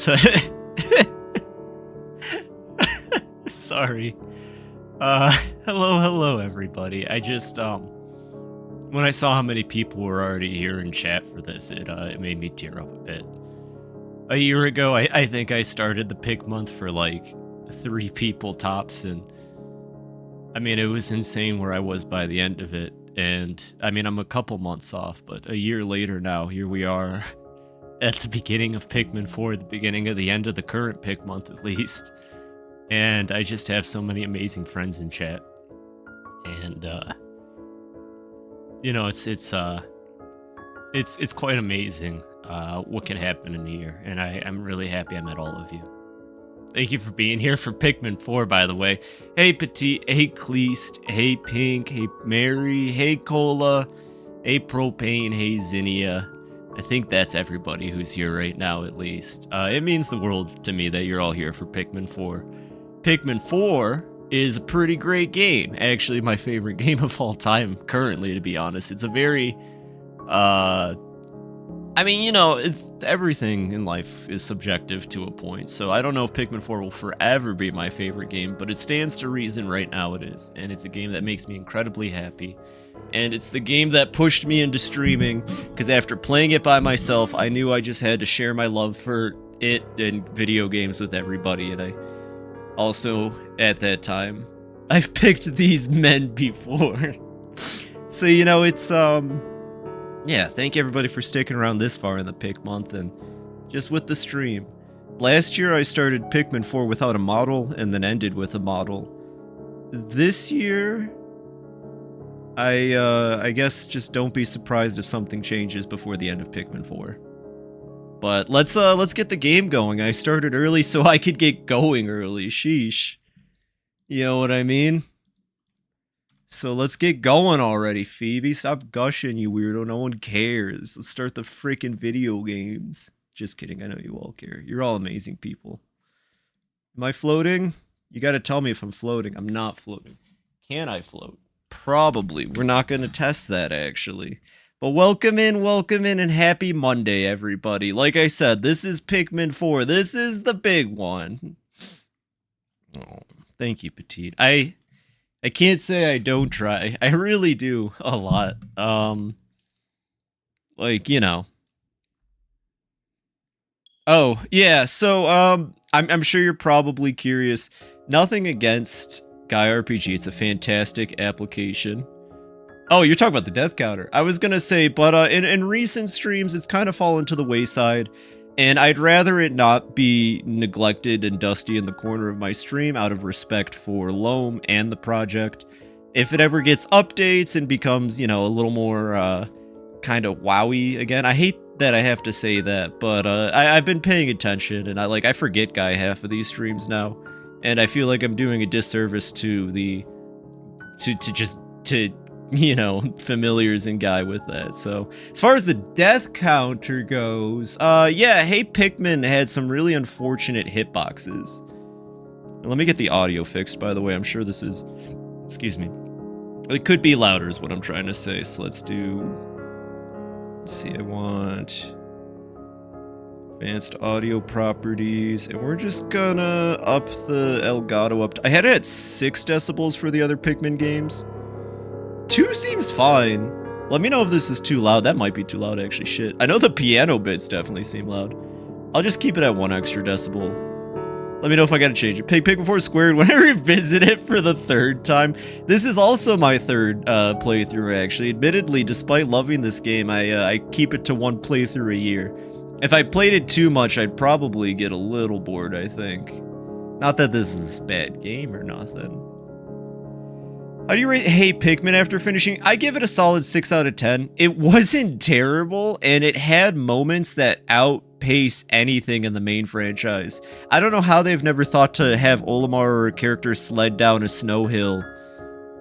So sorry. Hello everybody. I just when I saw how many people were already here in chat for this, it made me tear up a bit. A year ago, I think I started the Pikmonth for like 3 people tops, and I mean, it was insane where I was by the end of it. And I mean, I'm a couple months off, but a year later now, here we are at the beginning of Pikmin 4, the beginning of the end of the current Pikmonth at least. And I just have so many amazing friends in chat. And you know, it's quite amazing what can happen in a year, and I'm really happy I met all of you. Thank you for being here for Pikmin 4, by the way. Hey Petite, hey Cleast, hey Pink, hey Mary, hey Cola, hey Propane, hey Zinnia. I think that's everybody who's here right now, at least. It means the world to me that you're all here for Pikmin 4. Pikmin 4 is a pretty great game. Actually, my favorite game of all time, currently, to be honest. It's a very, I mean, you know, everything in life is subjective to a point, so I don't know if Pikmin 4 will forever be my favorite game, but it stands to reason right now it is, and it's a game that makes me incredibly happy. And it's the game that pushed me into streaming, because after playing it by myself, I knew I just had to share my love for it and video games with everybody, and I also, at that time, I've picked these men before. So, you know, it's, yeah, thank you everybody for sticking around this far in the Pikmonth and just with the stream. Last year I started Pikmin 4 without a model and then ended with a model. This year, I guess just don't be surprised if something changes before the end of Pikmin 4. But let's get the game going. I started early so I could get going early. Sheesh. You know what I mean? So let's get going already, Phoebe. Stop gushing, you weirdo. No one cares. Let's start the freaking video games. Just kidding. I know you all care. You're all amazing people. Am I floating? You gotta tell me if I'm floating. I'm not floating. Can I float? Probably. We're not gonna test that, actually. But welcome in, and happy Monday, everybody. Like I said, this is Pikmin 4. This is the big one. Oh, thank you, Petite. I can't say I don't try. I really do a lot. Like, you know. Oh, yeah. So, I'm sure you're probably curious. Nothing against Guy RPG. It's a fantastic application. Oh, you're talking about the death counter. I was gonna say, but in recent streams, it's kind of fallen to the wayside. And I'd rather it not be neglected and dusty in the corner of my stream out of respect for Loam and the project. If it ever gets updates and becomes, you know, a little more kind of wowy again. I hate that I have to say that, but I've been paying attention, and I forget Guy half of these streams now. And I feel like I'm doing a disservice to the you know, familiars and Guy with that. So as far as the death counter goes, yeah, Hey Pikmin had some really unfortunate hitboxes. Let me get the audio fixed, by the way. I'm sure this is, excuse me, it could be louder is what I'm trying to say. So let's see, I want advanced audio properties, and we're just gonna up the Elgato up. I had it at 6 decibels for the other Pikmin games. 2 seems fine. Let me know if this is too loud. That might be too loud, actually. Shit. I know the piano bits definitely seem loud. I'll just keep it at 1 extra decibel. Let me know if I gotta change it. Pikmin 4 squared when I revisit it for the 3rd time. This is also my 3rd playthrough, actually. Admittedly, despite loving this game, I keep it to 1 playthrough a year. If I played it too much, I'd probably get a little bored, I think. Not that this is a bad game or nothing. How do you rate Hey Pikmin after finishing? I give it a solid 6 out of 10. It wasn't terrible, and it had moments that outpace anything in the main franchise. I don't know how they've never thought to have Olimar or a character sled down a snow hill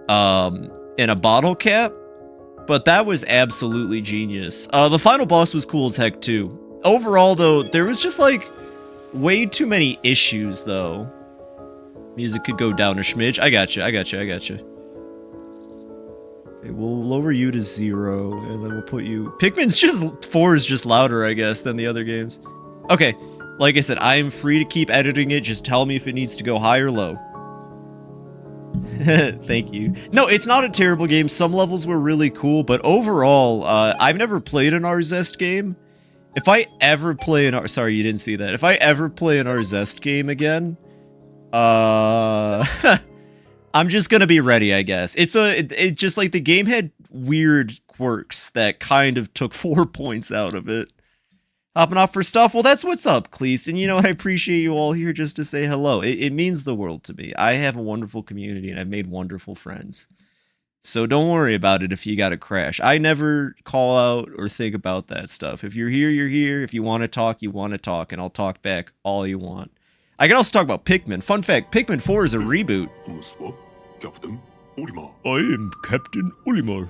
in a bottle cap, but that was absolutely genius. The final boss was cool as heck, too. Overall, though, there was just, like, way too many issues, though. Music could go down a smidge. I gotcha. Okay, we'll lower you to 0, and then we'll put you... Pikmin's just... 4 is just louder, I guess, than the other games. Okay, Like I said, I am free to keep editing it. Just tell me if it needs to go high or low. Thank you. No, it's not a terrible game. Some levels were really cool, but overall, I've never played an Arzest game. If I ever play an sorry, you didn't see that. If I ever play an Arzest game again, I'm just gonna be ready, I guess. It just like the game had weird quirks that kind of took 4 points out of it. Hopping off for stuff? Well, that's what's up, Cleese. And you know, I appreciate you all here just to say hello. It means the world to me. I have a wonderful community and I've made wonderful friends. So don't worry about it if you got to crash. I never call out or think about that stuff. If you're here, you're here. If you want to talk, you want to talk. And I'll talk back all you want. I can also talk about Pikmin. Fun fact, Pikmin 4 is a reboot. I am Captain Olimar.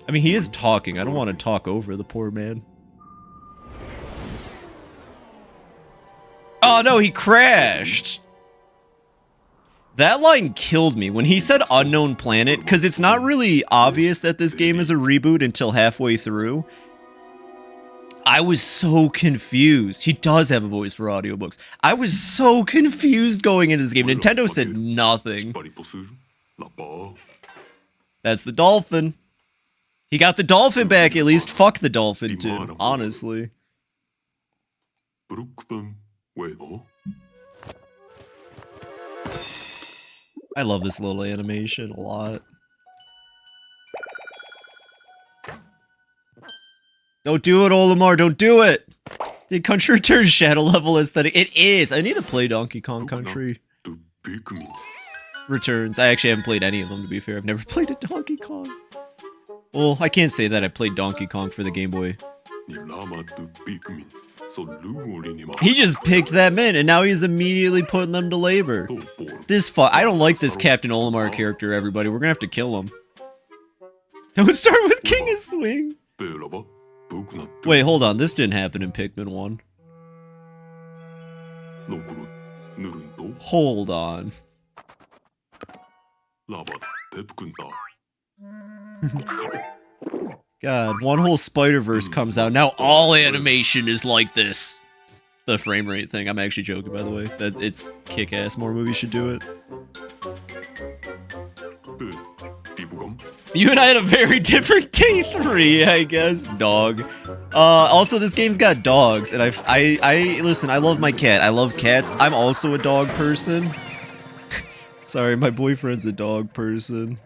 I mean, he is talking. I don't want to talk over the poor man. Oh no, he crashed! That line killed me when he said unknown planet, because it's not really obvious that this game is a reboot until halfway through. I was so confused. He does have a voice for audiobooks. I was so confused going into this game. Nintendo said nothing. That's the dolphin. He got the dolphin back at least. Fuck the dolphin too, honestly. I love this little animation a lot. Don't do it, Olimar, don't do it! The Country Returns shadow level aesthetic. It is! I need to play Donkey Kong Country Returns. I actually haven't played any of them, to be fair. I've never played a Donkey Kong. Well, I can't say that I played Donkey Kong for the Game Boy. He just picked them in, and now he's immediately putting them to labor. I don't like this Captain Olimar character, everybody. We're gonna have to kill him. Don't start with King of Swing. Wait, hold on. This didn't happen in Pikmin 1. Hold on. God, one whole Spider-Verse comes out. Now all animation is like this. The frame rate thing. I'm actually joking, by the way. That it's kick-ass. More movies should do it. You and I had a very different day 3, I guess. Dog. Also, this game's got dogs, and listen, I love my cat. I love cats. I'm also a dog person. Sorry, my boyfriend's a dog person.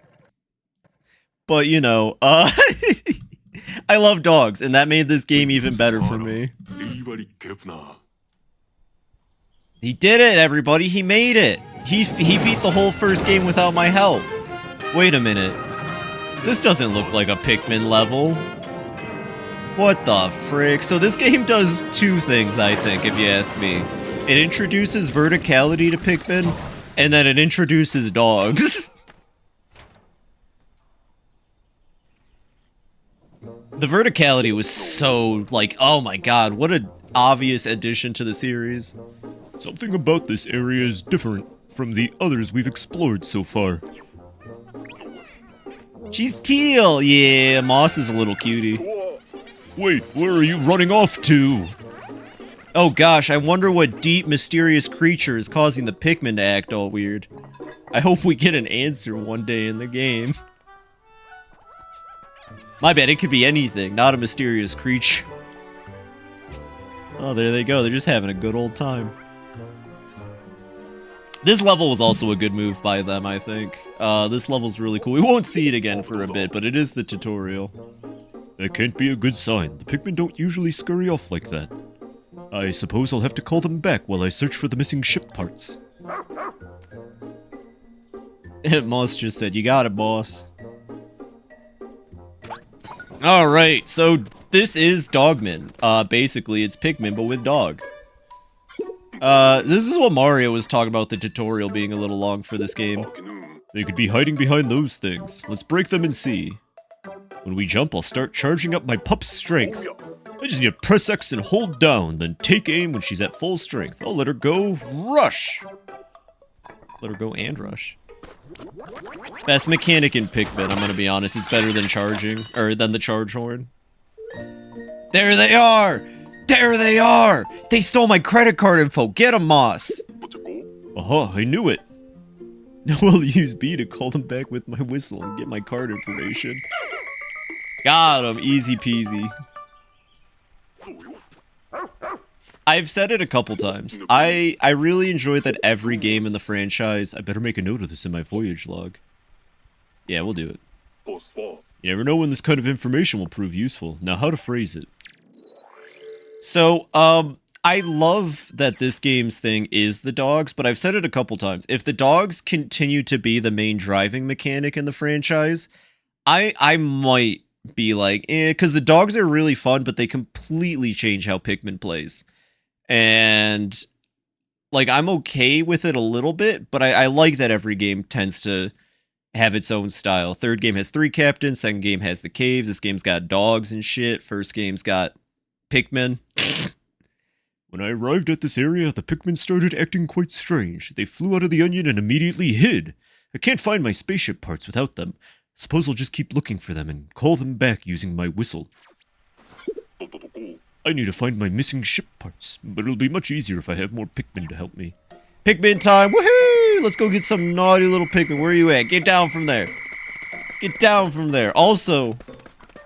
But, you know, I love dogs, and that made this game even better for me. He did it, everybody. He made it. He beat the whole first game without my help. Wait a minute. This doesn't look like a Pikmin level. What the frick? So this game does 2 things, I think, if you ask me. It introduces verticality to Pikmin, and then it introduces dogs. The verticality was so, like, oh my god, what an obvious addition to the series. Something about this area is different from the others we've explored so far. She's teal! Yeah, Moss is a little cutie. Wait, where are you running off to? Oh gosh, I wonder what deep, mysterious creature is causing the Pikmin to act all weird. I hope we get an answer one day in the game. My bad, it could be anything, not a mysterious creature. Oh, there they go, they're just having a good old time. This level was also a good move by them, I think. This level's really cool. We won't see it again for a bit, but it is the tutorial. That can't be a good sign. The Pikmin don't usually scurry off like that. I suppose I'll have to call them back while I search for the missing ship parts. Moss just said, you got it, boss. Alright, so this is Dogman. Basically, it's Pikmin, but with dog. This is what Mario was talking about, the tutorial being a little long for this game. They could be hiding behind those things. Let's break them and see. When we jump, I'll start charging up my pup's strength. I just need to press X and hold down, then take aim when she's at full strength. I'll let her go, rush! Let her go and rush. Best mechanic in Pikmin, I'm gonna be honest. It's better than charging, or than the charge horn. There they are! There they are! They stole my credit card info. Get 'em, Moss. I knew it. Now I'll use B to call them back with my whistle and get my card information. Got 'em. Easy peasy. I've said it a couple times. I really enjoy that every game in the franchise... I better make a note of this in my voyage log. Yeah, we'll do it. You never know when this kind of information will prove useful. Now, how to phrase it. So, I love that this game's thing is the dogs, but I've said it a couple times. If the dogs continue to be the main driving mechanic in the franchise, I might be like, because the dogs are really fun, but they completely change how Pikmin plays. And, like, I'm okay with it a little bit, but I like that every game tends to have its own style. Third game has 3 captains, second game has the caves, this game's got dogs and shit, first game's got Pikmin. When I arrived at this area, the Pikmin started acting quite strange. They flew out of the onion and immediately hid. I can't find my spaceship parts without them. Suppose I'll just keep looking for them and call them back using my whistle. I need to find my missing ship parts, but it'll be much easier if I have more Pikmin to help me. Pikmin time! Woohoo! Let's go get some naughty little Pikmin. Where are you at? Get down from there. Get down from there. Also,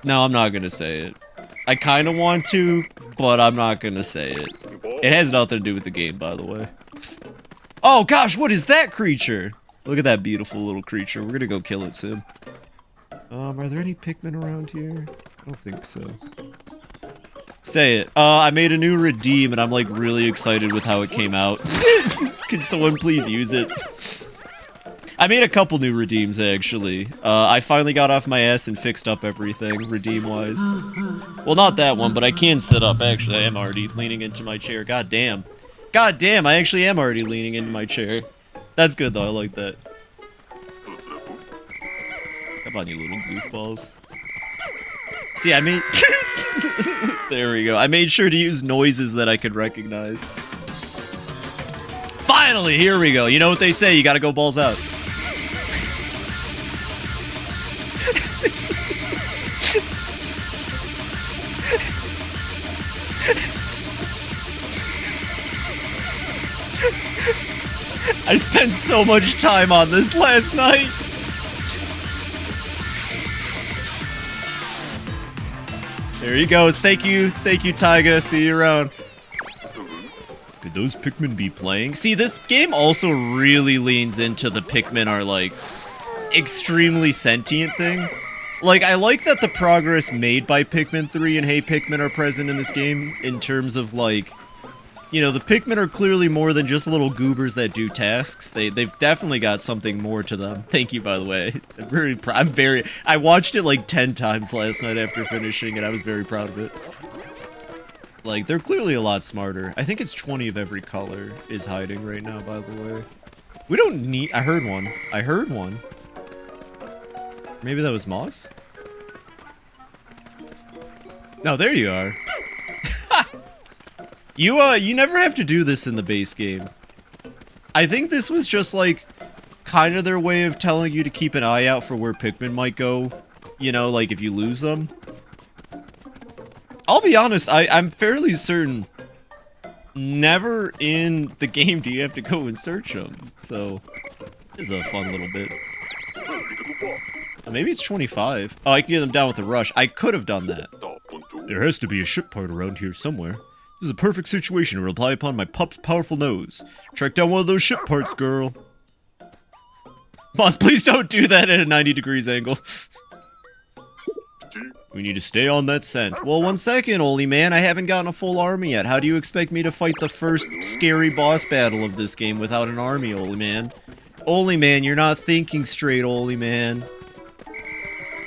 no, I'm not gonna say it. I kind of want to, but I'm not gonna say it. It has nothing to do with the game, by the way. Oh gosh, what is that creature? Look at that beautiful little creature. We're gonna go kill it soon. Are there any Pikmin around here? I don't think so. Say it. I made a new redeem, and I'm like really excited with how it came out. Can someone please use it? I made a couple new redeems, actually. I finally got off my ass and fixed up everything, redeem-wise. Well, not that one, but I can sit up, actually. I am already leaning into my chair. God damn. God damn, I actually am already leaning into my chair. That's good, though. I like that. Come on, you little goofballs. See, I made... There we go. I made sure to use noises that I could recognize. Finally, here we go. You know what they say, you gotta go balls out. I spent so much time on this last night. There he goes. Thank you, Taiga. See you around. Could those Pikmin be playing? See, this game also really leans into the Pikmin are, like, extremely sentient thing. Like, I like that the progress made by Pikmin 3 and Hey Pikmin are present in this game in terms of, like, you know, the Pikmin are clearly more than just little goobers that do tasks. They've definitely got something more to them. Thank you, by the way. I watched it like 10 times last night after finishing it. I was very proud of it. Like, they're clearly a lot smarter. I think it's 20 of every color is hiding right now, by the way. We don't need... I heard one. I heard one. Maybe that was Moss? No, there you are. You never have to do this in the base game. I think this was just, like, kind of their way of telling you to keep an eye out for where Pikmin might go. You know, like, if you lose them. I'll be honest, I'm fairly certain never in the game do you have to go and search them. So, it's a fun little bit. Maybe it's 25. Oh, I can get them down with a rush. I could have done that. There has to be a ship part around here somewhere. This is a perfect situation to rely upon my pup's powerful nose. Track down one of those ship parts, girl. Boss, please don't do that at a 90 degrees angle. We need to stay on that scent. Well, 1 second, Oli man. I haven't gotten a full army yet. How do you expect me to fight the first scary boss battle of this game without an army, Oli man? Oli man, you're not thinking straight, Oli man.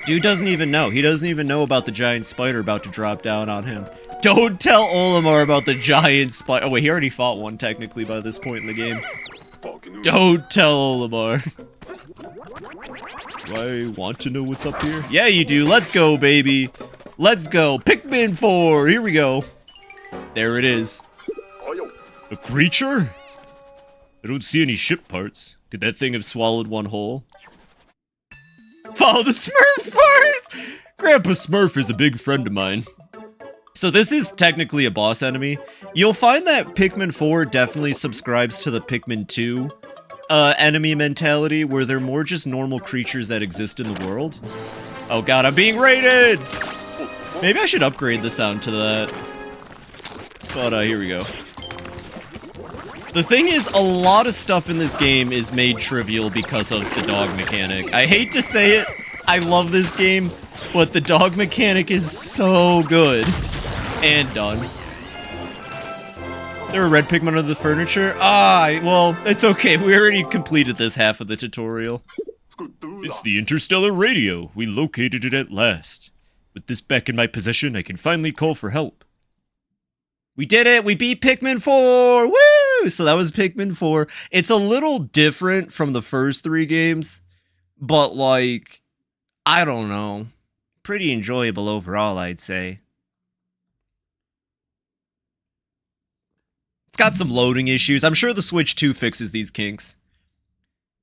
Dude doesn't even know. He doesn't even know about the giant spider about to drop down on him. Don't tell Olimar about the giant spider. Oh wait, he already fought one technically by this point in the game. Don't tell Olimar. Do I want to know what's up here? Yeah, you do. Let's go, baby. Let's go. Pikmin 4. Here we go. There it is. A creature? I don't see any ship parts. Could that thing have swallowed one whole? Follow the Smurf first! Grandpa Smurf is a big friend of mine. So this is technically a boss enemy. You'll find that Pikmin 4 definitely subscribes to the Pikmin 2 enemy mentality, where they're more just normal creatures that exist in the world. Oh god, I'm being raided! Maybe I should upgrade the sound to that. But here we go. The thing is, a lot of stuff in this game is made trivial because of the dog mechanic. I hate to say it, I love this game, but the dog mechanic is so good. And done. There are red Pikmin under the furniture? Well, it's okay. We already completed this half of the tutorial. It's the interstellar radio. We located it at last. With this back in my possession, I can finally call for help. We did it! We beat Pikmin 4! Woo! So that was Pikmin 4. It's a little different from the first 3 games, but like, I don't know. Pretty enjoyable overall, I'd say. It's got some loading issues. I'm sure the Switch 2 fixes these kinks.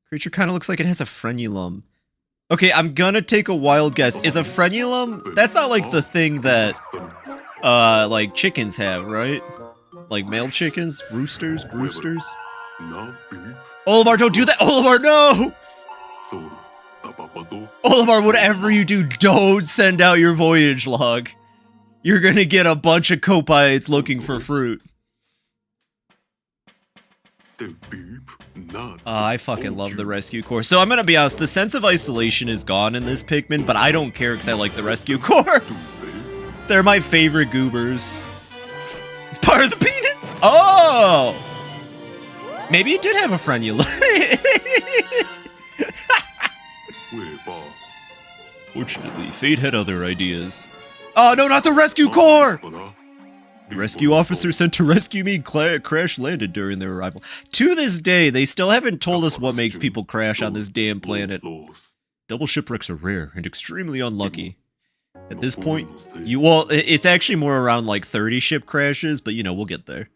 Creature kind of looks like it has a frenulum. Okay, I'm gonna take a wild guess. Is a frenulum? That's not like the thing that, like chickens have, right? Like male chickens? Roosters? Roosters? Olimar, don't do that! Olimar, no! Olimar, whatever you do, don't send out your voyage log. You're gonna get a bunch of copites looking for fruit. I fucking love the rescue core. So I'm gonna be honest, the sense of isolation is gone in this Pikmin, but I don't care because I like the rescue core. They're my favorite goobers. It's part of the peanuts. Oh! Maybe it did have a frenulum. Fortunately, Fate had other ideas. Oh, no, not the rescue core! The rescue officer sent to rescue me crash landed during their arrival. To this day, they still haven't told us what makes people crash on this damn planet. Double shipwrecks are rare and extremely unlucky. At this point, well, it's actually more around like 30 ship crashes, but you know, we'll get there.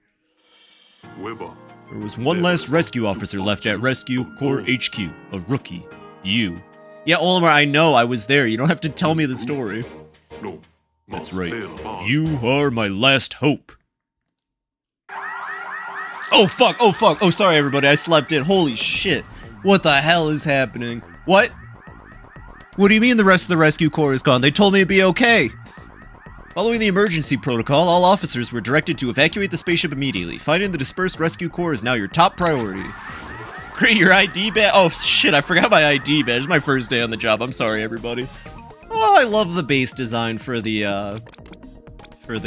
There was one last rescue officer left at Rescue Corps HQ, a rookie. You. Yeah, Olimar, I know, I was there. You don't have to tell me the story. That's right. You are my last hope. Oh, fuck. Oh, fuck. Oh, sorry, everybody. I slept in. Holy shit. What the hell is happening? What? What do you mean the rest of the rescue corps is gone? They told me it'd be okay. Following the emergency protocol, all officers were directed to evacuate the spaceship immediately. Finding the dispersed rescue corps is now your top priority. Create your ID badge. Oh, shit. I forgot my ID badge. It's my first day on the job. I'm sorry, everybody. Oh, I love the base design for the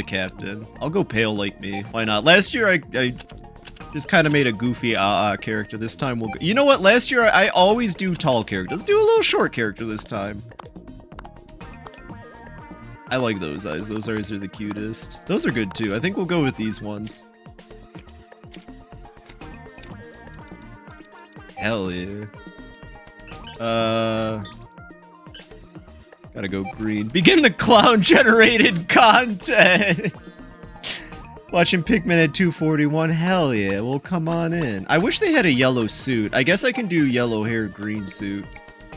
captain. I'll go pale like me. Why not? Last year, I just kind of made a goofy character. This time we'll go. You know what? Last year, I always do tall characters. Let's do a little short character this time. I like those eyes. Those eyes are the cutest. Those are good, too. I think we'll go with these ones. Hell yeah. Gotta go green. Begin the clown-generated content! Watching Pikmin at 241. Hell yeah. Well, come on in. I wish they had a yellow suit. I guess I can do yellow hair, green suit.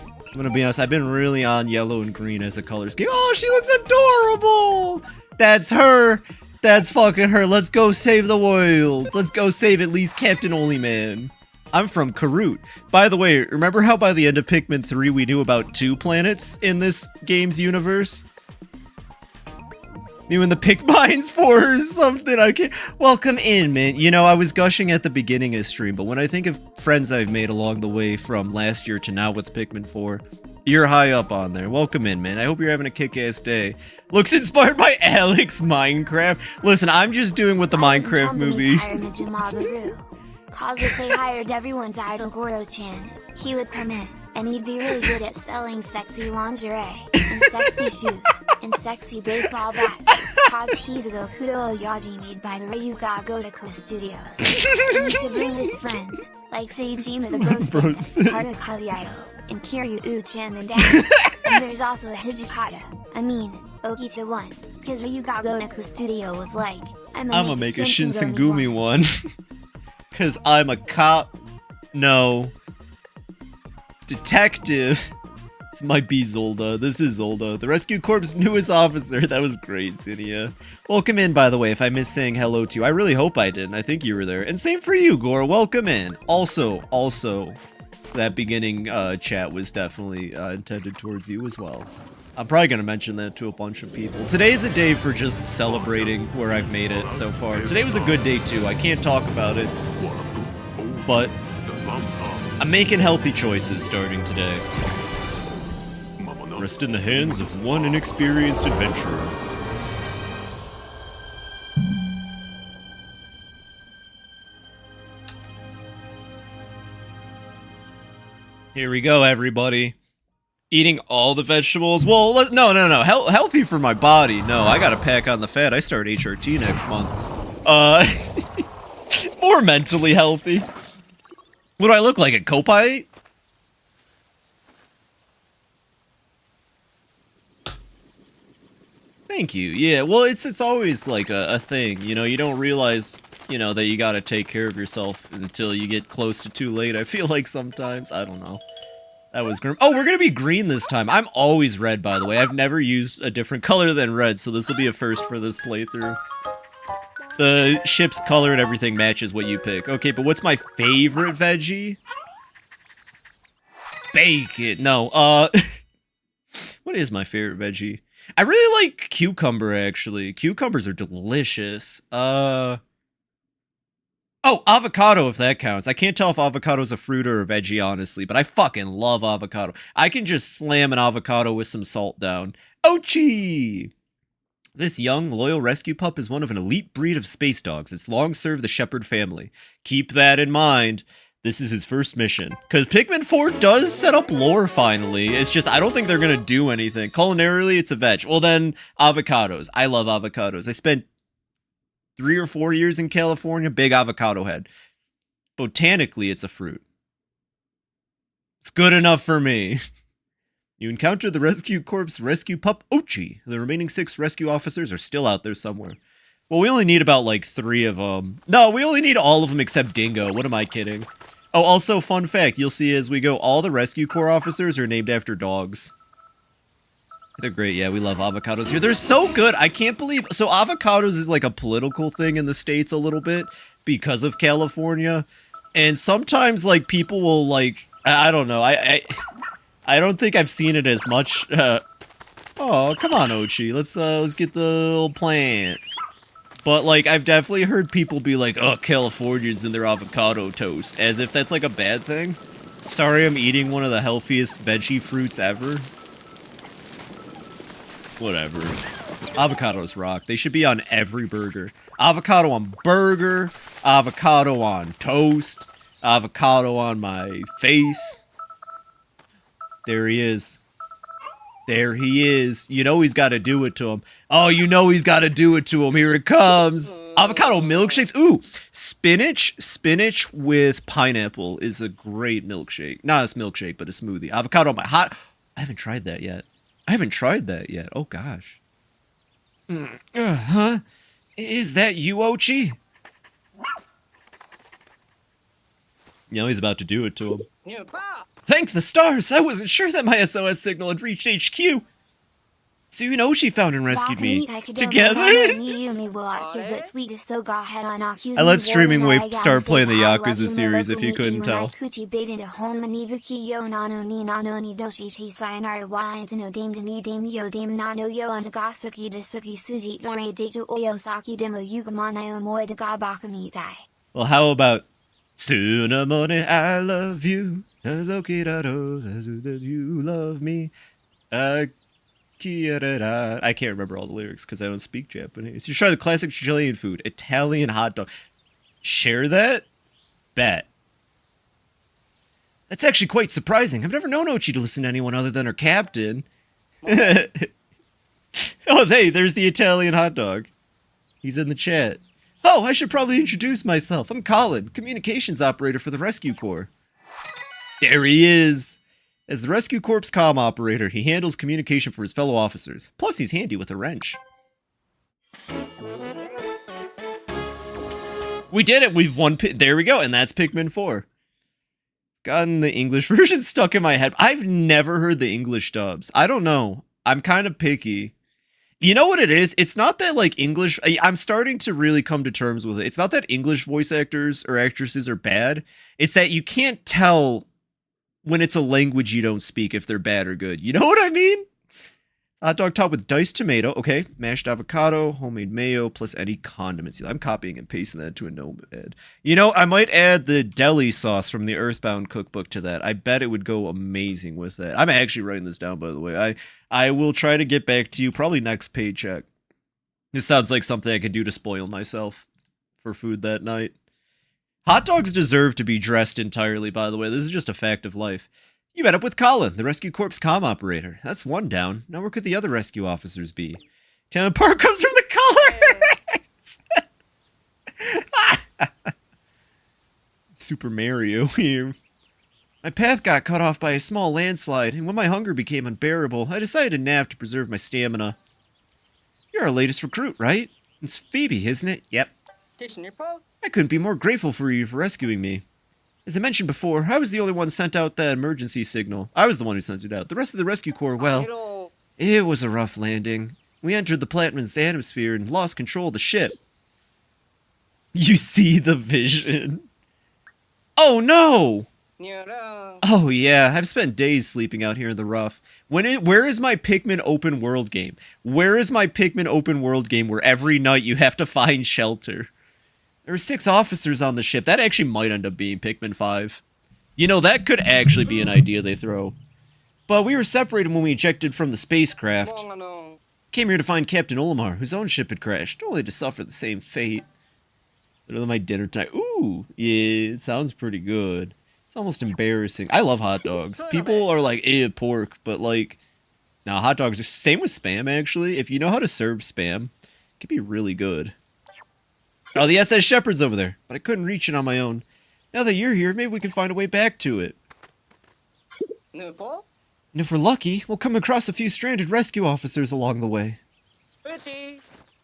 I'm gonna be honest, I've been really on yellow and green as a color scheme. Oh, she looks adorable! That's her! That's fucking her. Let's go save the world. Let's go save at least Captain Onlyman. I'm from Karut. By the way, remember how by the end of Pikmin 3 we knew about 2 planets in this game's universe? Knew in the Pikmines 4 or something. I can't. Welcome in, man. You know, I was gushing at the beginning of stream, but when I think of friends I've made along the way from last year to now with Pikmin 4, you're high up on there. Welcome in, man. I hope you're having a kick-ass day. Looks inspired by Alex Minecraft. Listen, I'm just doing what the Minecraft movie. Cosplay hired everyone's idol Goro-chan. He would come in, and he'd be really good at selling sexy lingerie, and sexy shoes, and sexy baseball bats. Cause he's a Gokudo Oyaji made by the Ryuga Gotoku Studios. And he could bring his friends, like Seijima the Ghost, Haruka the Idol, and Kiryu-chan the Dad. And there's also Hijikata, Okita 1, cause Ryuga Gotoku Studio was like, I'ma make a Shinsengumi one. Cause I'm a cop. No. Detective. This might be Zolda. This is Zolda. The Rescue Corps' newest officer. That was great, Zinnia. Welcome in, by the way, if I missed saying hello to you. I really hope I didn't. I think you were there. And same for you, Gore. Welcome in. Also, that beginning chat was definitely intended towards you as well. I'm probably going to mention that to a bunch of people. Today is a day for just celebrating where I've made it so far. Today was a good day, too. I can't talk about it. But I'm making healthy choices starting today. Rest in the hands of one inexperienced adventurer. Here we go, everybody. Eating all the vegetables. Well, no. Healthy for my body. No, I gotta pack on the fat. I start HRT next month. More mentally healthy. What do I look like, a Copite? Thank you. Yeah, well, it's always like a thing, you know, you don't realize, you know, that you gotta take care of yourself until you get close to too late, I feel like sometimes. I don't know. That was grim. Oh, we're gonna be green this time. I'm always red, by the way. I've never used a different color than red, so this will be a first for this playthrough. The ship's color and everything matches what you pick. Okay, but what's my favorite veggie? Bacon. No, what is my favorite veggie? I really like cucumber, actually. Cucumbers are delicious. Oh, avocado, if that counts. I can't tell if avocado's a fruit or a veggie, honestly, but I fucking love avocado. I can just slam an avocado with some salt down. Ochi! This young, loyal rescue pup is one of an elite breed of space dogs. It's long served the Shepherd family. Keep that in mind. This is his first mission. Because Pikmin 4 does set up lore, finally. It's just, I don't think they're going to do anything. Culinarily, it's a veg. Well, then, avocados. I love avocados. I spent 3 or 4 years in California. Big avocado head. Botanically, it's a fruit. It's good enough for me. You encounter the Rescue Corps rescue pup, Ochi. The remaining 6 rescue officers are still out there somewhere. Well, we only need about, like, 3 of them. No, we only need all of them except Dingo. What am I kidding? Oh, also, fun fact, you'll see as we go, all the Rescue Corps officers are named after dogs. They're great, yeah, we love avocados here. They're so good, I can't believe... So, avocados is like a political thing in the States a little bit, because of California. And sometimes, like, people will, like... I don't know, I don't think I've seen it as much. Oh, come on, Ochi, let's get the little plant. But, like, I've definitely heard people be like, oh, Californians and their avocado toast, as if that's, like, a bad thing. Sorry, I'm eating one of the healthiest veggie fruits ever. Whatever. Avocados rock. They should be on every burger. Avocado on burger, avocado on toast, avocado on my face. There he is. There he is. You know he's got to do it to him. Oh, you know he's got to do it to him. Here it comes. Avocado milkshakes. Ooh, spinach. Spinach with pineapple is a great milkshake. Not a milkshake, but a smoothie. Avocado on my hot... I haven't tried that yet. Oh, gosh. Huh? Is that you, Ochi? You know he's about to do it to him. Thank the stars! I wasn't sure that my SOS signal had reached HQ! So you know she found and rescued me. Together? I let Streaming Wave start playing the Yakuza series if you couldn't tell. Well, how about Tsunamone, I love you. That you love me. I can't remember all the lyrics because I don't speak Japanese. You try the classic Chilean food, Italian hot dog. Share that? Bet. That's actually quite surprising. I've never known Ochi to listen to anyone other than her captain. Oh, hey, there's the Italian hot dog. He's in the chat. Oh, I should probably introduce myself. I'm Colin, communications operator for the Rescue Corps. There he is! As the Rescue Corps comm operator, he handles communication for his fellow officers. Plus, he's handy with a wrench. We did it! We've won... There we go, and that's Pikmin 4. Gotten the English version stuck in my head. I've never heard the English dubs. I don't know. I'm kind of picky. You know what it is? It's not that like English, I'm starting to really come to terms with it. It's not that English voice actors or actresses are bad. It's that you can't tell when it's a language you don't speak if they're bad or good. You know what I mean? Hot dog topped with diced tomato. Okay. Mashed avocado, homemade mayo, plus any condiments. I'm copying and pasting that to a notepad. You know, I might add the deli sauce from the Earthbound cookbook to that. I bet it would go amazing with that. I'm actually writing this down, by the way. I will try to get back to you probably next paycheck. This sounds like something I could do to spoil myself for food that night. Hot dogs deserve to be dressed entirely, by the way. This is just a fact of life. You met up with Colin, the Rescue Corps comm operator. That's one down. Now where could the other rescue officers be? Talent Park comes from the colors! Super Mario here. My path got cut off by a small landslide, and when my hunger became unbearable, I decided to nap to preserve my stamina. You're our latest recruit, right? It's Phoebe, isn't it? Yep. I couldn't be more grateful for you for rescuing me. As I mentioned before, I was the only one sent out that emergency signal. I was the one who sent it out. The rest of the rescue corps, well, it was a rough landing. We entered the Platinum's atmosphere and lost control of the ship. You see the vision. Oh no! Oh yeah, I've spent days sleeping out here in the rough. Where is my Pikmin open world game? Where is my Pikmin open world game where every night you have to find shelter? There were 6 officers on the ship. That actually might end up being Pikmin 5. You know, that could actually be an idea they throw. But we were separated when we ejected from the spacecraft. Came here to find Captain Olimar, whose own ship had crashed, only to suffer the same fate. Better than my dinner tonight. Ooh, yeah, it sounds pretty good. It's almost embarrassing. I love hot dogs. People are like, ew, pork, but like, nah, hot dogs are same with Spam, actually. If you know how to serve Spam, it can be really good. Oh, the SS Shepherd's over there, but I couldn't reach it on my own. Now that you're here, maybe we can find a way back to it. And if we're lucky, we'll come across a few stranded rescue officers along the way.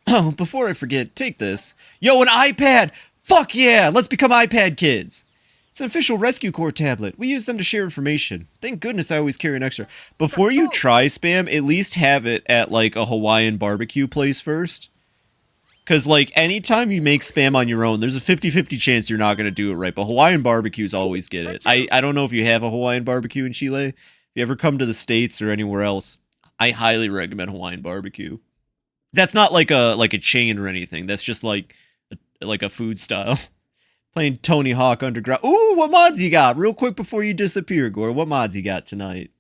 Oh, before I forget, take this. Yo, an iPad! Fuck yeah! Let's become iPad kids! It's an official Rescue Corps tablet. We use them to share information. Thank goodness I always carry an extra. Before you try Spam, at least have it at, like, a Hawaiian barbecue place first. Because, like, anytime you make Spam on your own, there's a 50-50 chance you're not going to do it right. But Hawaiian barbecues always get it. I don't know if you have a Hawaiian barbecue in Chile. If you ever come to the States or anywhere else, I highly recommend Hawaiian barbecue. That's not like a chain or anything. That's just like a food style. Playing Tony Hawk Underground. Ooh, what mods you got? Real quick before you disappear, Gore. What mods you got tonight?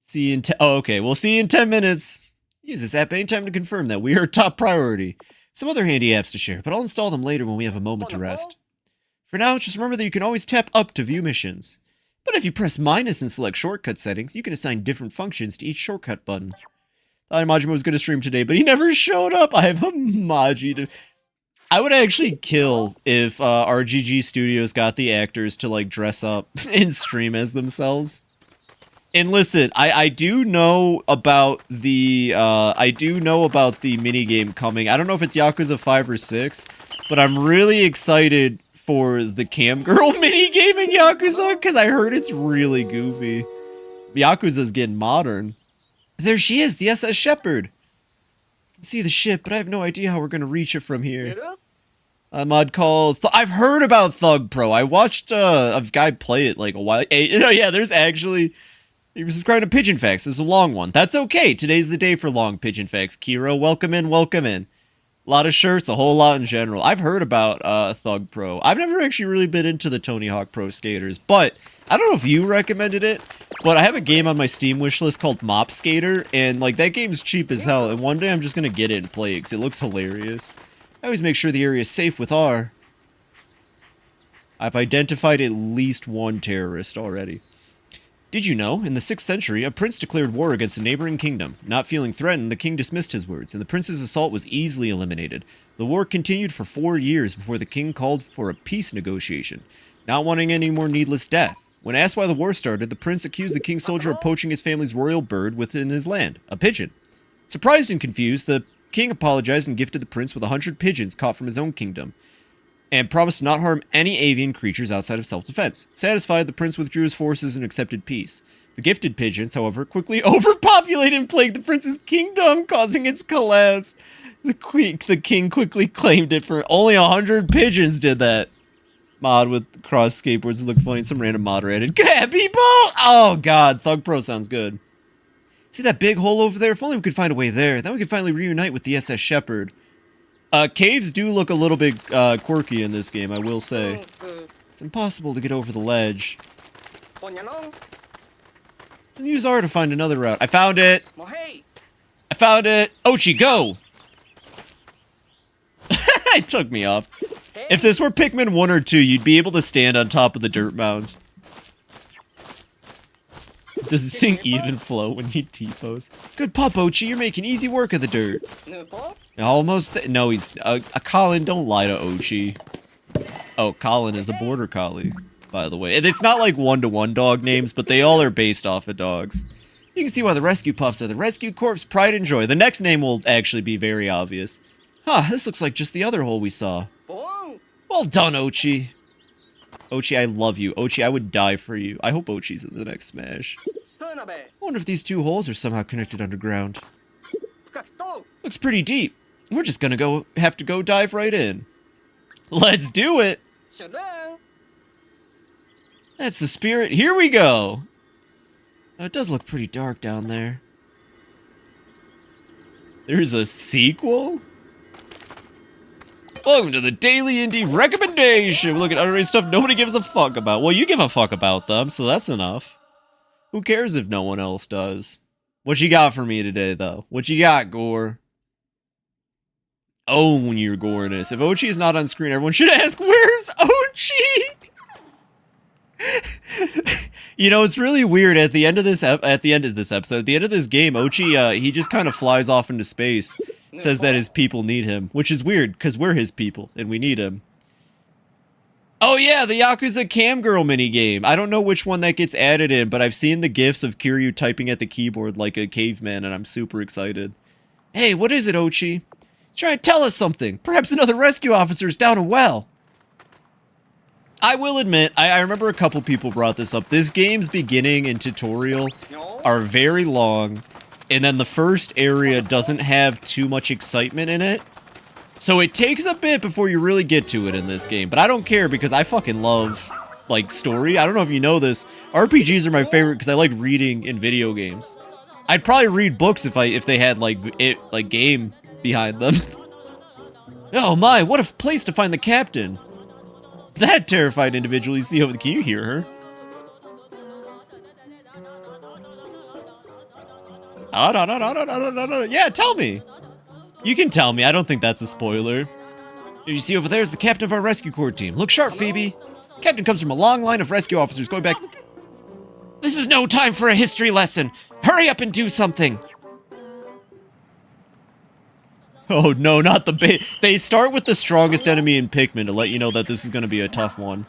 See you in okay, we'll see you in 10 minutes. Use this app anytime to confirm that we are top priority. Some other handy apps to share, but I'll install them later when we have a moment to rest. For now, just remember that you can always tap up to view missions. But if you press minus and select shortcut settings, you can assign different functions to each shortcut button. I thought Majima was going to stream today, but he never showed up. I have a Maji to... I would actually kill if RGG Studios got the actors to like dress up and stream as themselves. And listen, I do know about the minigame coming. I don't know if it's Yakuza 5 or 6, but I'm really excited for the cam girl minigame in Yakuza because I heard it's really goofy. Yakuza's getting modern. There she is, the SS Shepherd. I can see the ship, but I have no idea how we're going to reach it from here. A mod called... I've heard about Thug Pro. I watched a guy play it like a while... yeah, there's actually... He was subscribing to Pigeon Facts. This is a long one. That's okay. Today's the day for long Pigeon Facts. Kiro, welcome in, welcome in. A lot of shirts, a whole lot in general. I've heard about Thug Pro. I've never actually really been into the Tony Hawk Pro Skaters, but I don't know if you recommended it, but I have a game on my Steam wishlist called Mop Skater, and like that game's cheap as hell, and one day I'm just gonna get it and play it because it looks hilarious. I always make sure the area is safe with R. I've identified at least one terrorist already. Did you know, in the 6th century, a prince declared war against a neighboring kingdom. Not feeling threatened, the king dismissed his words, and the prince's assault was easily eliminated. The war continued for 4 years before the king called for a peace negotiation, not wanting any more needless death. When asked why the war started, the prince accused the king's soldier of poaching his family's royal bird within his land, a pigeon. Surprised and confused, the king apologized and gifted the prince with 100 pigeons caught from his own kingdom. and promised to not harm any avian creatures outside of self-defense. Satisfied, the prince withdrew his forces and accepted peace. The gifted pigeons, however, quickly overpopulated and plagued the prince's kingdom, causing its collapse. The king quickly claimed it for only 100 pigeons did that. Mod with cross skateboards look funny. Some random mod added. Happy boat! Oh god, Thug Pro sounds good. See that big hole over there? If only we could find a way there. Then we could finally reunite with the SS Shepherd. Caves do look a little bit quirky in this game, I will say. It's impossible to get over the ledge. And use R to find another route. I found it! I found it! Ochi, go! It took me off. If this were Pikmin 1 or 2, you'd be able to stand on top of the dirt mound. Does it sing even flow when you T-pose? Good pup, Ochi, you're making easy work of the dirt. Almost no, he's... Colin, don't lie to Ochi. Oh, Colin is a border collie, by the way. And it's not like one-to-one dog names, but they all are based off of dogs. You can see why the rescue pups are the rescue corpse, pride and joy. The next name will actually be very obvious. Huh, this looks like just the other hole we saw. Well done, Ochi. Ochi, I love you. Ochi, I would die for you. I hope Ochi's in the next Smash. I wonder if these two holes are somehow connected underground. Looks pretty deep. We're just gonna have to go dive right in. Let's do it! That's the spirit. Here we go! Oh, it does look pretty dark down there. There's a sequel? Welcome to the Daily Indie Recommendation! We look at underrated stuff nobody gives a fuck about. Well, you give a fuck about them, so that's enough. Who cares if no one else does? What you got for me today, though? What you got, Gore? Own your goreness. If Ochi is not on screen, everyone should ask, where's Ochi? You know, it's really weird. At the end of this episode, at the end of this game, Ochi, he just kind of flies off into space. Says that his people need him, which is weird, because we're his people, and we need him. Oh yeah, the Yakuza Cam Girl minigame. I don't know which one that gets added in, but I've seen the gifs of Kiryu typing at the keyboard like a caveman, and I'm super excited. Hey, what is it, Ochi? He's trying to tell us something. Perhaps another rescue officer's down a well. I will admit, I remember a couple people brought this up. This game's beginning and tutorial are very long, and then the first area doesn't have too much excitement in it. So it takes a bit before you really get to it in this game, but I don't care because I fucking love, like, story. I don't know if you know this. RPGs are my favorite because I like reading in video games. I'd probably read books if they had, like, game behind them. Oh my, what a place to find the captain. That terrified individual you see over the... Can you hear her? Oh, no. Yeah, tell me. You can tell me. I don't think that's a spoiler. You see over there is the captain of our rescue corps team. Look sharp, Phoebe. Captain comes from a long line of rescue officers going back... This is no time for a history lesson. Hurry up and do something. Oh no, not the They start with the strongest enemy in Pikmin to let you know that this is going to be a tough one.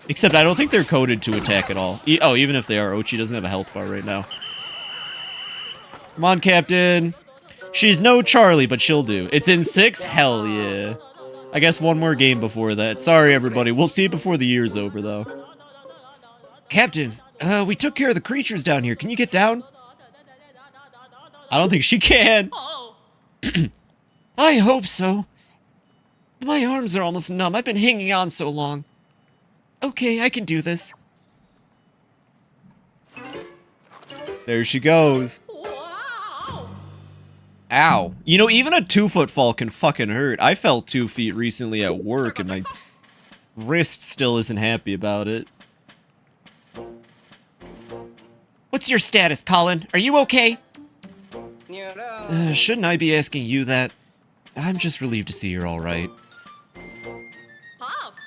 Except I don't think they're coded to attack at all. Oh, even if they are, Ochi doesn't have a health bar right now. Come on, Captain. She's no Charlie, but she'll do. It's in 6? Hell yeah. I guess one more game before that. Sorry, everybody. We'll see it before the year's over, though. Captain, we took care of the creatures down here. Can you get down? I don't think she can. I hope so. My arms are almost numb. I've been hanging on so long. Okay, I can do this. There she goes. Ow. You know, even a 2-foot fall can fucking hurt. I fell 2 feet recently at work and my wrist still isn't happy about it. What's your status, Colin? Are you okay? Shouldn't I be asking you that? I'm just relieved to see you're alright.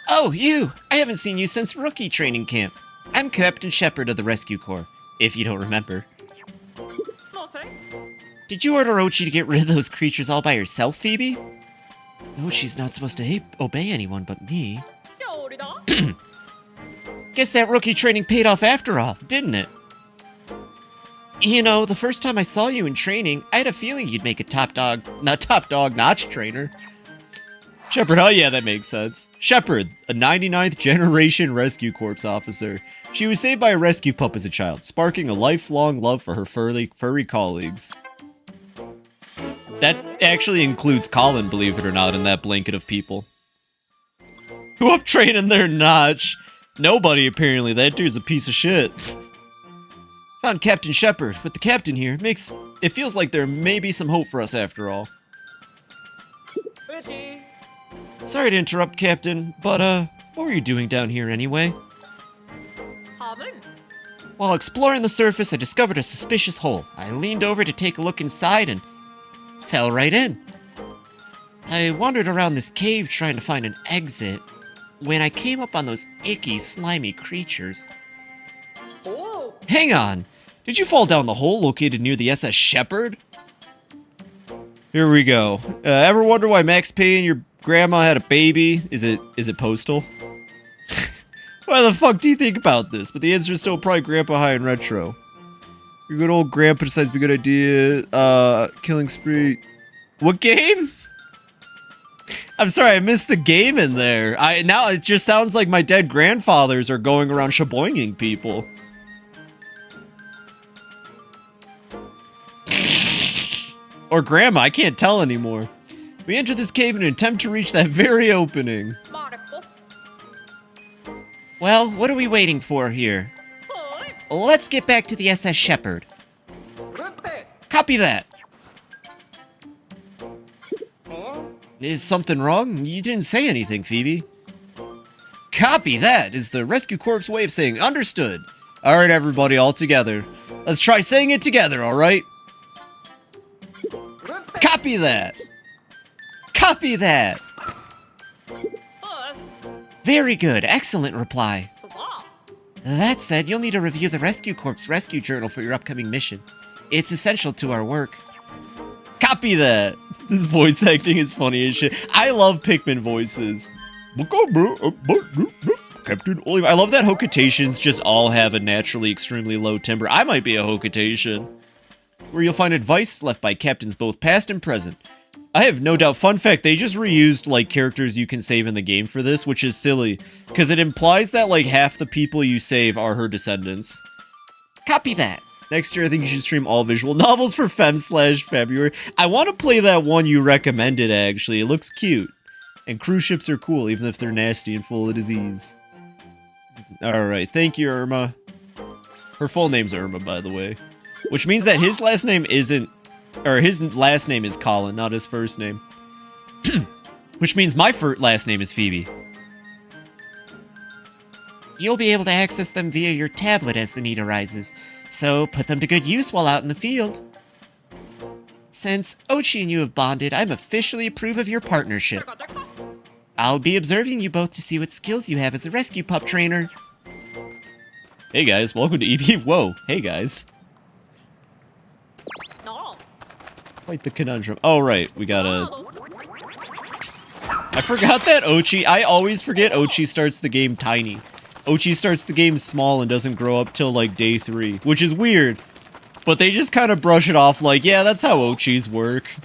Oh, you! I haven't seen you since rookie training camp. I'm Captain Shepherd of the Rescue Corps, if you don't remember. Did you order Ochi to get rid of those creatures all by herself, Phoebe? Ochi's not supposed to obey anyone but me. Guess that rookie training paid off after all, didn't it? You know, the first time I saw you in training, I had a feeling you'd make a top dog notch trainer. Shepard, oh yeah, that makes sense. Shepard, a 99th generation rescue corps officer. She was saved by a rescue pup as a child, sparking a lifelong love for her furry colleagues. That actually includes Colin, believe it or not, in that blanket of people. Who up training their notch? Nobody, apparently. That dude's a piece of shit. Found Captain Shepard. With the captain here, it feels like there may be some hope for us after all. Sorry to interrupt, Captain, but, what were you doing down here anyway? While exploring the surface, I discovered a suspicious hole. I leaned over to take a look inside and fell right in. I wandered around this cave trying to find an exit when I came up on those icky, slimy creatures. Oh. Hang on! Did you fall down the hole located near the SS Shepard? Here we go. Ever wonder why Max Payne, your grandma, had a baby? Is it postal? Why the fuck do you think about this? But the answer is still probably Grandpa High and Retro. Your good old grandpa decides to be a good idea. Killing spree. What game? I'm sorry, I missed the game in there. Now it just sounds like my dead grandfathers are going around shaboinging people. Or grandma, I can't tell anymore. We entered this cave in an attempt to reach that very opening. Well, what are we waiting for here? Let's get back to the SS Shepard. Copy that. Is something wrong? You didn't say anything, Phoebe. Copy that is the Rescue Corps way of saying understood. Alright, everybody, all together. Let's try saying it together, alright? Copy that. Copy that. Very good. Excellent reply. That said, you'll need to review the Rescue Corps Rescue Journal for your upcoming mission. It's essential to our work. Copy that. This voice acting is funny as shit. I love Pikmin voices. Captain Oliver. I love that Hokatations just all have a naturally extremely low timbre. I might be a Hokatation. Where you'll find advice left by captains both past and present. I have no doubt. Fun fact, they just reused, like, characters you can save in the game for this, which is silly. Because it implies that, like, half the people you save are her descendants. Copy that. Next year, I think you should stream all visual novels for February. I want to play that one you recommended, actually. It looks cute. And cruise ships are cool, even if they're nasty and full of disease. Alright, thank you, Irma. Her full name's Irma, by the way. Which means that his last name isn't... Or his last name is Colin, not his first name. Which means my last name is Phoebe. You'll be able to access them via your tablet as the need arises, so put them to good use while out in the field. Since Ochi and you have bonded, I'm officially approve of your partnership. I'll be observing you both to see what skills you have as a rescue pup trainer. Hey guys, welcome to EP. Whoa, hey guys. Quite the conundrum. Oh, right. We gotta... I forgot that Ochi... I always forget Ochi starts the game tiny. Ochi starts the game small and doesn't grow up till, like, day 3. Which is weird. But they just kind of brush it off like, yeah, that's how Ochis work.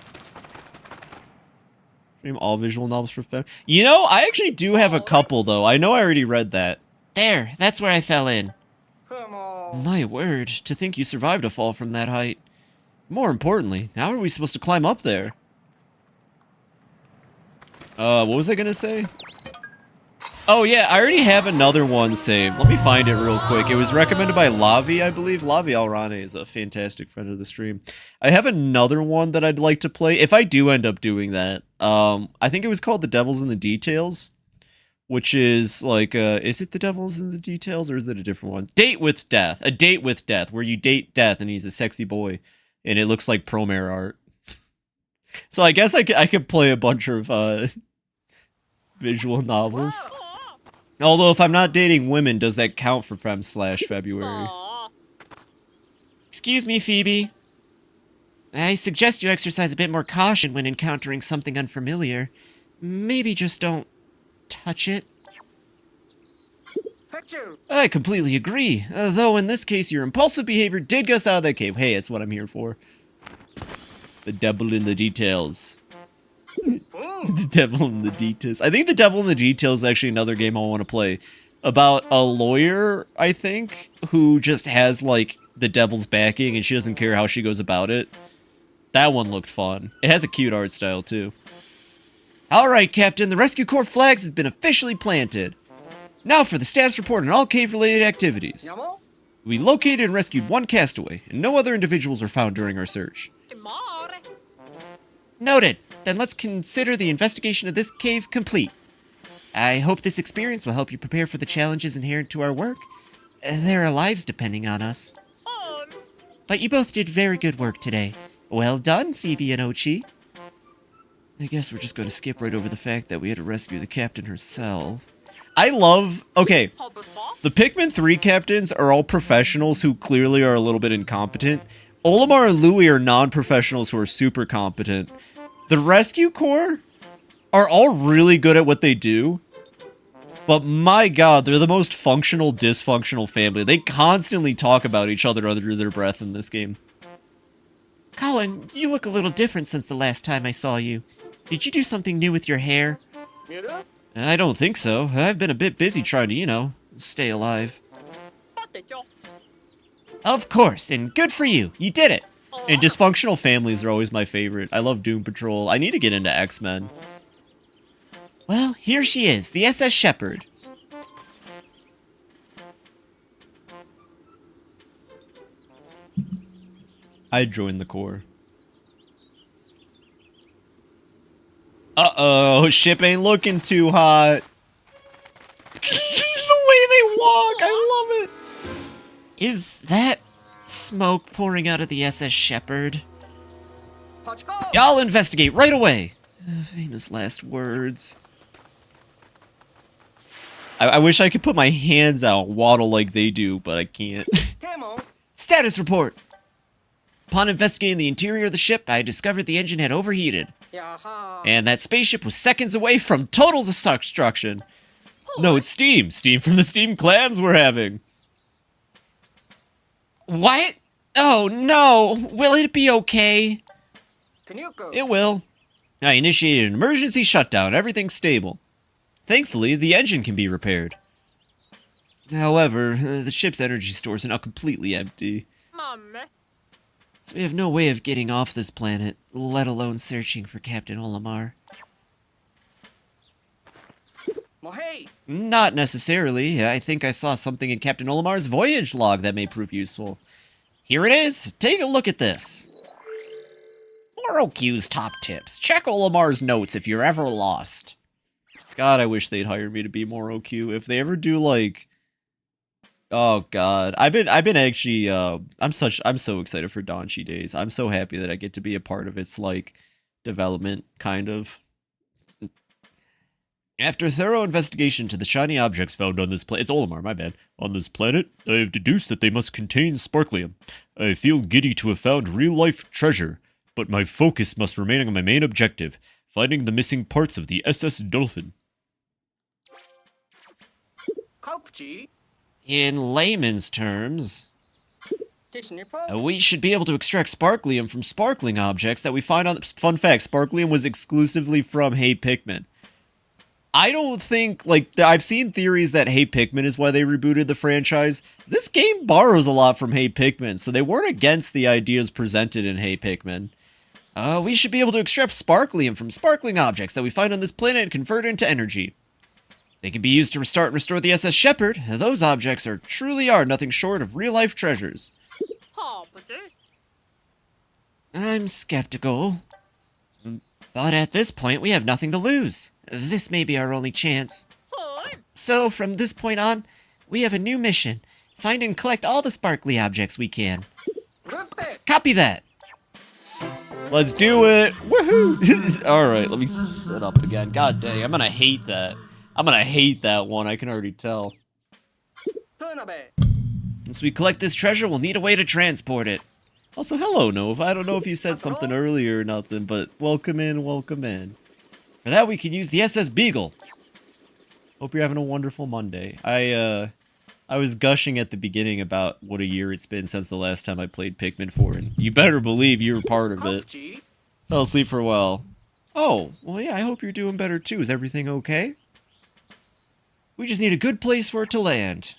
Stream all visual novels for Feb. You know, I actually do have a couple, though. I know I already read that. There. That's where I fell in. My word. To think you survived a fall from that height. More importantly, how are we supposed to climb up there? What was I gonna say? Oh yeah, I already have another one saved. Let me find it real quick. It was recommended by Lavi, I believe. Lavi Alrane is a fantastic friend of the stream. I have another one that I'd like to play, if I do end up doing that. I think it was called The Devil's in the Details, which is like, is it The Devil's in the Details, or is it a different one? Date with Death. A Date with Death, where you date Death and he's a sexy boy. And it looks like Promare art. So I guess I could play a bunch of visual novels. Although if I'm not dating women, does that count for February? Excuse me, Phoebe. I suggest you exercise a bit more caution when encountering something unfamiliar. Maybe just don't touch it. I completely agree, though in this case your impulsive behavior did get us out of that cave. Hey, that's what I'm here for. The devil in the details. The Devil in the Details. I think The Devil in the Details is actually another game I want to play. About a lawyer, I think, who just has, like, the devil's backing and she doesn't care how she goes about it. That one looked fun. It has a cute art style, too. Alright, Captain, the Rescue Corps flags has been officially planted. Now for the staff's report on all cave-related activities. We located and rescued one castaway, and no other individuals were found during our search. Noted. Then let's consider the investigation of this cave complete. I hope this experience will help you prepare for the challenges inherent to our work. There are lives depending on us. But you both did very good work today. Well done, Phoebe and Ochi. I guess we're just going to skip right over the fact that we had to rescue the captain herself. I love... Okay, the Pikmin 3 captains are all professionals who clearly are a little bit incompetent. Olimar and Louie are non-professionals who are super competent. The Rescue Corps are all really good at what they do. But my god, they're the most functional, dysfunctional family. They constantly talk about each other under their breath in this game. Colin, you look a little different since the last time I saw you. Did you do something new with your hair? I don't think so. I've been a bit busy trying to, you know, stay alive. Of course, and good for you. You did it. And dysfunctional families are always my favorite. I love Doom Patrol. I need to get into X-Men. Well, here she is, the SS Shepherd. I joined the Corps. Uh-oh, ship ain't looking too hot. The way they walk, I love it. Is that smoke pouring out of the SS Shepherd? Y'all investigate right away. Famous last words. I wish I could put my hands out and waddle like they do, but I can't. Status report. Upon investigating the interior of the ship, I discovered the engine had overheated. And that spaceship was seconds away from total destruction. No, it's steam. Steam from the steam clams we're having. What? Oh, no. Will it be okay? It will. I initiated an emergency shutdown. Everything's stable. Thankfully, the engine can be repaired. However, the ship's energy stores are now completely empty. So we have no way of getting off this planet, let alone searching for Captain Olimar. Not necessarily. I think I saw something in Captain Olimar's voyage log that may prove useful. Here it is. Take a look at this. OQ's top tips. Check Olimar's notes if you're ever lost. God, I wish they'd hire me to be more OQ. If they ever do, like... Oh, God. I've been actually, I'm so excited for Donchi Days. I'm so happy that I get to be a part of its, like, development, kind of. After thorough investigation to the shiny objects found on this planet... It's Olimar, my bad. On this planet, I have deduced that they must contain sparklium. I feel giddy to have found real-life treasure, but my focus must remain on my main objective, finding the missing parts of the SS Dolphin. In layman's terms, we should be able to extract sparklium from sparkling objects that we find on... Fun fact, sparklium was exclusively from Hey Pikmin. I don't think, like, I've seen theories that Hey Pikmin is why they rebooted the franchise. This game borrows a lot from Hey Pikmin, so they weren't against the ideas presented in Hey Pikmin. We should be able to extract sparklium from sparkling objects that we find on this planet and convert it into energy. They can be used to restart and restore the SS Shepherd. Those objects truly are nothing short of real-life treasures. I'm skeptical. But at this point, we have nothing to lose. This may be our only chance. So, from this point on, we have a new mission. Find and collect all the sparkly objects we can. Copy that! Let's do it! Woohoo! Alright, let me set up again. God dang, I'm gonna hate that. I'm gonna hate that one, I can already tell. Once we collect this treasure, we'll need a way to transport it. Also, hello, Nova. I don't know if you said something earlier or nothing, but welcome in, welcome in. For that, we can use the SS Beagle. Hope you're having a wonderful Monday. I was gushing at the beginning about what a year it's been since the last time I played Pikmin 4, and you better believe you were part of it. Fell asleep for a while. Oh, well, yeah, I hope you're doing better too. Is everything okay? We just need a good place for it to land.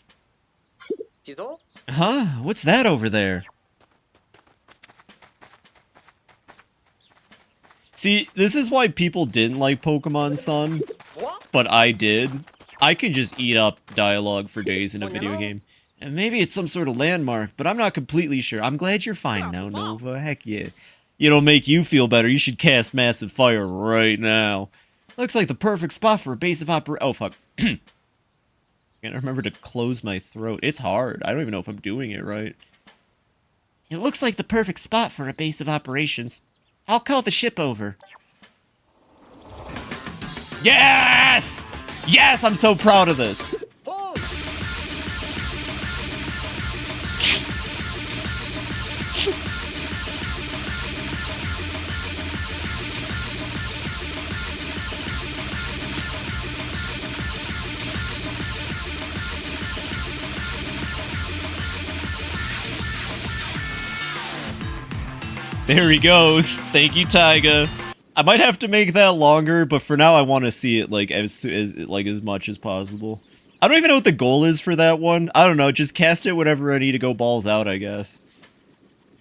Huh? What's that over there? See, this is why people didn't like Pokemon Sun, but I did. I could just eat up dialogue for days in a video game. And maybe it's some sort of landmark, but I'm not completely sure. I'm glad you're fine now, Nova. Heck yeah. It'll make you feel better. You should cast Massive Fire right now. Looks like the perfect spot for a base of oh, fuck. Can't remember to close my throat. It's hard. I don't even know if I'm doing it right. It looks like the perfect spot for a base of operations. I'll call the ship over. Yes! Yes, I'm so proud of this. There he goes. Thank you, Taiga. I might have to make that longer, but for now I want to see it like as much as possible. I don't even know what the goal is for that one. I don't know. Just cast it whenever I need to go balls out, I guess.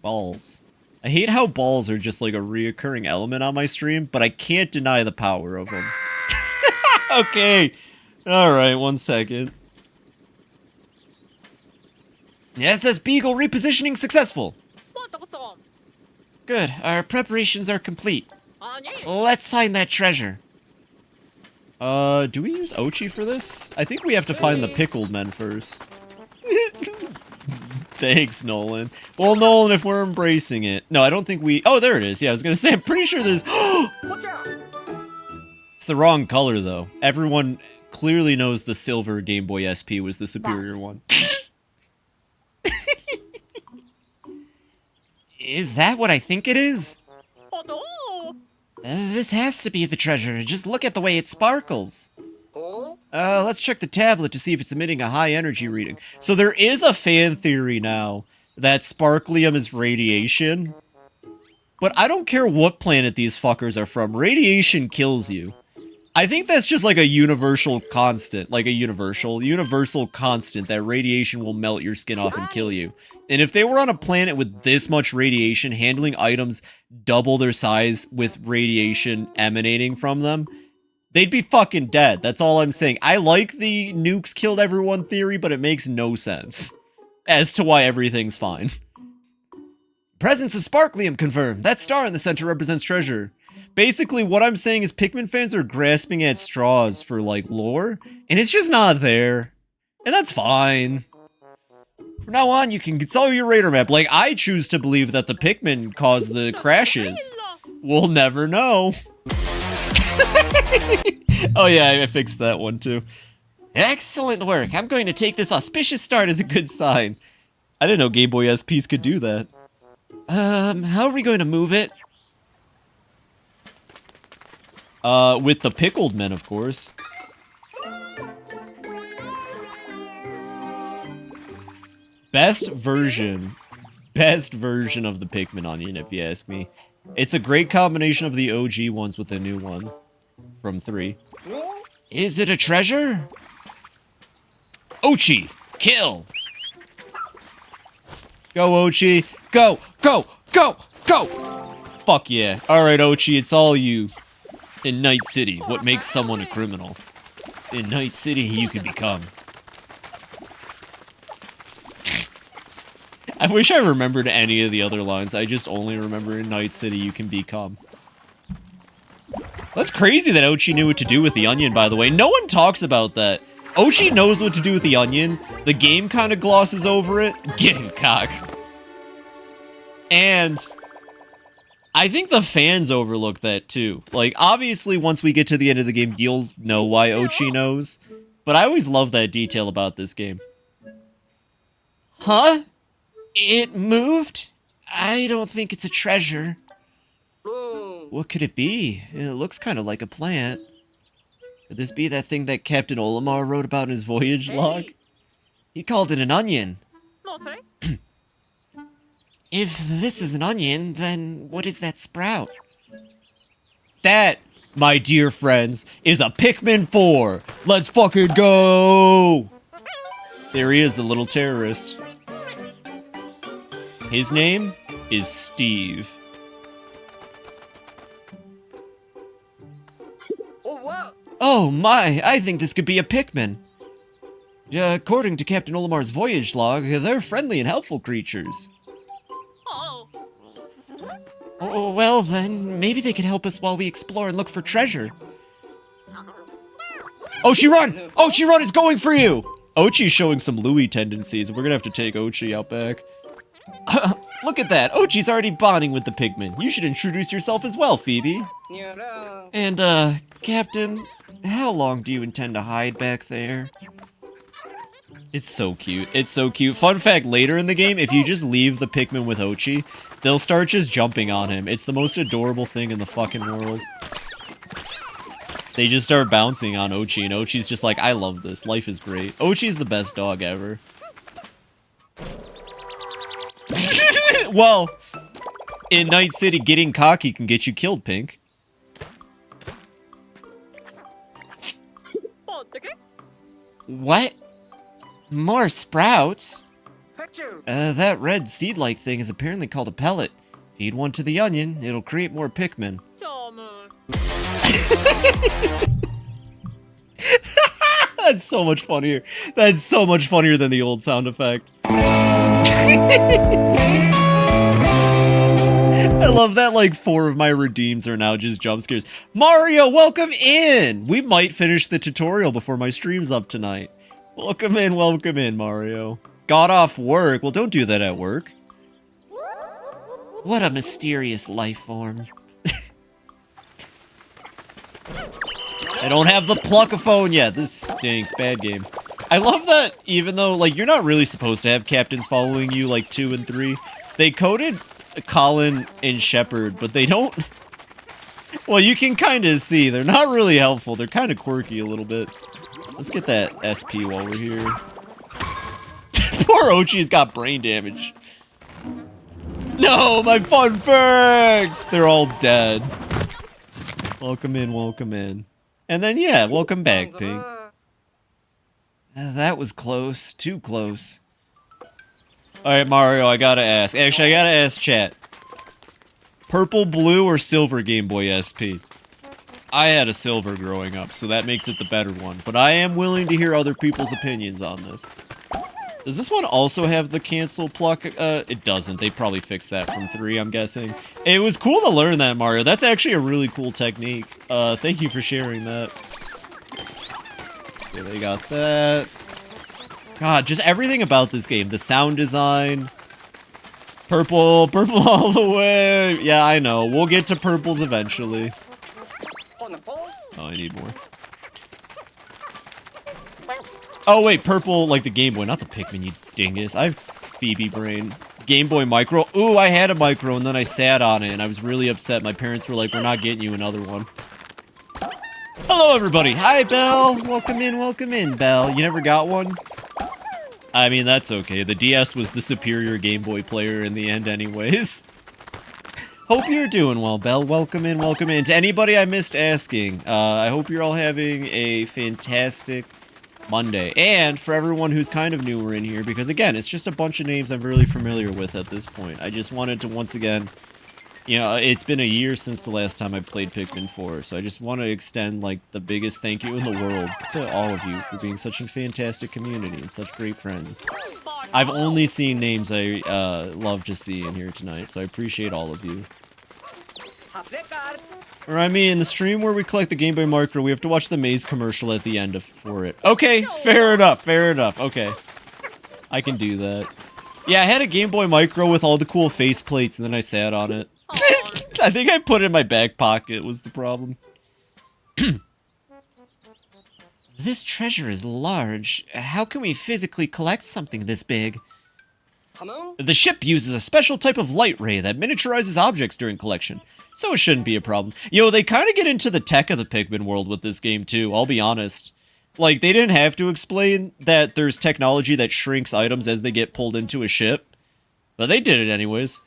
Balls. I hate how balls are just like a reoccurring element on my stream, but I can't deny the power of them. Okay. Alright, 1 second. The SS Beagle repositioning successful. Good. Our preparations are complete. Let's find that treasure. Do we use Ochi for this? I think we have to find the pickled men first. Thanks, Nolan. Well, Nolan, if we're embracing it. No, I don't think we... Oh, there it is. Yeah, I was gonna say, I'm pretty sure there's... It's the wrong color, though. Everyone clearly knows the silver Game Boy SP was the superior one. Is that what I think it is? This has to be the treasure. Just look at the way it sparkles. Let's check the tablet to see if it's emitting a high energy reading. So there is a fan theory now that sparklium is radiation. But I don't care what planet these fuckers are from. Radiation kills you. I think that's just like a universal constant. Like a universal constant that radiation will melt your skin off and kill you. And if they were on a planet with this much radiation, handling items double their size with radiation emanating from them, they'd be fucking dead. That's all I'm saying. I like the nukes killed everyone theory, but it makes no sense as to why everything's fine. Presence of sparklium confirmed. That star in the center represents treasure. Basically, what I'm saying is Pikmin fans are grasping at straws for, like, lore, and it's just not there. And that's fine. From now on, you can consult your radar map. Like, I choose to believe that the Pikmin caused the crashes. We'll never know. Oh yeah, I fixed that one too. Excellent work. I'm going to take this auspicious start as a good sign. I didn't know Game Boy SPs could do that. How are we going to move it? With the pickled men, of course. Best version of the Pikmin onion, if you ask me. It's a great combination of the OG ones with the new one from 3. Is it a treasure? Ochi, kill! Go, Ochi! Go! Go! Go! Go! Fuck yeah. Alright, Ochi, it's all you. In Night City, what makes someone a criminal? In Night City, you can become. I wish I remembered any of the other lines. I just only remember in Night City, you can become. That's crazy that Ochi knew what to do with the onion, by the way. No one talks about that. Ochi knows what to do with the onion. The game kind of glosses over it. Getting cock. And I think the fans overlook that too. Like, obviously, once we get to the end of the game, you'll know why Ochi knows. But I always love that detail about this game. Huh? It moved? I don't think it's a treasure. What could it be? It looks kind of like a plant. Could this be that thing that Captain Olimar wrote about in his voyage log? He called it an onion. If this is an onion, then what is that sprout? That, my dear friends, is a Pikmin 4. Let's fucking go! There he is, the little terrorist. His name is Steve. Oh my, I think this could be a Pikmin. According to Captain Olimar's voyage log, they're friendly and helpful creatures. Oh, well then, maybe they could help us while we explore and look for treasure. Ochi-run! Ochi-run is going for you! Ochi's showing some Louis tendencies. We're gonna have to take Ochi out back. Look at that! Ochi's already bonding with the Pikmin. You should introduce yourself as well, Phoebe. And, Captain, how long do you intend to hide back there? It's so cute. It's so cute. Fun fact, later in the game, if you just leave the Pikmin with Ochi, they'll start just jumping on him. It's the most adorable thing in the fucking world. They just start bouncing on Ochi, and Ochi's just like, I love this. Life is great. Ochi's the best dog ever. Well, in Night City, getting cocky can get you killed, Pink. What? More sprouts? That red seed-like thing is apparently called a pellet. Feed one to the onion, it'll create more Pikmin. That's so much funnier. That's so much funnier than the old sound effect. I love that, like, 4 of my redeems are now just jump scares. Mario, welcome in! We might finish the tutorial before my stream's up tonight. Welcome in, Mario. Got off work? Well, don't do that at work. What a mysterious life form. I don't have the pluckaphone yet. This stinks. Bad game. I love that even though, like, you're not really supposed to have captains following you, like, 2 and 3. They coded Colin and Shepard, but they don't... Well, you can kind of see. They're not really helpful. They're kind of quirky a little bit. Let's get that SP while we're here. Poor Ochi's got brain damage. No, my fun facts! They're all dead. Welcome in, welcome in. And then, yeah, welcome back, Pink. That was close. Too close. Alright, Mario, I gotta ask. Actually, I gotta ask chat. Purple, blue, or silver Game Boy SP? I had a silver growing up, so that makes it the better one. But I am willing to hear other people's opinions on this. Does this one also have the cancel pluck? It doesn't. They probably fixed that from 3, I'm guessing. It was cool to learn that, Mario. That's actually a really cool technique. Thank you for sharing that. Okay, they got that. God, just everything about this game. The sound design. Purple. Purple all the way. Yeah, I know. We'll get to purples eventually. Oh, I need more. Oh, wait, purple, like the Game Boy, not the Pikmin, you dingus. I have Phoebe brain. Game Boy Micro. Ooh, I had a Micro, and then I sat on it, and I was really upset. My parents were like, we're not getting you another one. Hello, everybody. Hi, Belle. Welcome in, Belle. You never got one? I mean, that's okay. The DS was the superior Game Boy player in the end anyways. Hope you're doing well, Belle. Welcome in, welcome in. To anybody I missed asking, I hope you're all having a fantastic Monday. And for everyone who's kind of newer in here, because again, it's just a bunch of names I'm really familiar with at this point. I just wanted to once again, you know, it's been a year since the last time I played Pikmin 4, so I just want to extend, like, the biggest thank you in the world to all of you for being such a fantastic community and such great friends. I've only seen names I love to see in here tonight, so I appreciate all of you. Or I mean, in the stream where we collect the Game Boy Micro, we have to watch the Maze commercial at the end for it. Okay, fair enough, okay. I can do that. Yeah, I had a Game Boy Micro with all the cool faceplates, and then I sat on it. I think I put it in my back pocket was the problem. This treasure is large. How can we physically collect something this big? The ship uses a special type of light ray that miniaturizes objects during collection, so it shouldn't be a problem. Yo, they kind of get into the tech of the Pikmin world with this game, too, I'll be honest. Like, they didn't have to explain that there's technology that shrinks items as they get pulled into a ship, but they did it anyways.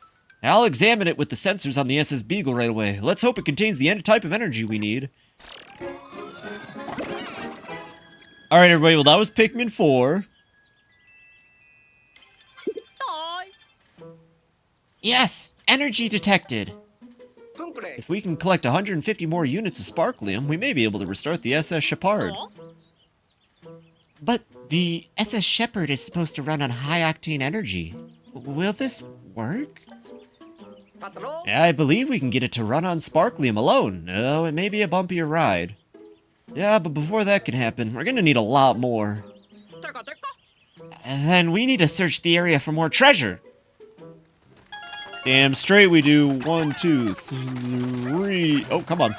I'll examine it with the sensors on the SS Beagle right away. Let's hope it contains the type of energy we need. Alright, everybody, well, that was Pikmin 4. Yes! Energy detected! If we can collect 150 more units of Sparklium, we may be able to restart the SS Shepard. But the SS Shepherd is supposed to run on high-octane energy. Will this work? Yeah, I believe we can get it to run on Sparklium alone, though it may be a bumpier ride. Yeah, but before that can happen, we're gonna need a lot more. Then we need to search the area for more treasure. Damn straight we do. 1, 2, 3. Oh, come on.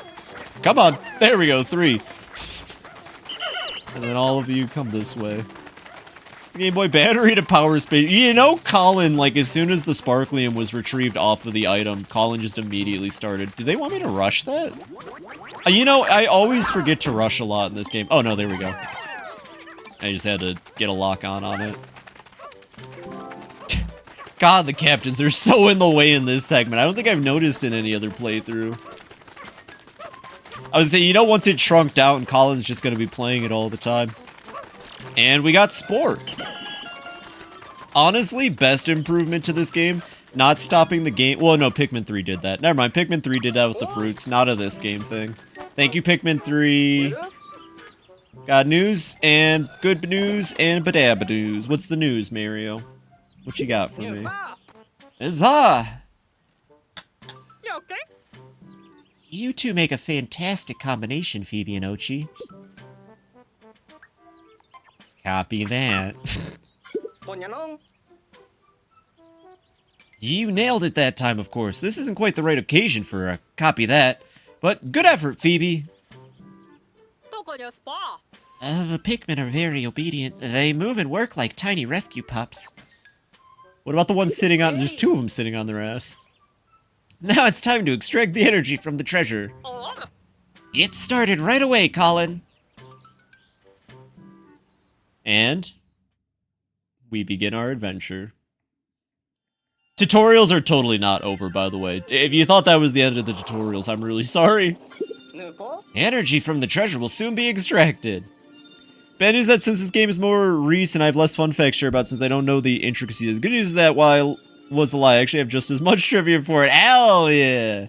Come on. There we go, 3. And then all of you come this way. Game Boy battery to power space. You know, Colin, like, as soon as the Sparklium was retrieved off of the item, Colin just immediately started. Do they want me to rush that? You know, I always forget to rush a lot in this game. Oh, no, there we go. I just had to get a lock on it. God, the captains are so in the way in this segment. I don't think I've noticed in any other playthrough. I was saying, you know, once it shrunked out and Colin's just going to be playing it all the time. And we got Sport. Honestly, best improvement to this game, not stopping the game. Well, no, Pikmin 3 did that. Never mind, Pikmin 3 did that with the fruits, not a this game thing. Thank you, Pikmin 3. Got news and good news and badab news. What's the news, Mario? What you got for me? Huzzah! You okay? You two make a fantastic combination, Phoebe and Ochi. Copy that. You nailed it that time, of course. This isn't quite the right occasion for a copy that. But good effort, Phoebe. The Pikmin are very obedient. They move and work like tiny rescue pups. What about the ones sitting on... There's 2 of them sitting on their ass. Now it's time to extract the energy from the treasure. Get started right away, Colin. And we begin our adventure. Tutorials are totally not over, by the way. If you thought that was the end of the tutorials, I'm really sorry. Energy from the treasure will soon be extracted. Bad news that since this game is more recent, I have less fun facts to share about since I don't know the intricacies. The good news is that while was a lie, I actually have just as much trivia for it. Hell yeah!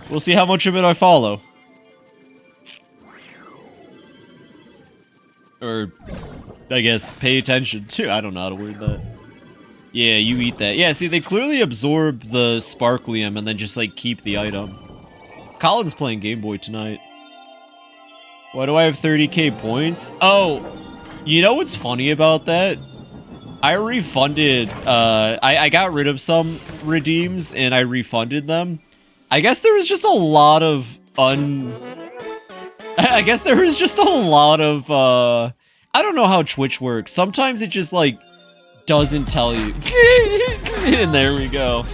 We'll see how much of it I follow. Or, I guess, pay attention to. I don't know how to word that. Yeah, you eat that. Yeah, see, they clearly absorb the Sparklium and then just, like, keep the item. Colin's playing Game Boy tonight. Why do I have 30k points? Oh, you know what's funny about that? I refunded, I got rid of some redeems and I refunded them. I guess there was just a lot of I guess there was just a lot of, I don't know how Twitch works. Sometimes it just, like, doesn't tell you. And there we go.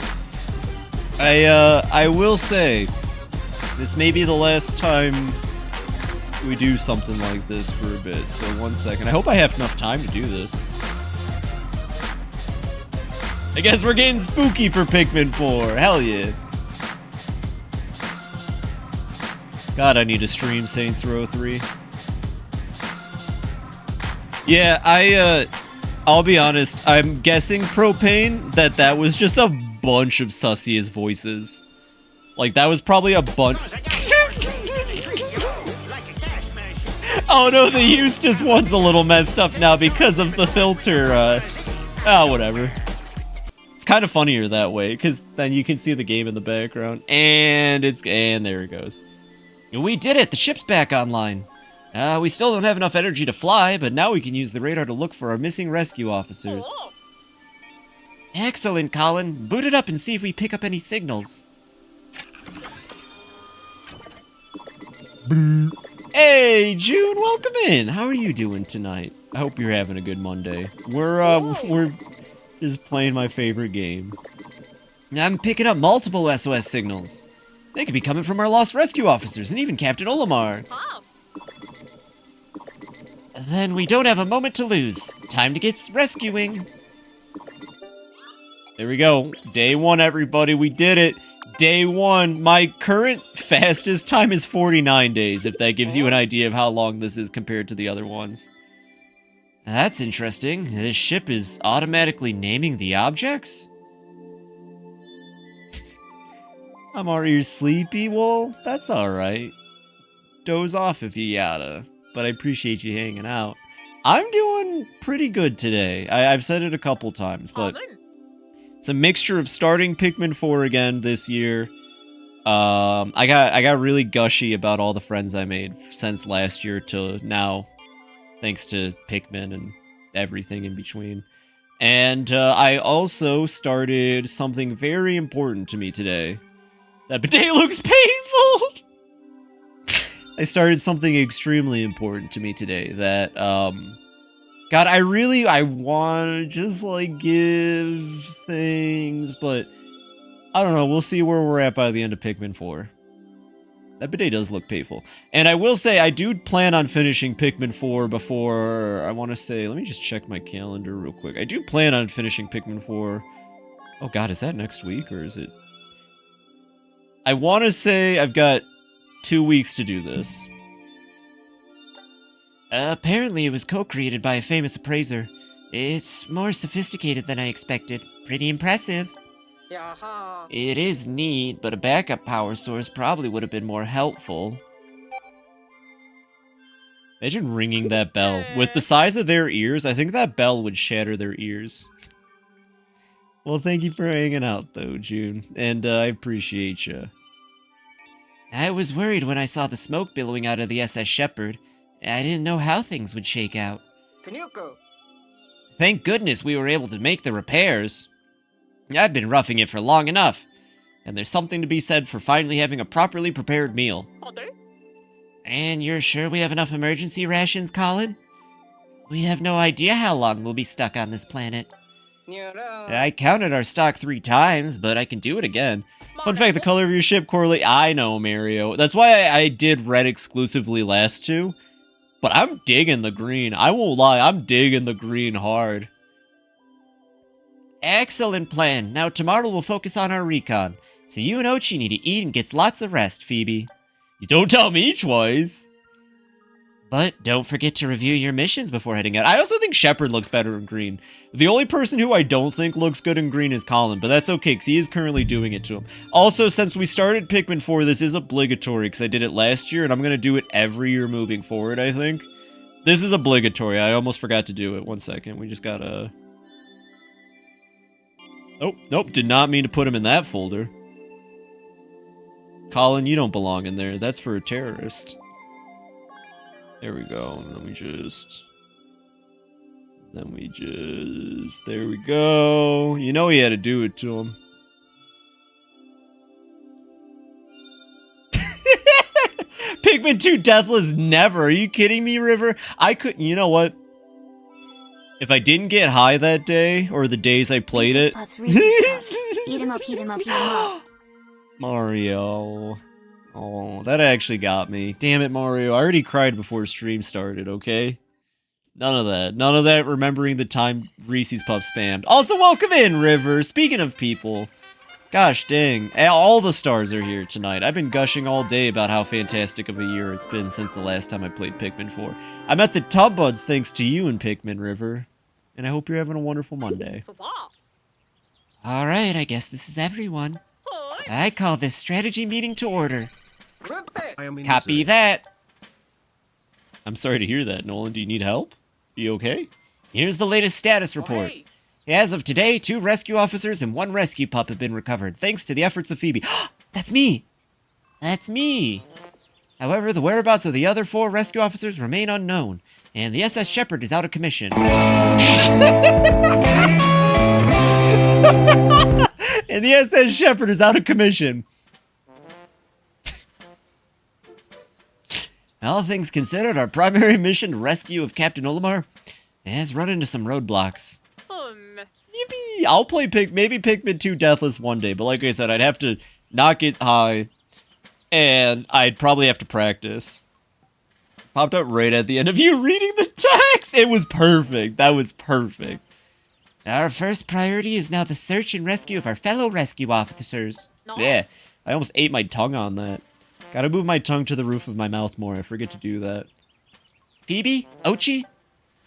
I will say, this may be the last time we do something like this for a bit, so 1 second. I hope I have enough time to do this. I guess we're getting spooky for Pikmin 4. Hell yeah. God, I need to stream Saints Row 3. Yeah, I'll be honest. I'm guessing Propane that was just a bunch of sussiest voices. Like, that was probably a bunch... Oh no, the Eustace one's a little messed up now because of the filter, whatever. It's kind of funnier that way, because then you can see the game in the background. And there it goes. We did it! The ship's back online! We still don't have enough energy to fly, but now we can use the radar to look for our missing rescue officers. Excellent, Colin. Boot it up and see if we pick up any signals. Hey, June, welcome in. How are you doing tonight? I hope you're having a good Monday. We're just playing my favorite game. I'm picking up multiple SOS signals. They could be coming from our lost rescue officers and even Captain Olimar. Then we don't have a moment to lose. Time to get rescuing. There we go. Day 1, everybody. We did it. Day 1. My current fastest time is 49 days, if that gives you an idea of how long this is compared to the other ones. That's interesting. This ship is automatically naming the objects? Are you sleepy? Well, that's alright. Doze off if you gotta. But I appreciate you hanging out. I'm doing pretty good today. I've said it a couple times, but it's a mixture of starting Pikmin 4 again this year. I got really gushy about all the friends I made since last year to now, thanks to Pikmin and everything in between. And I also started something very important to me today. That bidet looks painful! I started something extremely important to me today that, God, I want to just, like, give things, but I don't know, we'll see where we're at by the end of Pikmin 4. That bidet does look painful. And I will say, I do plan on finishing Pikmin 4 before, I want to say, let me just check my calendar real quick. I do plan on finishing Pikmin 4. Oh God, is that next week, or is it? I want to say I've got 2 weeks to do this. Apparently it was co-created by a famous appraiser. It's more sophisticated than I expected. Pretty impressive. Yaha. It is neat, but a backup power source probably would have been more helpful. Imagine ringing that bell. With the size of their ears, I think that bell would shatter their ears. Well, thank you for hanging out, though, June. And I appreciate you. I was worried when I saw the smoke billowing out of the SS Shepherd. I didn't know how things would shake out. Panuku. Thank goodness we were able to make the repairs. I'd been roughing it for long enough. And there's something to be said for finally having a properly prepared meal. Okay. And you're sure we have enough emergency rations, Colin? We have no idea how long we'll be stuck on this planet. I counted our stock 3 times, but I can do it again. Fun fact, the color of your ship correlate. I know, Mario. That's why I did red exclusively last 2. But I'm digging the green. I won't lie, I'm digging the green hard. Excellent plan. Now tomorrow we'll focus on our recon. So you and Ochi need to eat and get lots of rest, Phoebe. You don't tell me twice. But don't forget to review your missions before heading out. I also think Shepard looks better in green. The only person who I don't think looks good in green is Colin, but that's okay, because he is currently doing it to him. Also, since we started Pikmin 4, this is obligatory, because I did it last year, and I'm going to do it every year moving forward, I think. This is obligatory. I almost forgot to do it. 1 second. We just gotta... Oh, nope. Did not mean to put him in that folder. Colin, you don't belong in there. That's for a terrorist. There we go. Let me just... There we go. You know he had to do it to him. Pikmin 2 Deathless never. Are you kidding me, River? I couldn't... You know what? If I didn't get high that day, or the days I played it... Eat 'em up, eat 'em up, eat 'em up. Mario... Oh, that actually got me. Damn it, Mario. I already cried before stream started, okay? None of that. None of that remembering the time Reese's Puff spammed. Also, welcome in, River. Speaking of people. Gosh dang. All the stars are here tonight. I've been gushing all day about how fantastic of a year it's been since the last time I played Pikmin 4. I met the Tub Buds thanks to you and Pikmin, River. And I hope you're having a wonderful Monday. So far. Alright, I guess this is everyone. I call this strategy meeting to order. Copy that. I'm sorry to hear that, Nolan. Do you need help? You okay? Here's the latest status report. Hey. As of today, 2 rescue officers and 1 rescue pup have been recovered, thanks to the efforts of Phoebe. That's me! That's me! However, the whereabouts of the other 4 rescue officers remain unknown, and the SS Shepherd is out of commission. And the SS Shepherd is out of commission. All things considered, our primary mission, rescue of Captain Olimar, has run into some roadblocks. Yippee! I'll play maybe Pikmin 2 Deathless one day, but like I said, I'd have to not get high, and I'd probably have to practice. Popped up right at the end of you reading the text! It was perfect. That was perfect. Our first priority is now the search and rescue of our fellow rescue officers. No. Yeah, I almost ate my tongue on that. Gotta move my tongue to the roof of my mouth more. I forget to do that. Phoebe, Ochi,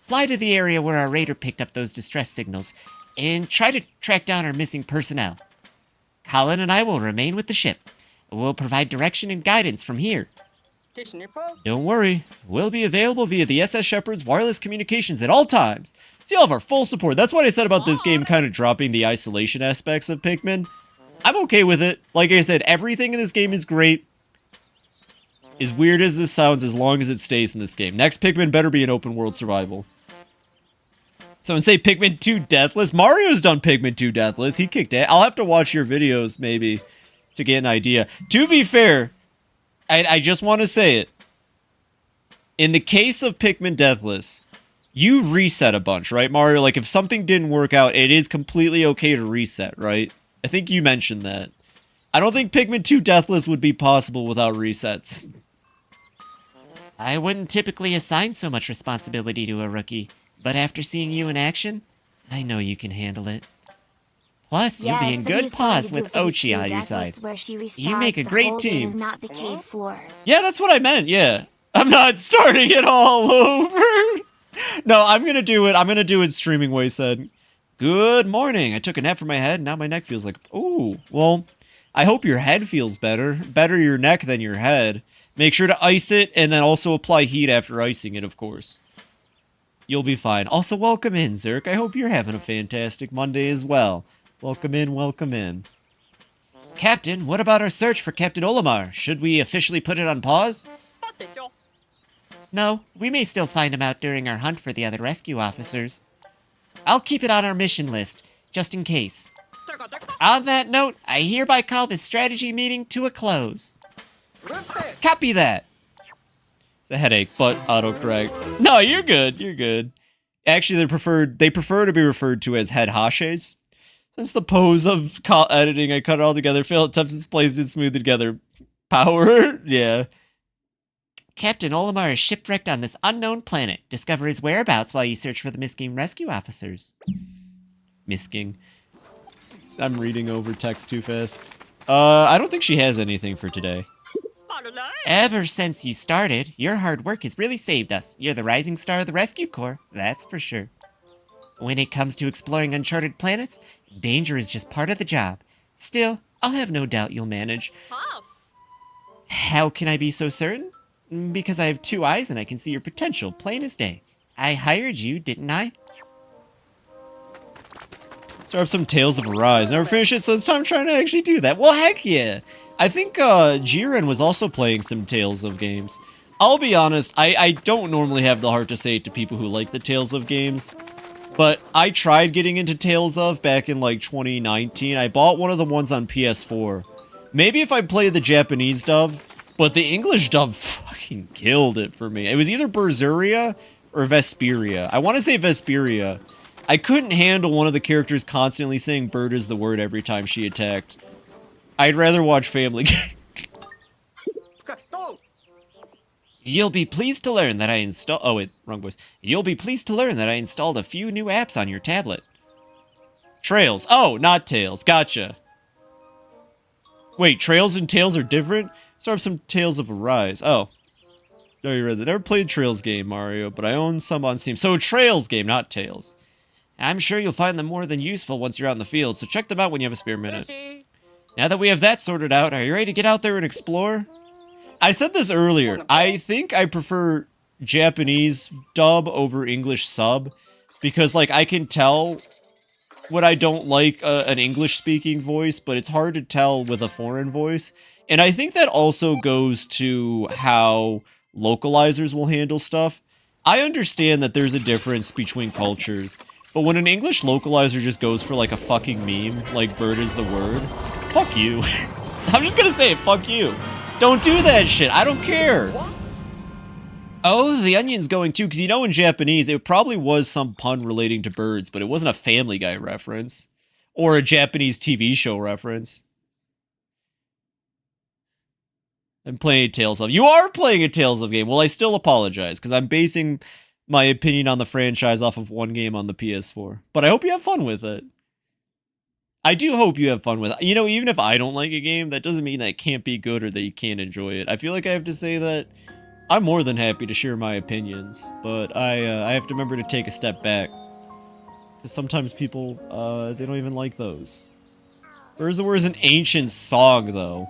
fly to the area where our raider picked up those distress signals and try to track down our missing personnel. Colin and I will remain with the ship. We'll provide direction and guidance from here. Don't worry, we'll be available via the SS Shepherd's wireless communications at all times. So you'll have our full support. That's what I said about this game kind of dropping the isolation aspects of Pikmin. I'm okay with it. Like I said, everything in this game is great. As weird as this sounds, as long as it stays in this game. Next Pikmin better be an open world survival. Someone say Pikmin 2 Deathless. Mario's done Pikmin 2 Deathless. He kicked it. I'll have to watch your videos, maybe, to get an idea. To be fair, I just want to say it. In the case of Pikmin Deathless, you reset a bunch, right, Mario? Like, if something didn't work out, it is completely okay to reset, right? I think you mentioned that. I don't think Pikmin 2 Deathless would be possible without resets. I wouldn't typically assign so much responsibility to a rookie, but after seeing you in action, I know you can handle it. Plus, you'll be in good paws with Ochi on your side. You make a great team. Not the cave floor. Yeah, that's what I meant, yeah. I'm not starting it all over. No, I'm gonna do it. I'm gonna do it streaming way said. Good morning. I took a nap for my head, now my neck feels like... Ooh, well, I hope your head feels better. Better your neck than your head. Make sure to ice it, and then also apply heat after icing it, of course. You'll be fine. Also, welcome in, Zerk. I hope you're having a fantastic Monday as well. Welcome in, welcome in. Captain, what about our search for Captain Olimar? Should we officially put it on pause? No, we may still find him out during our hunt for the other rescue officers. I'll keep it on our mission list, just in case. On that note, I hereby call this strategy meeting to a close. Copy that. It's a headache, but autocorrect. No, you're good, you're good. Actually, they prefer to be referred to as head hashes. Since the pose of editing, I cut it all together, fail at touches, plays it, smooth it together. Power? Yeah. Captain Olimar is shipwrecked on this unknown planet. Discover his whereabouts while you search for the missing rescue officers. Misking. I'm reading over text too fast. I don't think she has anything for today. Ever since you started, your hard work has really saved us. You're the rising star of the rescue corps, that's for sure. When it comes to exploring uncharted planets, danger is just part of the job. Still, I'll have no doubt you'll manage. How can I be so certain? Because I have 2 eyes and I can see your potential, plain as day. I hired you, didn't I? Start up some Tales of Arise. Never finished it, so it's time trying to actually do that. Well, heck yeah! I think Jiren was also playing some Tales of games. I'll be honest, I don't normally have the heart to say it to people who like the Tales of games. But I tried getting into Tales of back in like 2019. I bought one of the ones on PS4. Maybe if I played the Japanese dub, but the English dub fucking killed it for me. It was either Berseria or Vesperia. I want to say Vesperia. I couldn't handle one of the characters constantly saying bird is the word every time she attacked. I'd rather watch Family Guy. You'll be pleased to learn that I installed... Oh, wait, wrong voice. You'll be pleased to learn that I installed a few new apps on your tablet. Trails. Oh, not Tails. Gotcha. Wait, Trails and Tails are different? Start some Tales of Arise. Oh. No, you read that. Never played Trails game, Mario, but I own some on Steam. So, Trails game, not Tails. I'm sure you'll find them more than useful once you're out in the field, so check them out when you have a spare minute. Now that we have that sorted out, are you ready to get out there and explore? I said this earlier. I think I prefer Japanese dub over English sub because, like, I can tell when I don't like an English-speaking voice, but it's hard to tell with a foreign voice. And I think that also goes to how localizers will handle stuff. I understand that there's a difference between cultures, but when an English localizer just goes for, like, a fucking meme, like bird is the word, fuck you. I'm just gonna say it, fuck you. Don't do that shit. I don't care. Oh, the onion's going too, because you know in Japanese, it probably was some pun relating to birds, but it wasn't a Family Guy reference. Or a Japanese TV show reference. I'm playing a Tales of... You are playing a Tales of game. Well, I still apologize, because I'm basing my opinion on the franchise off of one game on the PS4. But I hope you have fun with it. I do hope you have fun with it. You know, even if I don't like a game, that doesn't mean that it can't be good or that you can't enjoy it. I feel like I have to say that I'm more than happy to share my opinions, but I have to remember to take a step back. Because sometimes people, they don't even like those. Thurs is an ancient song, though.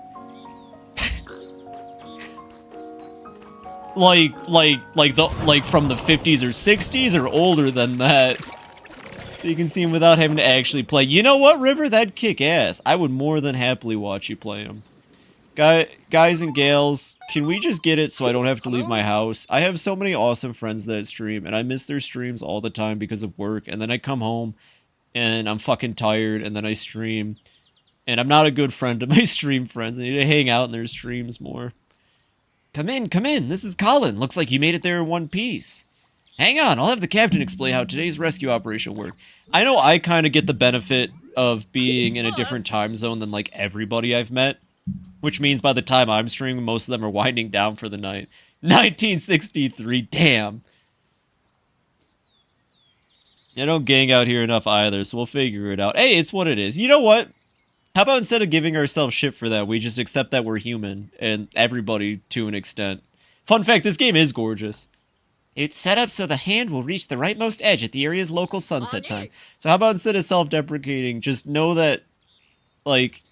like from the 50s or 60s or older than that. You can see him without having to actually play. You know what, River? That'd kick ass. I would more than happily watch you play him. Guys and gals, can we just get it so I don't have to leave my house? I have so many awesome friends that stream, and I miss their streams all the time because of work, and then I come home, and I'm fucking tired, and then I stream, and I'm not a good friend to my stream friends. I need to hang out in their streams more. Come in. This is Colin. Looks like you made it there in one piece. Hang on, I'll have the captain explain how today's rescue operation worked. I know I kind of get the benefit of being in a different time zone than, like, everybody I've met. Which means by the time I'm streaming, most of them are winding down for the night. 1963, damn. I don't gang out here enough either, so we'll figure it out. Hey, it's what it is. You know what? How about instead of giving ourselves shit for that, we just accept that we're human, and everybody to an extent. Fun fact, this game is gorgeous. It's set up so the hand will reach the rightmost edge at the area's local sunset time. So how about instead of self-deprecating, just know that, like,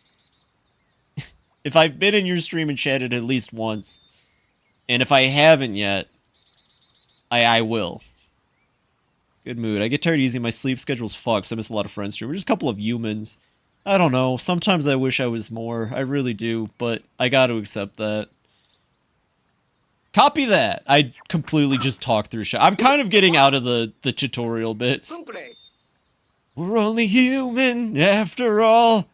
if I've been in your stream and chatted at least once, and if I haven't yet, I will. Good mood. I get tired easy. My sleep schedule's fucked, so I miss a lot of friends stream. We're just a couple of humans. I don't know. Sometimes I wish I was more. I really do, but I gotta accept that. Copy that. I completely just talked through shit. I'm kind of getting out of the tutorial bits. We're only human after all.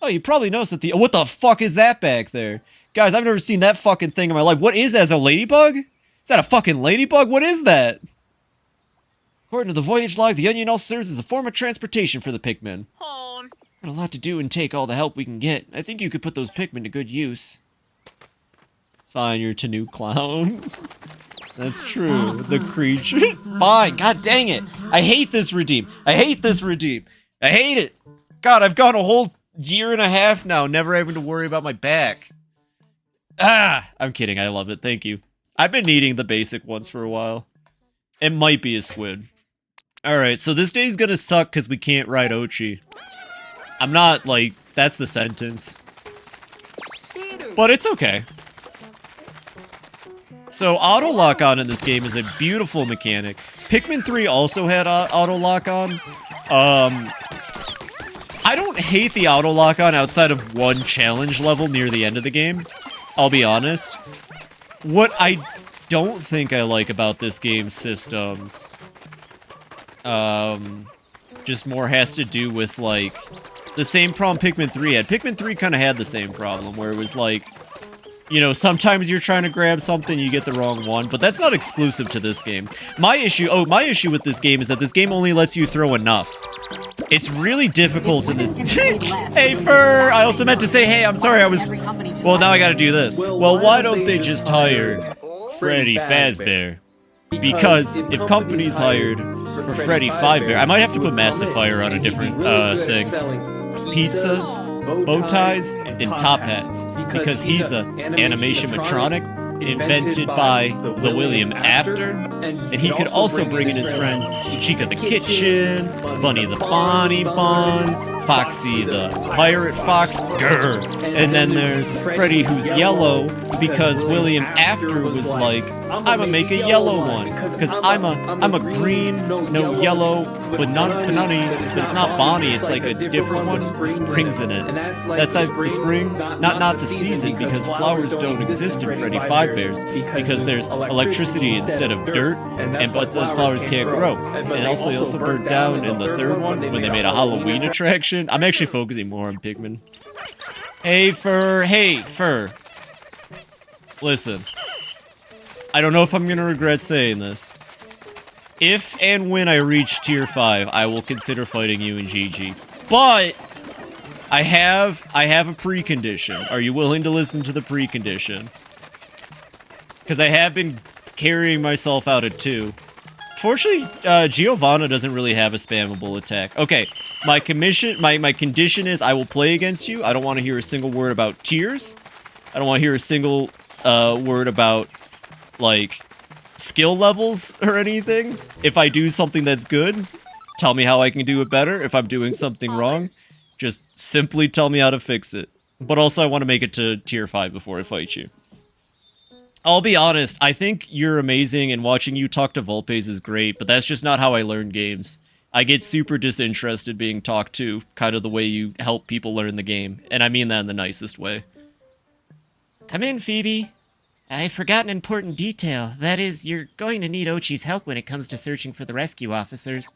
Oh, you probably noticed that the... What the fuck is that back there? Guys, I've never seen that fucking thing in my life. What is that? Is that a ladybug? Is that a fucking ladybug? What is that? According to the voyage log, the onion also serves as a form of transportation for the Pikmin. Got a lot to do and take all the help we can get. I think you could put those Pikmin to good use. It's fine, you're a Tanuki clown. That's true. The creature. Fine. God dang it. I hate this redeem. I hate it. God, I've gone a whole year and a half now, never having to worry about my back. I'm kidding. I love it. Thank you. I've been eating the basic ones for a while. It might be a squid. Alright, so this day's gonna suck because we can't ride Ochi. I'm not, like, that's the sentence. But it's okay. So, auto lock-on in this game is a beautiful mechanic. Pikmin 3 also had auto lock-on. I don't hate the auto lock-on outside of one challenge level near the end of the game. I'll be honest. What I don't think I like about this game's systems, just more has to do with, like, the same problem Pikmin 3 had. Pikmin 3 kind of had the same problem, where it was like, you know, sometimes you're trying to grab something, you get the wrong one, but that's not exclusive to this game. My issue with this game is that this game only lets you throw enough. It's really difficult in this. Hey, Fur! I also meant to say, hey, I'm sorry, I was... Well, now I gotta do this. Well, why don't they just hire Freddy Fazbear? Because if companies hired for Freddy Fazbear, I might have to put Massive Fire on a different thing. Pizzas, bow ties, and top hats. Because he's a animation matronic invented by the William After, and he could also bring in his friends Chica the Kitchen, Bunny the Bonnie Bun, Foxy the Pirate Fox, grr. And then there's Freddy who's yellow because William After was like, I'ma make a yellow one because I'm a green, no yellow, but it's not Bonnie. It's like a different one with springs in it. That's not the spring, not the season, because flowers don't exist in Freddy Fazbear's because there's electricity instead of dirt, but those flowers can't grow. And also burnt down in the third one when they made a Halloween attraction. I'm actually focusing more on Pikmin. Hey, Fur. Listen. I don't know if I'm gonna regret saying this. If and when I reach tier 5, I will consider fighting you in GG. But I have a precondition. Are you willing to listen to the precondition? Because I have been carrying myself out at 2. Fortunately, Giovanna doesn't really have a spammable attack. Okay, my condition is I will play against you. I don't want to hear a single word about tears. I don't want to hear a single word about, like, skill levels or anything. If I do something that's good, tell me how I can do it better. If I'm doing something wrong, just simply tell me how to fix it. But also, I want to make it to tier 5 before I fight you. I'll be honest, I think you're amazing, and watching you talk to Vulpes is great, but that's just not how I learn games. I get super disinterested being talked to, kind of the way you help people learn the game, and I mean that in the nicest way. Come in, Phoebe. I forgot an important detail. That is, you're going to need Ochi's help when it comes to searching for the rescue officers.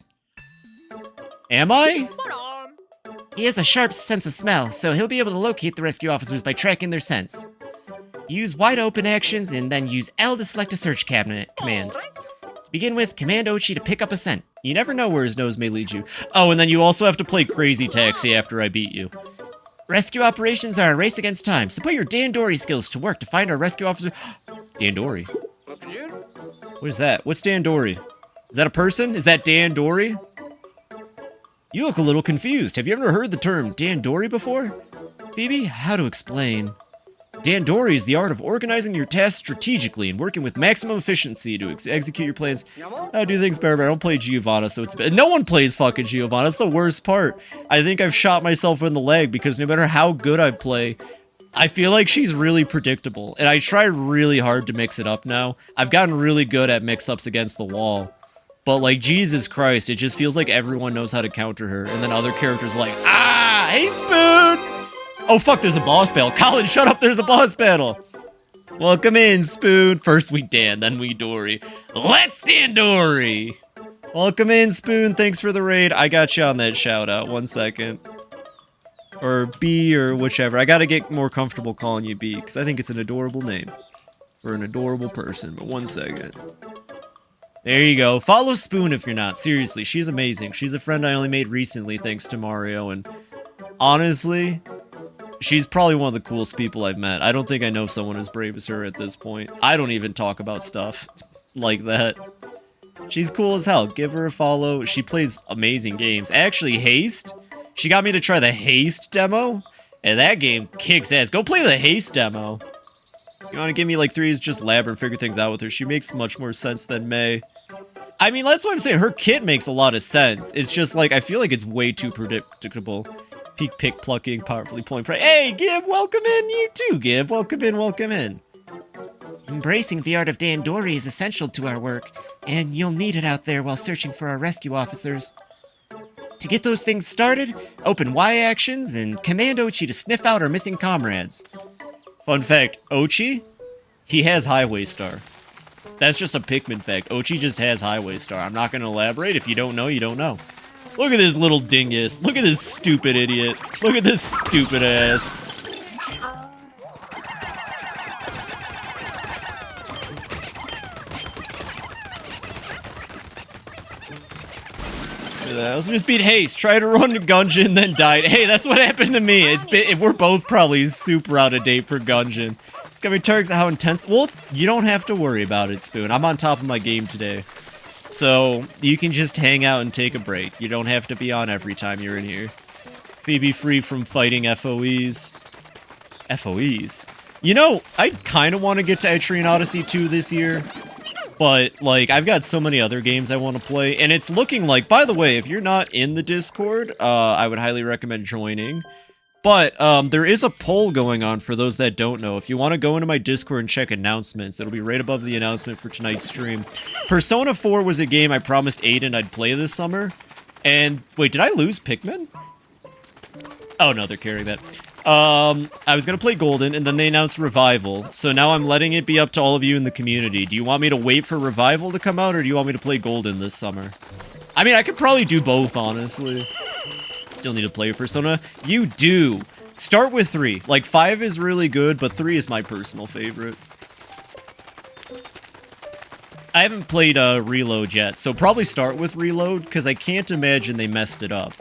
Am I? He has a sharp sense of smell, so he'll be able to locate the rescue officers by tracking their scents. Use wide open actions, and then use L to select a search command. To begin with, command Ochi to pick up a scent. You never know where his nose may lead you. Oh, and then you also have to play Crazy Taxi after I beat you. Rescue operations are a race against time, so put your Dandori skills to work to find our rescue officer. Dandori? What is that? What's Dandori? Is that a person? Is that Dandori? You look a little confused. Have you ever heard the term Dandori before? Phoebe, how to explain? Dandori is the art of organizing your tasks strategically and working with maximum efficiency to execute your plans. I do things better, but I don't play Giovanna, so it's... No one plays fucking Giovanna. That's the worst part. I think I've shot myself in the leg because no matter how good I play, I feel like she's really predictable. And I try really hard to mix it up now. I've gotten really good at mix-ups against the wall. But, like, Jesus Christ, it just feels like everyone knows how to counter her. And then other characters are like, ah, hey, Spoon! Oh, fuck, there's a boss battle. Colin, shut up, there's a boss battle. Welcome in, Spoon. First we Dan, then we Dory. Let's Dan Dory. Welcome in, Spoon. Thanks for the raid. I got you on that shout out. 1 second. Or B or whichever. I gotta get more comfortable calling you B, because I think it's an adorable name. For an adorable person. But 1 second. There you go. Follow Spoon if you're not. Seriously, she's amazing. She's a friend I only made recently thanks to Mario, and honestly, she's probably one of the coolest people I've met. I don't think I know someone as brave as her at this point. I don't even talk about stuff like that. She's cool as hell. Give her a follow. She plays amazing games. Actually, Haste. She got me to try the Haste demo, and that game kicks ass. Go play the Haste demo. You want to give me like 3s, just lab her and figure things out with her. She makes much more sense than May. I mean, that's what I'm saying. Her kit makes a lot of sense. It's just like, I feel like it's way too predictable. Peak pick plucking, powerfully pulling prey. Hey, Gib, welcome in. You too, Gib. Welcome in, welcome in. Embracing the art of Dandori is essential to our work, and you'll need it out there while searching for our rescue officers. To get those things started, open Y actions and command Ochi to sniff out our missing comrades. Fun fact, Ochi, he has Highway Star. That's just a Pikmin fact. Ochi just has Highway Star. I'm not going to elaborate. If you don't know, you don't know. Look at this little dingus. Look at this stupid idiot. Look at this stupid ass. Let's just beat Haste. Try to run to Gungeon, then died. Hey, that's what happened to me. It's been, we're both probably super out of date for Gungeon. It's got me targets how intense. Well, you don't have to worry about it, Spoon. I'm on top of my game today. So, you can just hang out and take a break. You don't have to be on every time you're in here. Phoebe free from fighting FOEs. FOEs? You know, I kind of want to get to Etrian Odyssey 2 this year. But, like, I've got so many other games I want to play. And it's looking like, by the way, if you're not in the Discord, I would highly recommend joining. But there is a poll going on for those that don't know. If you want to go into my Discord and check announcements, it'll be right above the announcement for tonight's stream. Persona 4 was a game I promised Aiden I'd play this summer. And, wait, did I lose Pikmin? Oh, no, they're carrying that. I was going to play Golden, and then they announced Revival. So now I'm letting it be up to all of you in the community. Do you want me to wait for Revival to come out, or do you want me to play Golden this summer? I mean, I could probably do both, honestly. Still need to play Persona. You do. Start with 3. Like, 5 is really good, but 3 is my personal favorite. I haven't played Reload yet, so probably start with Reload, because I can't imagine they messed it up.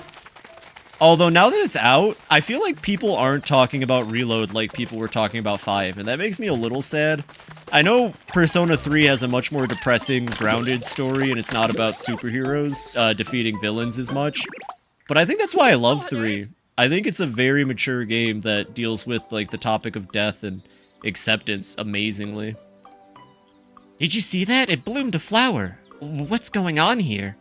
Although now that it's out, I feel like people aren't talking about Reload like people were talking about 5, and that makes me a little sad. I know Persona 3 has a much more depressing, grounded story, and it's not about superheroes defeating villains as much. But I think that's why I love 3. I think it's a very mature game that deals with, like, the topic of death and acceptance amazingly. Did you see that? It bloomed a flower. What's going on here?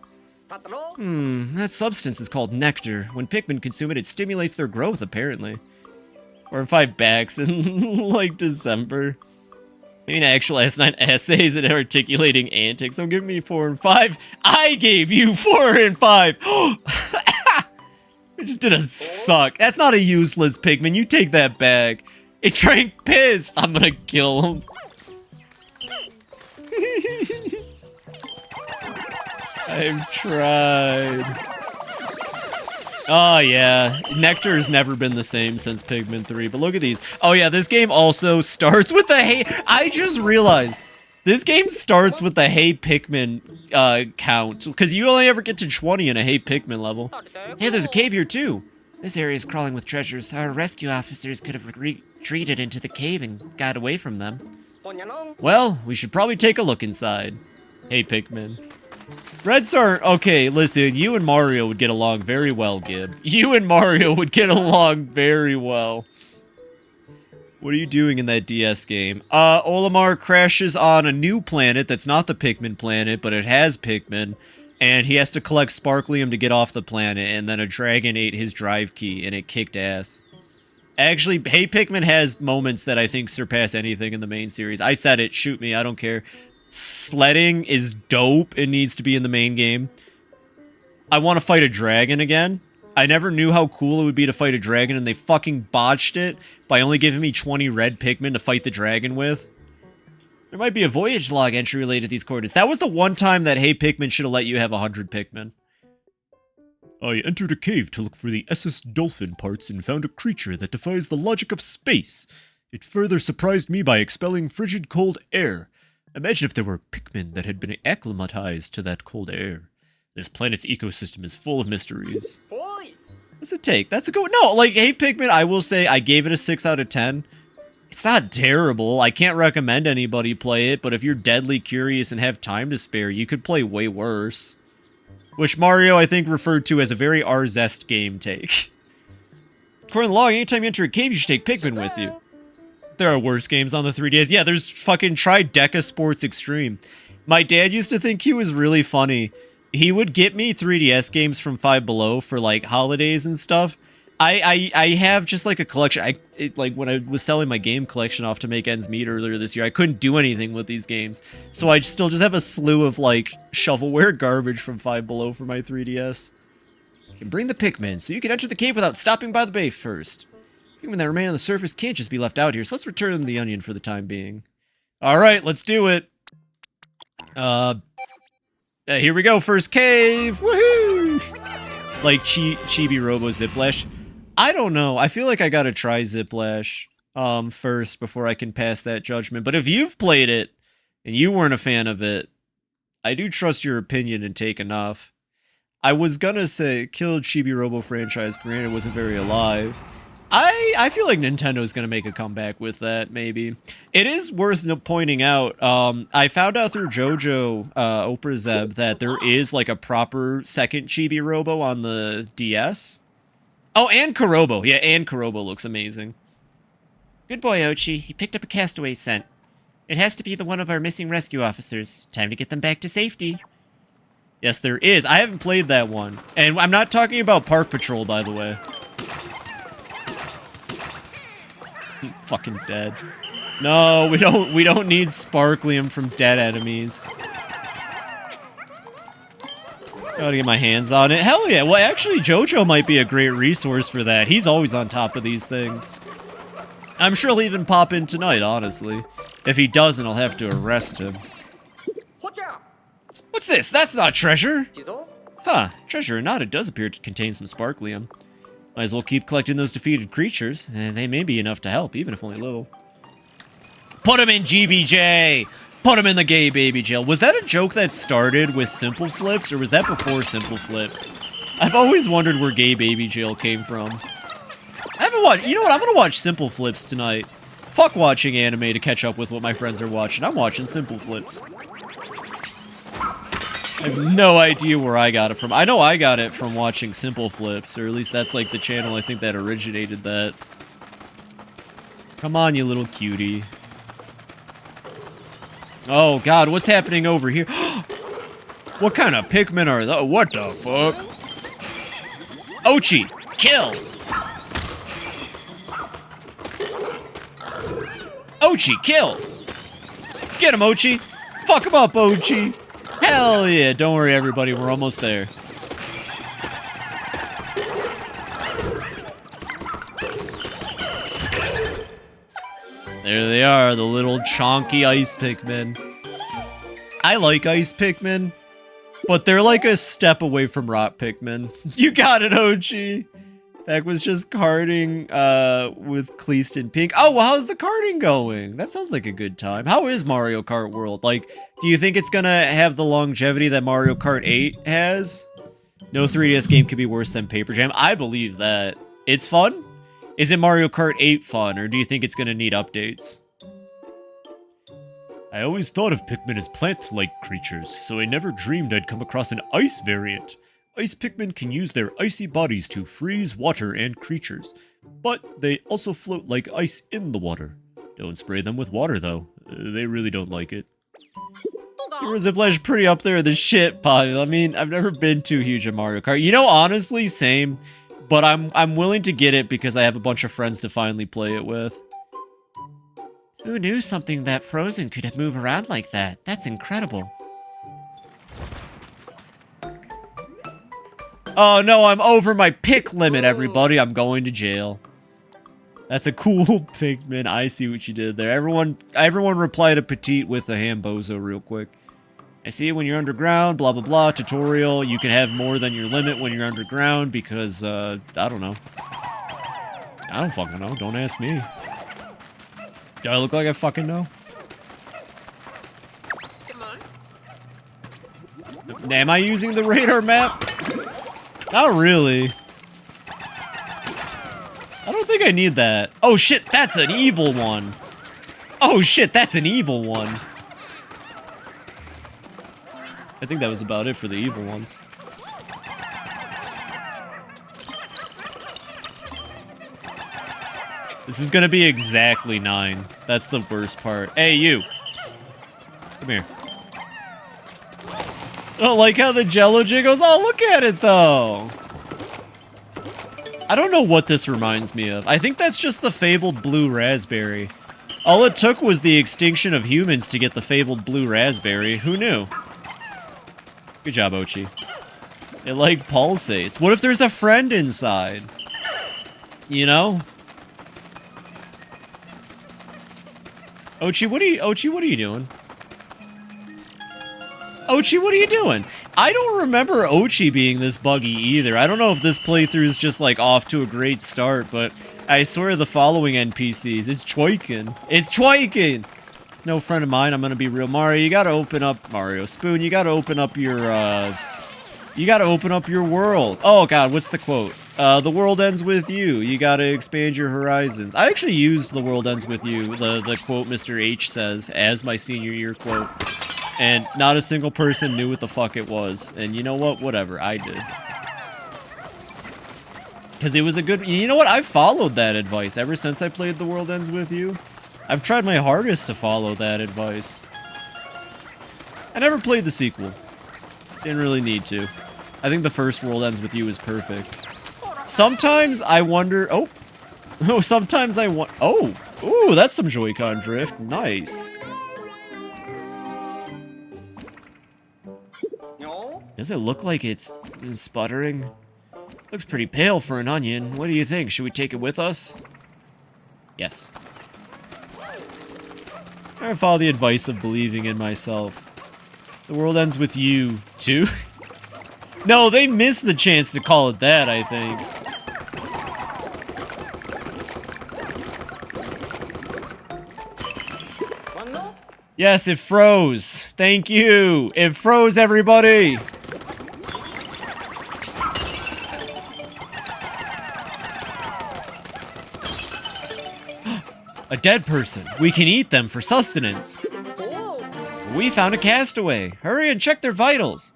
That substance is called nectar. When Pikmin consume it, it stimulates their growth, apparently. Or if I backs in, like, December. I mean, actual S9 essays and articulating antics. Don't give me 4 and 5. I gave you 4 and 5! It just did a suck. That's not a useless Pikmin. You take that back. It drank piss. I'm gonna kill him. I've tried. Oh, yeah. Nectar's never been the same since Pikmin 3, but look at these. Oh, yeah, this game also starts with the hey... I just realized. This game starts with the hey Pikmin count, because you only ever get to 20 in a hey Pikmin level. Hey, there's a cave here, too. This area is crawling with treasures. Our rescue officers could have retreated into the cave and got away from them. Well, we should probably take a look inside. Hey Pikmin. Red Star, okay, listen, you and Mario would get along very well, Gib. You and Mario would get along very well. What are you doing in that DS game? Olimar crashes on a new planet that's not the Pikmin planet, but it has Pikmin, and he has to collect Sparklium to get off the planet, and then a dragon ate his drive key, and it kicked ass. Actually, Hey Pikmin has moments that I think surpass anything in the main series. I said it, shoot me, I don't care. Sledding is dope. It needs to be in the main game. I want to fight a dragon again. I never knew how cool it would be to fight a dragon, and they fucking botched it by only giving me 20 red Pikmin to fight the dragon with. There might be a voyage log entry related to these coordinates. That was the one time that Hey Pikmin should have let you have 100 Pikmin. I entered a cave to look for the SS Dolphin parts and found a creature that defies the logic of space. It further surprised me by expelling frigid cold air. Imagine if there were Pikmin that had been acclimatized to that cold air. This planet's ecosystem is full of mysteries. What's it take? That's a good one. No, like, Hey Pikmin, I will say I gave it a 6 out of 10. It's not terrible. I can't recommend anybody play it, but if you're deadly curious and have time to spare, you could play way worse. Which Mario, I think, referred to as a very R-Zest game take. According to the log, anytime you enter a cave, you should take Pikmin with you. There are worse games on the 3DS. Yeah, there's fucking try Deca Sports Extreme. My dad used to think he was really funny. He would get me 3DS games from Five Below for, like, holidays and stuff. I have just, like, a collection. Like, when I was selling my game collection off to make ends meet earlier this year, I couldn't do anything with these games. So I still just have a slew of, like, shovelware garbage from Five Below for my 3DS. You can bring the Pikmin, so you can enter the cave without stopping by the bay first. Pikmin that remain on the surface can't just be left out here, so let's return them the onion for the time being. Alright, let's do it. Here we go, first cave! Woohoo! Like Chibi Robo Ziplash. I don't know, I feel like I gotta try Ziplash first before I can pass that judgment. But if you've played it, and you weren't a fan of it, I do trust your opinion and take enough. I was gonna say, killed Chibi Robo franchise, granted it wasn't very alive. I feel like Nintendo's going to make a comeback with that, maybe. It is worth pointing out, I found out through JoJo Oprah Zeb that there is like a proper second Chibi Robo on the DS. Oh, and Kurobo. Yeah, and Kurobo looks amazing. Good boy, Ochi. He picked up a castaway scent. It has to be the one of our missing rescue officers. Time to get them back to safety. Yes, there is. I haven't played that one. And I'm not talking about Park Patrol, by the way. Fucking dead. No, we don't need Sparklium from dead enemies. Gotta get my hands on it. Hell yeah. Well, actually, JoJo might be a great resource for that. He's always on top of these things. I'm sure he'll even pop in tonight, honestly. If he doesn't, I'll have to arrest him. What's this? That's not treasure! Huh, treasure or not, it does appear to contain some Sparklium. Might as well keep collecting those defeated creatures. They may be enough to help, even if only a little. Put him in GBJ! Put him in the gay baby jail. Was that a joke that started with Simple Flips, or was that before Simple Flips? I've always wondered where gay baby jail came from. I haven't watched... You know what? I'm gonna watch Simple Flips tonight. Fuck watching anime to catch up with what my friends are watching. I'm watching Simple Flips. I have no idea where I got it from. I know I got it from watching Simple Flips, or at least that's like the channel I think that originated that. Come on, you little cutie. Oh god, what's happening over here? What kind of Pikmin are those? What the fuck? Ochi, kill! Ochi, kill! Get him, Ochi! Fuck him up, Ochi! Hell yeah! Don't worry, everybody, we're almost there. There they are, the little chonky ice Pikmin. I like ice Pikmin, but they're like a step away from rock Pikmin. You got it, Ochi! Beck was just karting with Cleast and Pink. Oh, well, how's the karting going? That sounds like a good time. How is Mario Kart World? Like, do you think it's gonna have the longevity that Mario Kart 8 has? No 3DS game could be worse than Paper Jam. I believe that. It's fun? Is it Mario Kart 8 fun, or do you think it's gonna need updates? I always thought of Pikmin as plant-like creatures, so I never dreamed I'd come across an ice variant. Ice Pikmin can use their icy bodies to freeze water and creatures, but they also float like ice in the water. Don't spray them with water, though. They really don't like it. Heroes of Flash pretty up there in the shit pile. I mean, I've never been too huge at Mario Kart. You know, honestly, same. But I'm willing to get it because I have a bunch of friends to finally play it with. Who knew something that frozen could move around like that? That's incredible. Oh no, I'm over my pick limit, everybody. I'm going to jail. That's a cool Pikmin. I see what you did there. Everyone reply to Petite with a Hambozo real quick. I see when you're underground, blah, blah, blah, tutorial. You can have more than your limit when you're underground because, I don't know. I don't fucking know. Don't ask me. Do I look like I fucking know? Am I using the radar map? Not really. I don't think I need that. Oh shit, that's an evil one. Oh shit, that's an evil one. I think that was about it for the evil ones. This is gonna be exactly 9. That's the worst part. Hey, you. Come here. I don't like how the Jello jiggles. Oh, look at it, though. I don't know what this reminds me of. I think that's just the fabled blue raspberry. All it took was the extinction of humans to get the fabled blue raspberry. Who knew? Good job, Ochi. It, like, pulsates. What if there's a friend inside? You know? Ochi, what are you doing? Ochi, what are you doing? I don't remember Ochi being this buggy either. I don't know if this playthrough is just like off to a great start, but I swear the following NPCs, it's Choikin. It's Choikin! It's no friend of mine, I'm gonna be real. Mario, you gotta open up, Mario Spoon, you gotta open up your, world. Oh god, what's the quote? The world ends with you. You gotta expand your horizons. I actually used the world ends with you, the quote Mr. H says, as my senior year quote. And not a single person knew what the fuck it was. And you know what? Whatever. I did. Because it was a good... You know what? I've followed that advice ever since I played The World Ends With You. I've tried my hardest to follow that advice. I never played the sequel. Didn't really need to. I think the first World Ends With You is perfect. Sometimes I wonder... Oh! Oh, sometimes I want... Oh! Ooh, that's some Joy-Con drift. Nice. Does it look like it's sputtering? Looks pretty pale for an onion. What do you think? Should we take it with us? Yes. I follow the advice of believing in myself. The world ends with you, too? No, they missed the chance to call it that, I think. Yes, it froze. Thank you. It froze, everybody. A dead person. We can eat them for sustenance. Oh, We found a castaway. Hurry and check their vitals.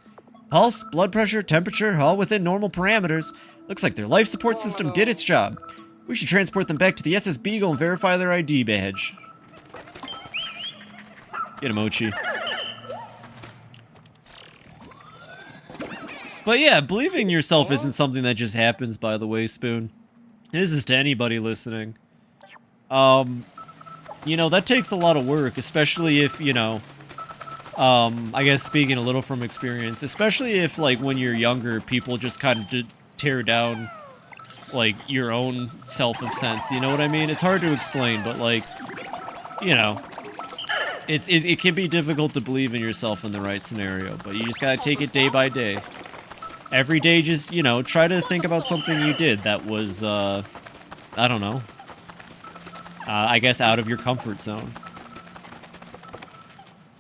Pulse, blood pressure, temperature, all within normal parameters. Looks like their life support system did its job. We should transport them back to the SS Beagle and verify their ID badge. Get him, Ochi. But yeah, believing in yourself isn't something that just happens, by the way, Spoon. This is to anybody listening. You know, that takes a lot of work, especially if, you know, I guess speaking a little from experience, especially if, like, when you're younger, people just kind of tear down, like, your own self of sense, you know what I mean? It's hard to explain, but, like, you know, it can be difficult to believe in yourself in the right scenario, but you just gotta take it day by day. Every day, just, you know, try to think about something you did that was, I don't know, I guess out of your comfort zone.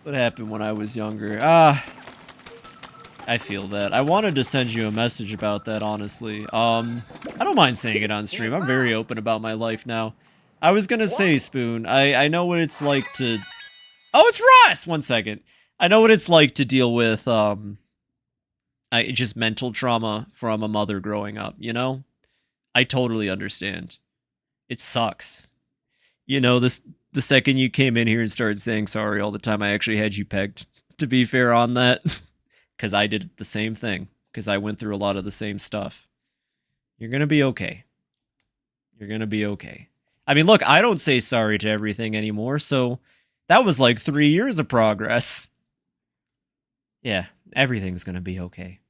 What happened when I was younger? I feel that. I wanted to send you a message about that, honestly. I don't mind saying it on stream. I'm very open about my life now. I was gonna say, Spoon, I know what it's like to... Oh, it's Ross! 1 second. I know what it's like to deal with, just mental trauma from a mother growing up, you know? I totally understand. It sucks. You know, the second you came in here and started saying sorry all the time, I actually had you pegged, to be fair on that. Because I did the same thing. Because I went through a lot of the same stuff. You're gonna be okay. You're gonna be okay. I mean, look, I don't say sorry to everything anymore, so that was like 3 years of progress. Yeah, everything's gonna be okay.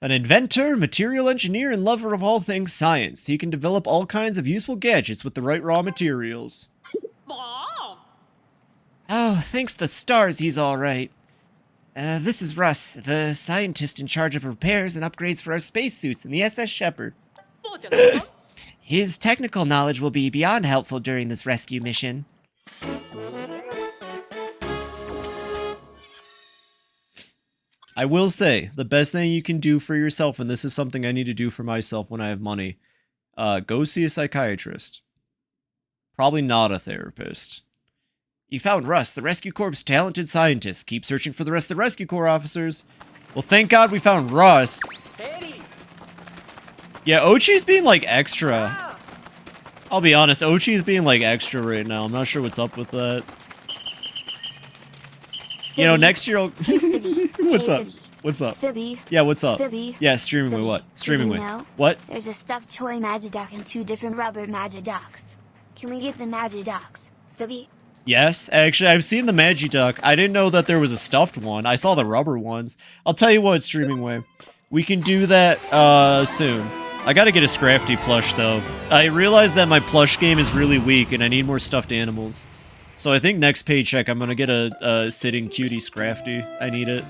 An inventor, material engineer, and lover of all things science. He can develop all kinds of useful gadgets with the right raw materials. Oh, thanks the stars, he's alright. This is Russ, the scientist in charge of repairs and upgrades for our spacesuits in the SS Shepherd. His technical knowledge will be beyond helpful during this rescue mission. I will say, the best thing you can do for yourself, and this is something I need to do for myself when I have money, go see a psychiatrist. Probably not a therapist. You found Russ, the Rescue Corps' talented scientist. Keep searching for the rest of the Rescue Corps officers. Well, thank God we found Russ. Eddie. Yeah, Ochi's being, like, extra. I'll be honest, Ochi's being, like, extra right now. I'm not sure what's up with that. You know, next year I'll... What's up? What's up? Phoebe. Yeah, what's up? Phoebe. Yeah, streaming with what? Streaming Did with you know what? There's a stuffed toy Magiduck and 2 different rubber Magiducks. Can we get the Magiducks, Phoebe? Yes, actually, I've seen the Magiduck. I didn't know that there was a stuffed one. I saw the rubber ones. I'll tell you what, streaming way. We can do that, soon. I gotta get a Scrafty plush, though. I realize that my plush game is really weak, and I need more stuffed animals. So I think next paycheck, I'm gonna get a sitting cutie Scrafty. I need it.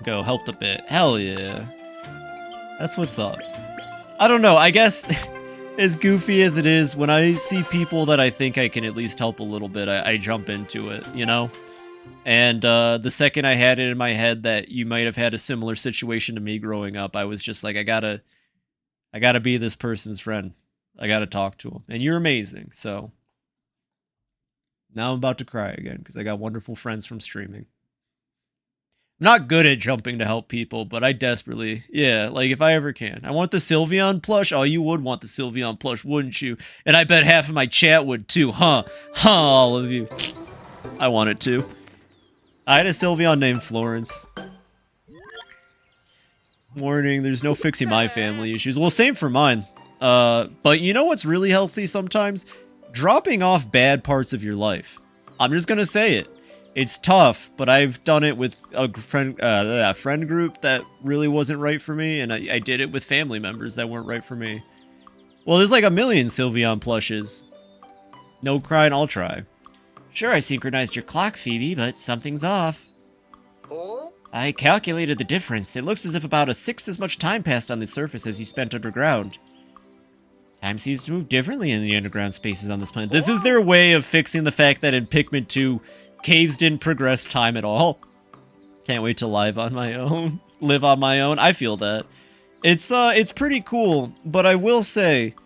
Go, helped a bit. Hell yeah. That's what's up. I don't know, I guess... As goofy as it is, when I see people that I think I can at least help a little bit, I jump into it, you know? And the second I had it in my head that you might have had a similar situation to me growing up, I was just like, I gotta be this person's friend. I gotta talk to him. And you're amazing, so... Now I'm about to cry again, because I got wonderful friends from streaming. I'm not good at jumping to help people, but I desperately, yeah, like if I ever can. I want the Sylveon plush. Oh, you would want the Sylveon plush, wouldn't you? And I bet half of my chat would too, huh? Huh, all of you. I want it too. I had a Sylveon named Florence. Warning, there's no fixing my family issues. Well, same for mine. But you know what's really healthy sometimes? Dropping off bad parts of your life. I'm just gonna say it. It's tough, but I've done it with a friend group that really wasn't right for me, and I did it with family members that weren't right for me. Well, there's like a million Sylveon plushes. No crying, I'll try. Sure, I synchronized your clock, Phoebe, but something's off. Oh, I calculated the difference. It looks as if about 1/6 as much time passed on the surface as you spent underground. Time seems to move differently in the underground spaces on this planet. This is their way of fixing the fact that in Pikmin 2, caves didn't progress time at all. Can't wait to live on my own. Live on my own. I feel that. It's pretty cool, but I will say,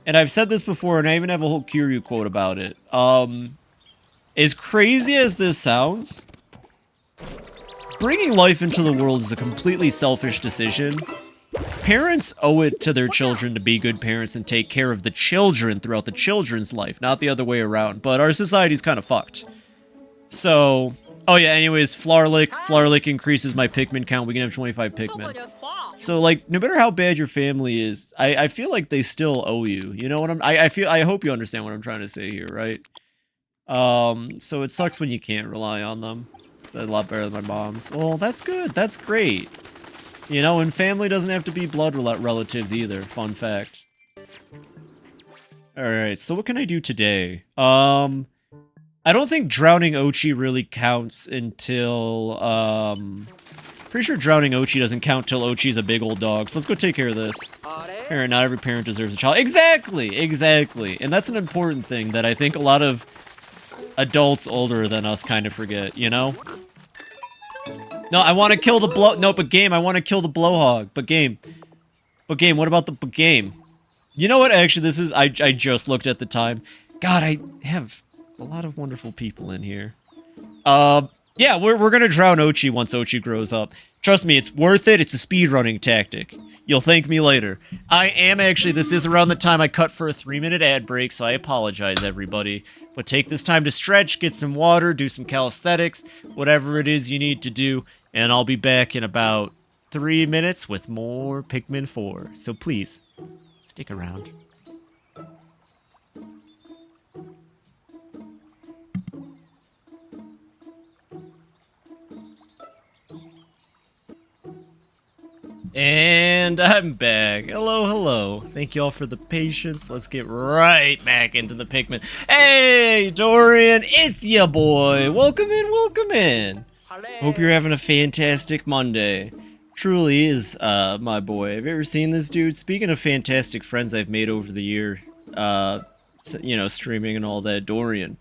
and I've said this before, and I even have a whole Kiryu quote about it. As crazy as this sounds, bringing life into the world is a completely selfish decision. Parents owe it to their children to be good parents and take care of the children throughout the children's life, not the other way around. But our society's kind of fucked. So, oh yeah, anyways, Flarlick. Flarlick increases my Pikmin count. We can have 25 Pikmin. So, like, no matter how bad your family is, I feel like they still owe you. You know what I hope you understand what I'm trying to say here, right? So it sucks when you can't rely on them. It's a lot better than my mom's. Well, that's good. That's great. You know, and family doesn't have to be blood relatives either. Fun fact. Alright, so what can I do today? I don't think drowning Ochi really counts until, pretty sure drowning Ochi doesn't count till Ochi's a big old dog. So let's go take care of this. Parent, not every parent deserves a child. Exactly! Exactly. And that's an important thing that I think a lot of adults older than us kind of forget, you know? No, I want to kill the no, but game, I want to kill the blowhog. But game, what about the game? You know what, actually, this is, I just looked at the time. God, I have a lot of wonderful people in here. Yeah, we're gonna drown Ochi once Ochi grows up. Trust me, it's worth it. It's a speedrunning tactic. You'll thank me later. I am actually, this is around the time I cut for a 3-minute ad break, so I apologize, everybody. But take this time to stretch, get some water, do some calisthenics, whatever it is you need to do, and I'll be back in about 3 minutes with more Pikmin 4. So please, stick around. And I'm back. Hello, hello. Thank you all for the patience. Let's get right back into the Pikmin. Hey, Dorian, it's ya boy. Welcome in, welcome in. Hope you're having a fantastic Monday. Truly is, my boy. Have you ever seen this dude? Speaking of fantastic friends I've made over the year, you know, streaming and all that, Dorian.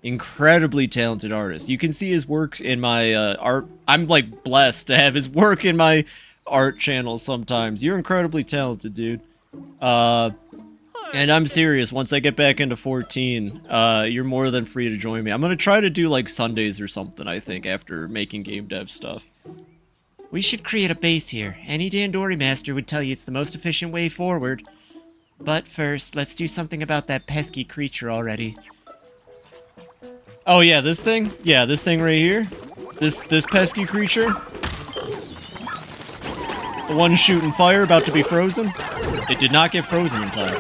Incredibly talented artist. You can see his work in my, art. I'm, like, blessed to have his work in my art channel sometimes. You're incredibly talented, dude. And I'm serious, once I get back into 14, you're more than free to join me. I'm gonna try to do like Sundays or something, I think, after making game dev stuff. We should create a base here. Any Dandori master would tell you it's the most efficient way forward. But first, let's do something about that pesky creature already. Oh yeah, this thing? Yeah, this thing right here? This pesky creature? The one shooting fire, about to be frozen? It did not get frozen in time.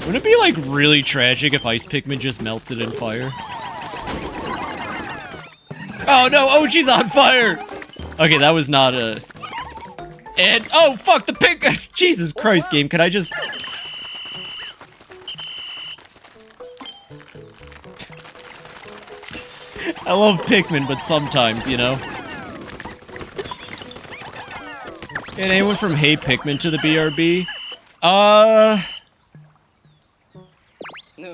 Wouldn't it be, like, really tragic if Ice Pikmin just melted in fire? Oh, no! Oh, she's on fire! Okay, that was not a... And... Oh, fuck! The pig... Jesus Christ, game. Can I just... I love Pikmin, but sometimes, you know? And anyone from Hey Pikmin to the BRB?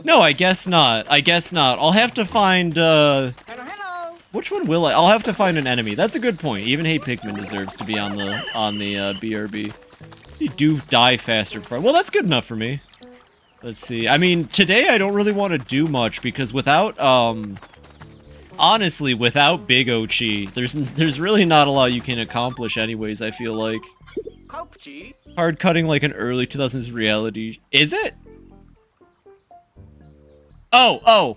No, I guess not. I guess not. I'll have to find, Hello. which one will I? I'll have to find an enemy. That's a good point. Even Hey Pikmin deserves to be on the, BRB. You do die faster for... Well, that's good enough for me. Let's see. I mean, today I don't really want to do much because without, honestly, without Big Ochi, there's really not a lot you can accomplish anyways, I feel like. Hard cutting like an early 2000s reality. Is it? Oh.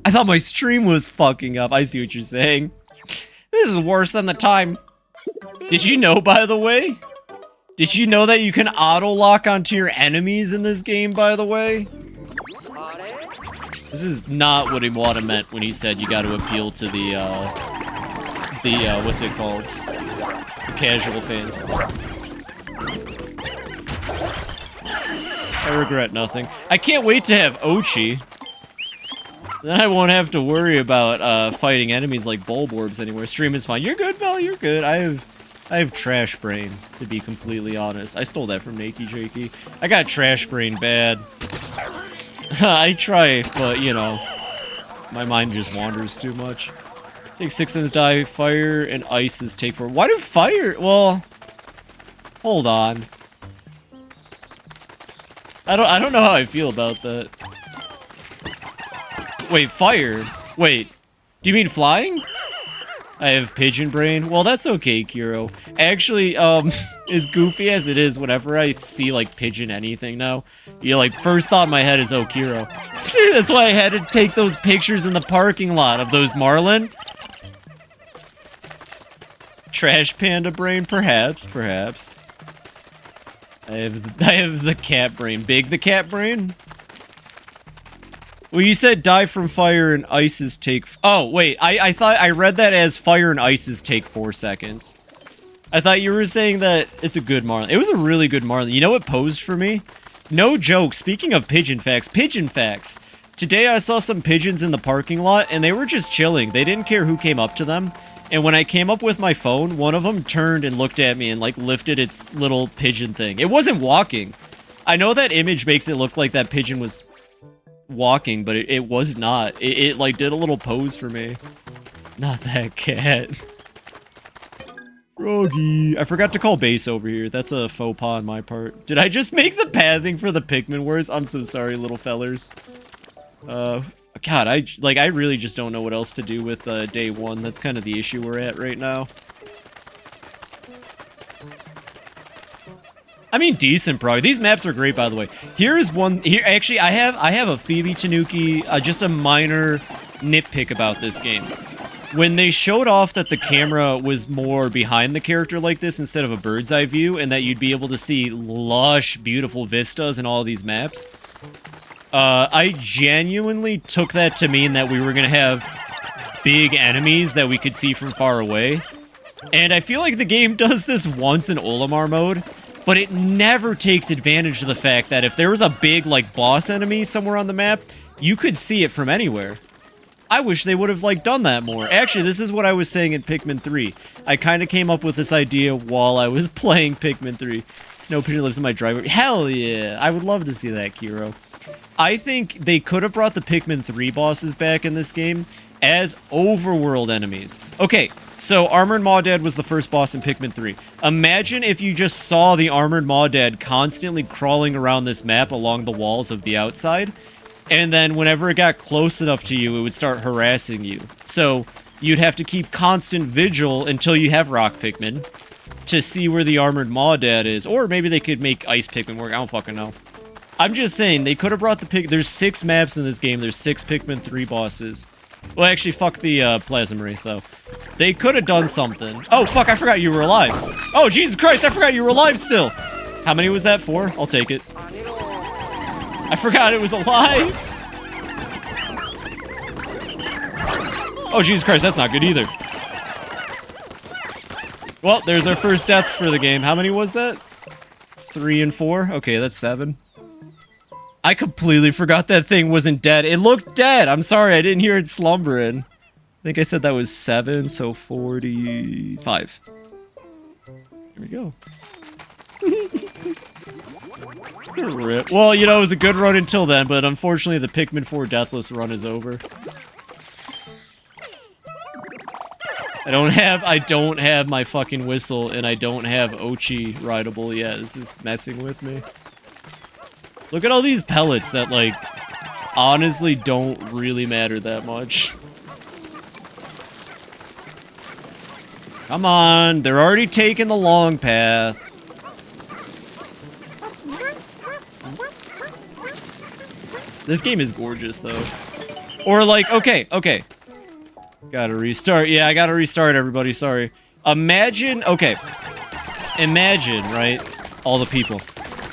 I thought my stream was fucking up. I see what you're saying. This is worse than the time. Did you know, by the way? Did you know that you can auto-lock onto your enemies in this game, by the way? This is not what Iwata meant when he said you gotta appeal to the what's it called? The casual fans. I regret nothing. I can't wait to have Ochi. Then I won't have to worry about fighting enemies like Bulborbs anymore. Stream is fine. You're good, Bell. You're good. I have trash brain, to be completely honest. I stole that from Nakey Jakey. I got trash brain bad. I try, but you know, my mind just wanders too much. Take 6 cents, die, fire, and ices take 4. Why do fire? Well, hold on. I don't know how I feel about that. Wait, fire? Wait, do you mean flying? I have pigeon brain. Well, that's okay, Kiro. Actually, as goofy as it is, whenever I see, like, pigeon anything now, like, first thought in my head is, oh, Kiro. That's why I had to take those pictures in the parking lot of those marlin. Trash panda brain, perhaps. I have the cat brain. Big the cat brain? Well, you said die from fire and ices take... Oh, wait. I thought I read that as fire and ices take 4 seconds. I thought you were saying that it's a good marlin. It was a really good marlin. You know what posed for me? No joke. Speaking of pigeon facts. Today I saw some pigeons in the parking lot, and they were just chilling. They didn't care who came up to them. And when I came up with my phone, one of them turned and looked at me and, like, lifted its little pigeon thing. It wasn't walking. I know that image makes it look like that pigeon was walking, but it was not. It like did a little pose for me. Not that cat. Froggy. I forgot to call base over here. That's a faux pas on my part. Did I just make the pathing for the Pikmin worse? I'm so sorry, little fellers. God, I really just don't know what else to do with day 1. That's kind of the issue we're at right now. I mean, decent progress. These maps are great, by the way. Here's one. Here, actually, I have a FibiTanuki, just a minor nitpick about this game. When they showed off that the camera was more behind the character like this instead of a bird's eye view, and that you'd be able to see lush, beautiful vistas in all these maps, I genuinely took that to mean that we were gonna have big enemies that we could see from far away. And I feel like the game does this once in Olimar mode, but it never takes advantage of the fact that if there was a big, like, boss enemy somewhere on the map, you could see it from anywhere. I wish they would have, like, done that more. Actually, this is what I was saying in Pikmin 3. I kind of came up with this idea while I was playing Pikmin 3. Snow Pigeon lives in my driveway. Hell yeah! I would love to see that, Kiro. I think they could have brought the Pikmin 3 bosses back in this game as overworld enemies. Okay, so Armored Maw-Dad was the first boss in Pikmin 3. Imagine if you just saw the Armored Maw-Dad constantly crawling around this map along the walls of the outside, and then whenever it got close enough to you, it would start harassing you. So you'd have to keep constant vigil until you have Rock Pikmin to see where the Armored Maw-Dad is. Or maybe they could make Ice Pikmin work. I don't fucking know. I'm just saying, they could have brought the There's 6 maps in this game. There's 6 Pikmin 3 bosses. Well, actually, fuck the Plasma Wraith, though. They could have done something. Oh, fuck, I forgot you were alive. Oh, Jesus Christ, I forgot you were alive still. How many was that for? I'll take it. I forgot it was alive. Oh, Jesus Christ, that's not good either. Well, there's our first deaths for the game. How many was that? 3 and 4? Okay, that's 7. I completely forgot that thing wasn't dead. It looked dead. I'm sorry, I didn't hear it slumbering. I think I said that was 7, so 45. Here we go. Rip. Well, you know, it was a good run until then, but unfortunately the Pikmin 4 Deathless run is over. I don't have my fucking whistle, and I don't have Ochi rideable yet. This is messing with me. Look at all these pellets that, like, honestly don't really matter that much. Come on, they're already taking the long path. This game is gorgeous, though. Or, like, okay. Gotta restart. Yeah, I gotta restart, everybody. Sorry. Imagine, right? All the people.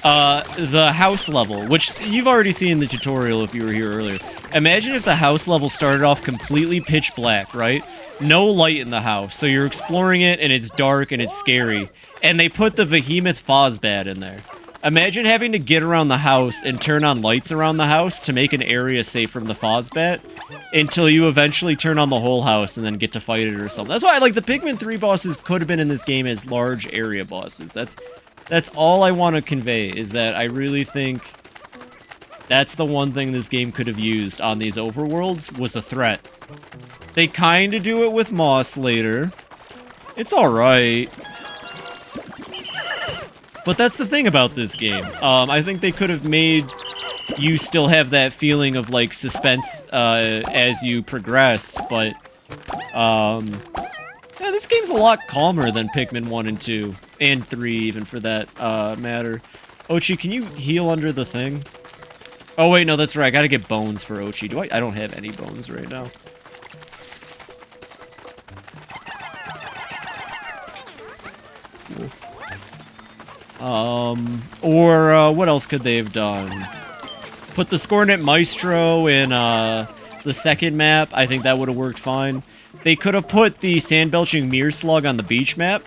The house level, which you've already seen in the tutorial if you were here earlier. Imagine if the house level started off completely pitch black, right? No light in the house, so you're exploring it and it's dark and it's scary. And they put the Behemoth Fozbat in there. Imagine having to get around the house and turn on lights around the house to make an area safe from the Fozbat until you eventually turn on the whole house and then get to fight it or something. That's why, like, the Pikmin 3 bosses could have been in this game as large area bosses. That's all I want to convey, is that I really think that's the one thing this game could have used on these overworlds, was a threat. They kind of do it with Moss later. It's alright. But that's the thing about this game. I think they could have made you still have that feeling of like suspense as you progress, but yeah, this game's a lot calmer than Pikmin 1 and 2, and 3 even for that matter. Ochi, can you heal under the thing? Oh wait, no, that's right. I gotta get bones for Ochi. Do I? I don't have any bones right now. Or what else could they have done? Put the Scornet Maestro in the second map. I think that would have worked fine. They could have put the Sand-Belching Mirror Slug on the beach map.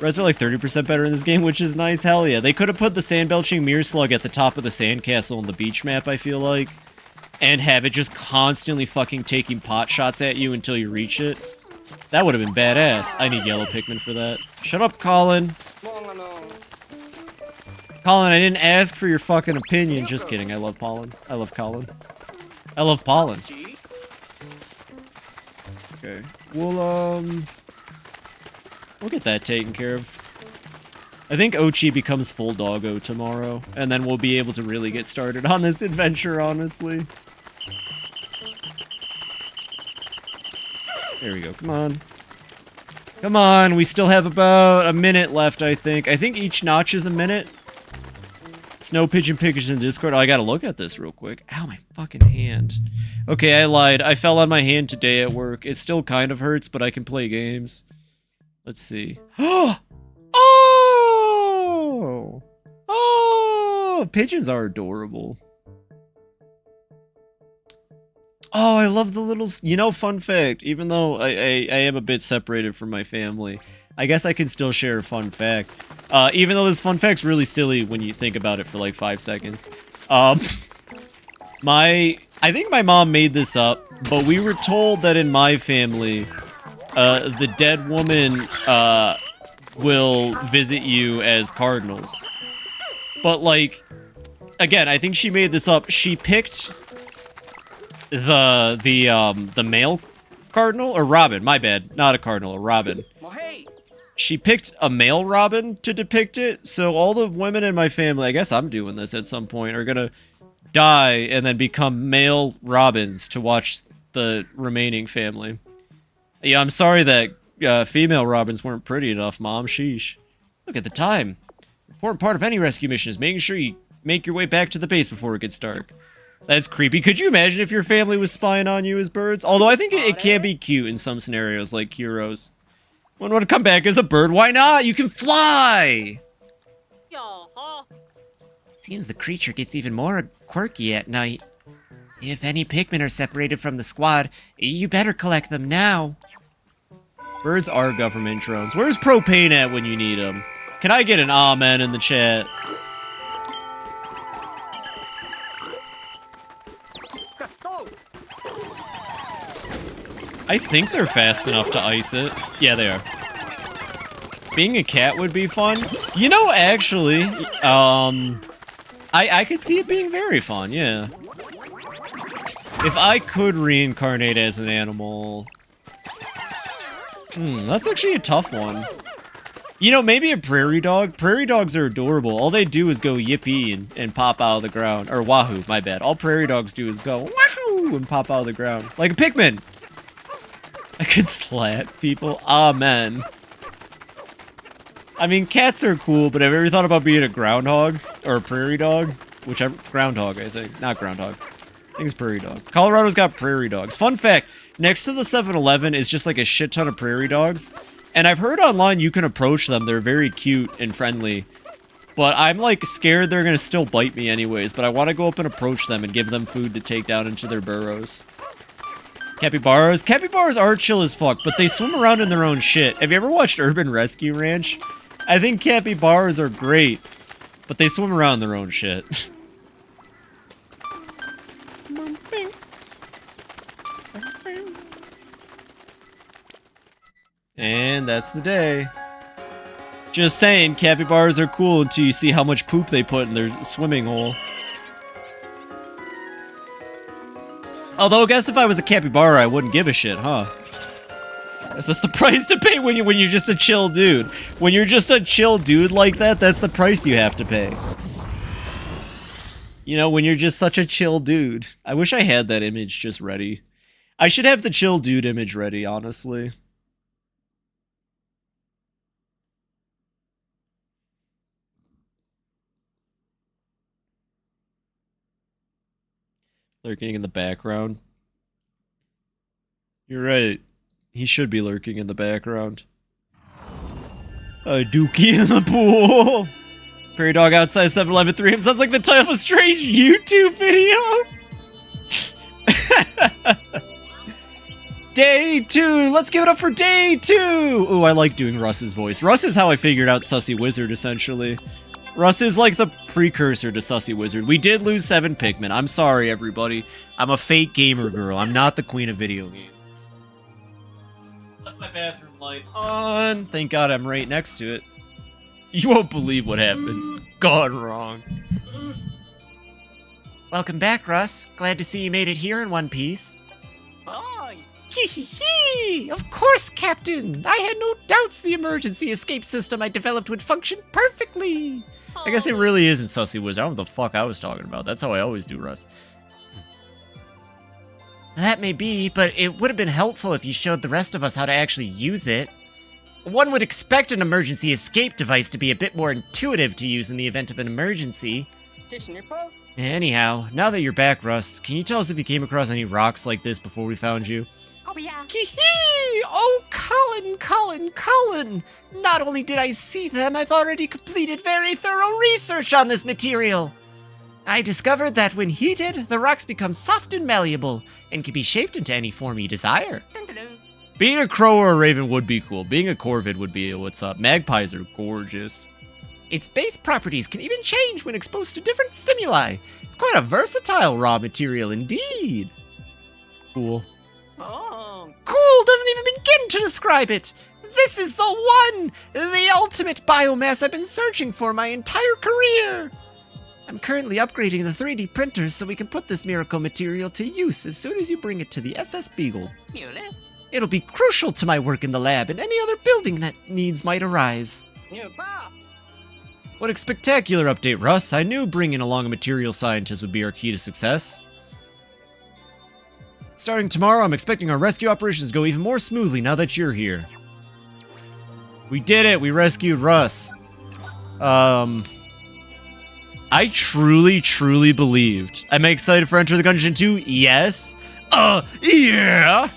Reds are like 30% better in this game, which is nice. Hell yeah. They could have put the Sand-Belching Mirror Slug at the top of the sandcastle on the beach map, I feel like. And have it just constantly fucking taking pot shots at you until you reach it. That would have been badass. I need yellow Pikmin for that. Shut up, Colin. Colin, I didn't ask for your fucking opinion. Just kidding. I love pollen. I love Colin. I love pollen. Okay. We'll get that taken care of. I think Ochi becomes full doggo tomorrow, and then we'll be able to really get started on this adventure, honestly. There we go. Come on. Come on. We still have about a minute left, I think. I think each notch is a minute. Snow Pigeon Pickers in Discord. Oh, I gotta look at this real quick. Ow, my fucking hand. Okay, I lied. I fell on my hand today at work. It still kind of hurts, but I can play games. Let's see. Oh! Oh! Pigeons are adorable. Oh, I love the little... You know, fun fact. Even though I am a bit separated from my family, I guess I can still share a fun fact. Even though this fun fact's really silly when you think about it for like 5 seconds. I think my mom made this up, but we were told that in my family, the dead woman, will visit you as cardinals. But like, again, I think she made this up. She picked the male cardinal, or robin, my bad. Not a cardinal, a robin. She picked a male robin to depict it, so all the women in my family, I guess I'm doing this at some point, are gonna die and then become male robins to watch the remaining family. Yeah, I'm sorry that female robins weren't pretty enough, Mom. Sheesh. Look at the time. Important part of any rescue mission is making sure you make your way back to the base before it gets dark. That's creepy. Could you imagine if your family was spying on you as birds? Although I think it can be cute in some scenarios, like Kuro's. One want to come back as a bird? Why not? You can fly! Seems the creature gets even more quirky at night. If any Pikmin are separated from the squad, you better collect them now. Birds are government drones. Where's Propane at when you need him? Can I get an amen in the chat? I think they're fast enough to ice it. Yeah, they are. Being a cat would be fun. You know, actually, I could see it being very fun, yeah. If I could reincarnate as an animal... that's actually a tough one. You know, maybe a prairie dog. Prairie dogs are adorable. All they do is go yippee and pop out of the ground. Or wahoo, my bad. All prairie dogs do is go wahoo and pop out of the ground. Like a Pikmin! I could slap people. Amen. I mean, cats are cool, but have you ever thought about being a groundhog? Or a prairie dog? Whichever. Groundhog, I think. Not groundhog. I think it's prairie dog. Colorado's got prairie dogs. Fun fact, next to the 7-Eleven is just like a shit ton of prairie dogs. And I've heard online you can approach them. They're very cute and friendly. But I'm like scared they're going to still bite me anyways. But I want to go up and approach them and give them food to take down into their burrows. Capybaras? Capybaras are chill as fuck, but they swim around in their own shit. Have you ever watched Urban Rescue Ranch? I think capybaras are great, but they swim around in their own shit. And that's the day. Just saying, capybaras are cool until you see how much poop they put in their swimming hole. Although, I guess if I was a capybara, I wouldn't give a shit, huh? That's the price to pay when you're just a chill dude. When you're just a chill dude like that, that's the price you have to pay. You know, when you're just such a chill dude. I wish I had that image just ready. I should have the chill dude image ready, honestly. Lurking in the background. You're right. He should be lurking in the background. A dookie in the pool. Prairie dog outside 7-Eleven 3 sounds like the title of a strange YouTube video. Day 2. Let's give it up for day 2. Ooh, I like doing Russ's voice. Russ is how I figured out Sussy Wizard, essentially. Russ is like the precursor to Sussy Wizard. We did lose 7 Pikmin. I'm sorry, everybody. I'm a fake gamer girl. I'm not the queen of video games. Left my bathroom light on. Thank God I'm right next to it. You won't believe what happened. Gone wrong. Welcome back, Russ. Glad to see you made it here in one piece. Hi. Hee hee hee! Of course, Captain! I had no doubts the emergency escape system I developed would function perfectly! I guess it really isn't Sussy Wizard. I don't know what the fuck I was talking about. That's how I always do, Russ. That may be, but it would have been helpful if you showed the rest of us how to actually use it. One would expect an emergency escape device to be a bit more intuitive to use in the event of an emergency. Anyhow, now that you're back, Russ, can you tell us if you came across any rocks like this before we found you? Hee-hee! Oh, Colin! Not only did I see them, I've already completed very thorough research on this material. I discovered that when heated, the rocks become soft and malleable, and can be shaped into any form you desire. Being a crow or a raven would be cool. Being a corvid would be what's up. Magpies are gorgeous. Its base properties can even change when exposed to different stimuli. It's quite a versatile raw material indeed. Cool. Cool doesn't even begin to describe it. This is the one, the ultimate biomass I've been searching for my entire career. I'm currently upgrading the 3D printers so we can put this miracle material to use as soon as you bring it to the SS Beagle. It'll be crucial to my work in the lab and any other building that needs might arise. What a spectacular update, Russ. I knew bringing along a material scientist would be our key to success. Starting tomorrow, I'm expecting our rescue operations to go even more smoothly now that you're here. We did it! We rescued Russ. I truly believed. Am I excited for Enter the Gungeon 2? Yes. Yeah!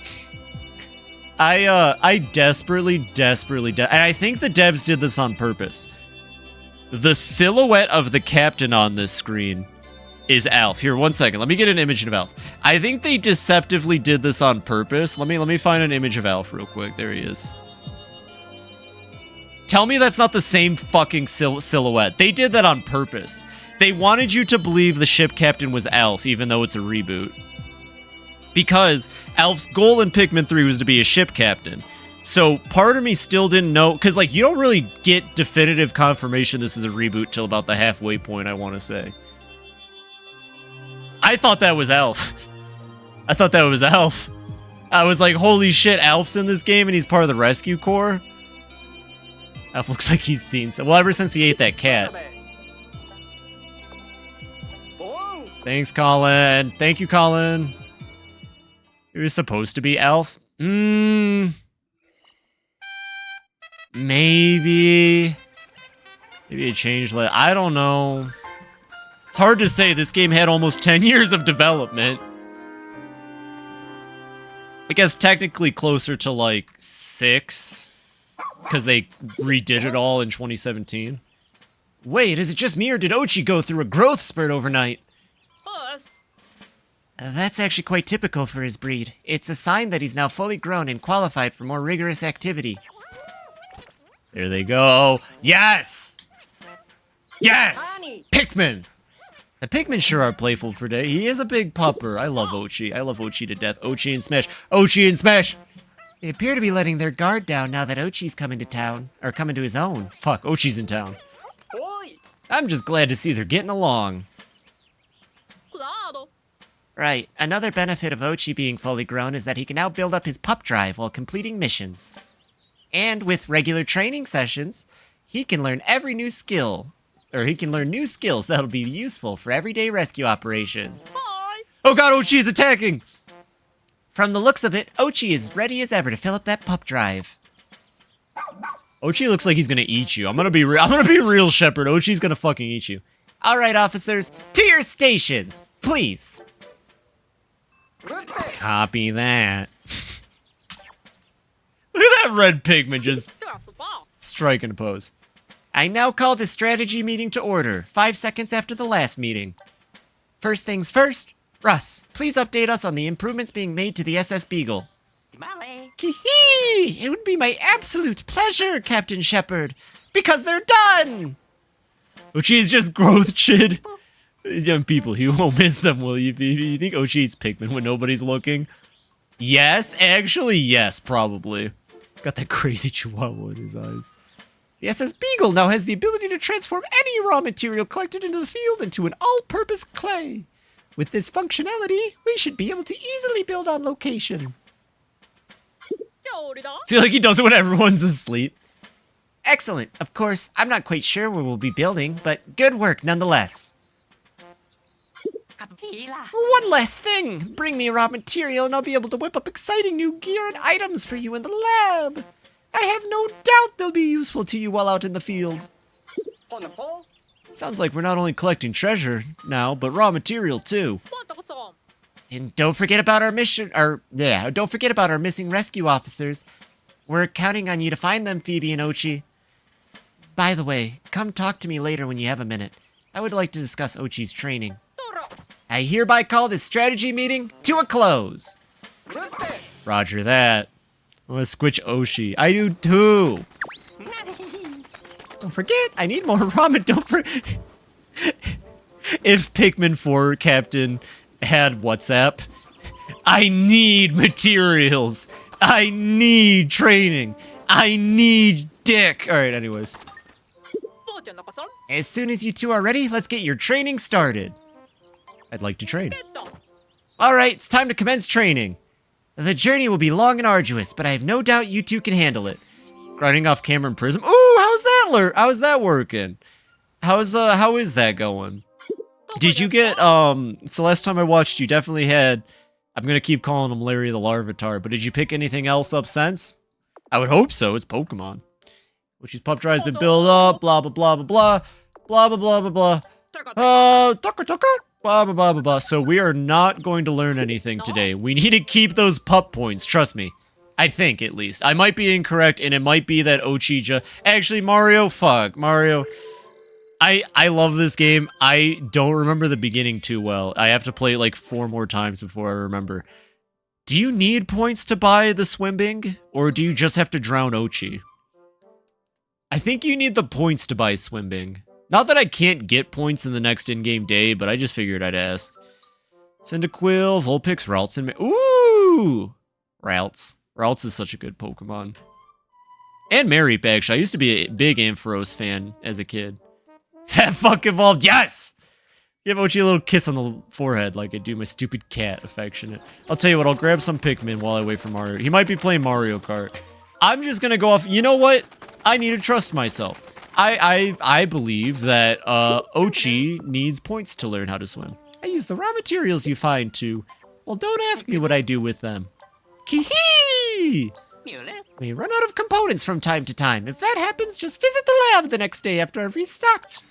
I desperately, and I think the devs did this on purpose. The silhouette of the captain on this screen is Alf. Here, 1 second. Let me get an image of Alf. I think they deceptively did this on purpose. Let me find an image of Alf real quick. There he is. Tell me that's not the same fucking silhouette. They did that on purpose. They wanted you to believe the ship captain was Alf, even though it's a reboot. Because Alf's goal in Pikmin 3 was to be a ship captain. So part of me still didn't know, because like you don't really get definitive confirmation this is a reboot till about the halfway point, I want to say. I thought that was Alf. I thought that was Alf. I was like, holy shit, Alf's in this game and he's part of the rescue corps? Alf looks like he's seen some. Well, ever since he ate that cat. Thanks, Colin. Thank you, Colin. He was supposed to be Alf. Maybe it changed. I don't know. It's hard to say. This game had almost 10 years of development. I guess technically closer to like 6. Because they redid it all in 2017. Wait, is it just me or did Ochi go through a growth spurt overnight? That's actually quite typical for his breed. It's a sign that he's now fully grown and qualified for more rigorous activity. There they go. Yes! Yes! Pikmin! The Pikmin sure are playful for day. He is a big pupper. I love Ochi. I love Ochi to death. Ochi and Smash. Ochi and Smash! They appear to be letting their guard down now that Ochi's coming to town. Or coming to his own. Fuck, Ochi's in town. I'm just glad to see they're getting along. Right. Another benefit of Ochi being fully grown is that he can now build up his pup drive while completing missions. And with regular training sessions, he can learn every new skill. Or he can learn new skills that'll be useful for everyday rescue operations. Bye. Oh god, Ochi is attacking! From the looks of it, Ochi is ready as ever to fill up that pup drive. Ochi looks like he's gonna eat you. I'm gonna be real, Shepherd. Ochi's gonna fucking eat you. Alright, officers, to your stations, please. Copy that. Look at that red pigment just striking a pose. I now call this strategy meeting to order, 5 seconds after the last meeting. First things first, Russ, please update us on the improvements being made to the SS Beagle. Hee-hee! It would be my absolute pleasure, Captain Shepard, because they're done! Ochi's just growth chid. These young people, you won't miss them, will you? You think Ochi eats Pikmin when nobody's looking? Yes, actually, yes, probably. Got that crazy chihuahua in his eyes. The SS Beagle now has the ability to transform any raw material collected into the field into an all-purpose clay. With this functionality, we should be able to easily build on location. Feel like he does it when everyone's asleep. Excellent. Of course, I'm not quite sure where we'll be building, but good work nonetheless. One last thing. Bring me raw material and I'll be able to whip up exciting new gear and items for you in the lab. I have no doubt they'll be useful to you while out in the field. Sounds like we're not only collecting treasure now, but raw material too. And don't forget about our don't forget about our missing rescue officers. We're counting on you to find them, Phoebe and Ochi. By the way, come talk to me later when you have a minute. I would like to discuss Ochi's training. I hereby call this strategy meeting to a close. Roger that. I'm gonna squitch Ochi. I do too. Don't forget, I need more ramen. Don't forget. If Pikmin 4 Captain had WhatsApp, I need materials. I need training. I need dick. All right, anyways. As soon as you two are ready, let's get your training started. I'd like to train. All right, it's time to commence training. The journey will be long and arduous, but I have no doubt you two can handle it. Grinding off camera and prism. Ooh, how's that working? How is that going? Did you get so last time I watched you definitely had, I'm gonna keep calling him Larry the Larvitar, but did you pick anything else up since? I would hope so, it's Pokemon. Which his pup drive's been built up, blah blah blah blah blah. Blah blah blah blah blah. Blah, blah, blah, blah, blah. So we are not going to learn anything today. We need to keep those pup points, trust me. I think, at least. I might be incorrect, and it might be that Ochi actually, Mario, fuck. Mario, I love this game. I don't remember the beginning too well. I have to play it like 4 more times before I remember. Do you need points to buy the Swimbing? Or do you just have to drown Ochi? I think you need the points to buy Swimbing. Not that I can't get points in the next in-game day, but I just figured I'd ask. Cyndaquil, Vulpix, Ralts, and... Ooh! Ralts. Ralts is such a good Pokemon. And Mareep, actually. I used to be a big Ampharos fan as a kid. Fat fuck evolved, yes! Give Ochi a little kiss on the forehead like I do my stupid cat affectionate. I'll tell you what, I'll grab some Pikmin while I wait for Mario. He might be playing Mario Kart. I'm just gonna go off... You know what? I need to trust myself. I believe that Ochi needs points to learn how to swim. I use the raw materials you find to... Well, don't ask me what I do with them. Kee-hee! We run out of components from time to time. If that happens, just visit the lab the next day after I've restocked.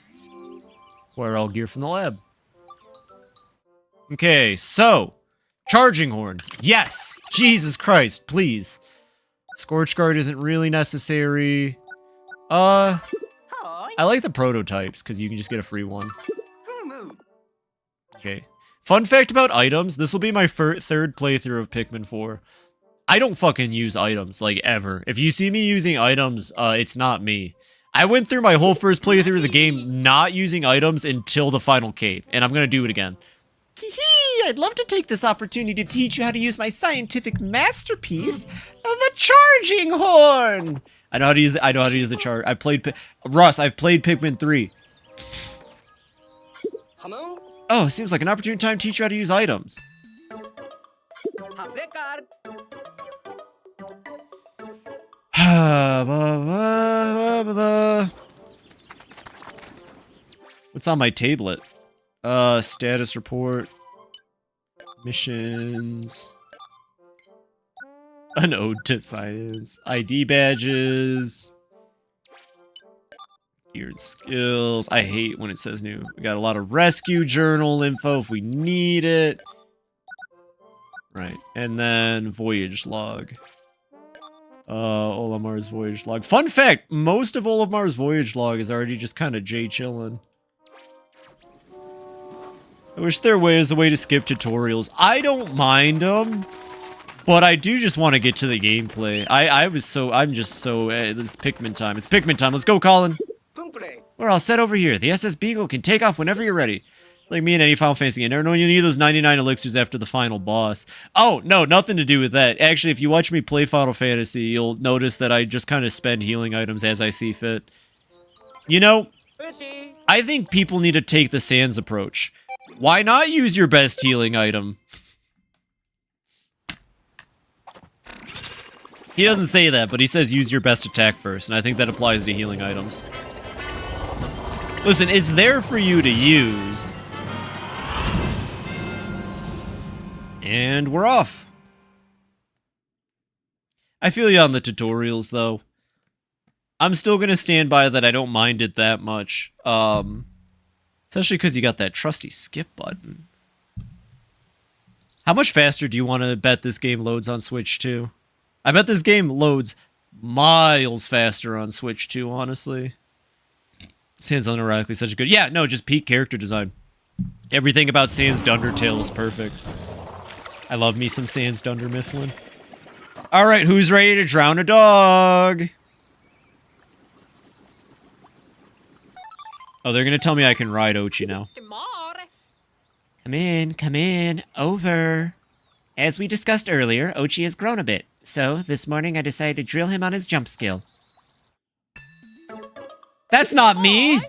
Acquire all gear from the lab. Okay, so... Charging Horn. Yes! Jesus Christ, please. Scorch Guard isn't really necessary. I like the prototypes, because you can just get a free one. Okay. Fun fact about items, this will be my third playthrough of Pikmin 4. I don't fucking use items, like, ever. If you see me using items, it's not me. I went through my whole first playthrough of the game not using items until the final cave, and I'm gonna do it again. Hee-hee! I'd love to take this opportunity to teach you how to use my scientific masterpiece, the Charging Horn! I know how to use the charge. I've played Pikmin 3. Oh, seems like an opportune time to teach you how to use items. What's on my tablet? Status report. Missions. An ode to science. ID badges. Geared skills. I hate when it says new. We got a lot of rescue journal info if we need it. Right. And then voyage log. Olamar's voyage log. Fun fact, most of Olamar's voyage log is already just kind of Jay chillin'. I wish there was a way to skip tutorials. I don't mind them, but I do just want to get to the gameplay. I'm just so, it's Pikmin time. It's Pikmin time. Let's go, Colin. We're all set over here. The SS Beagle can take off whenever you're ready. Like me and any Final Fantasy game. Never know you need those 99 elixirs after the final boss. Oh, no, nothing to do with that. Actually, if you watch me play Final Fantasy, you'll notice that I just kind of spend healing items as I see fit. You know, I think people need to take the Sans approach. Why not use your best healing item? He doesn't say that, but he says use your best attack first, and I think that applies to healing items. Listen, it's there for you to use. And we're off. I feel you on the tutorials, though. I'm still going to stand by that I don't mind it that much. Especially because you got that trusty skip button. How much faster do you want to bet this game loads on Switch 2? I bet this game loads miles faster on Switch 2, honestly. Sans unironically such a good... Yeah, no, just peak character design. Everything about Sans Dundertale is perfect. I love me some Sans Dunder Mifflin. Alright, who's ready to drown a dog? Oh, they're gonna tell me I can ride Ochi now. Come in, over. As we discussed earlier, Ochi has grown a bit, so this morning I decided to drill him on his jump skill. That's not me!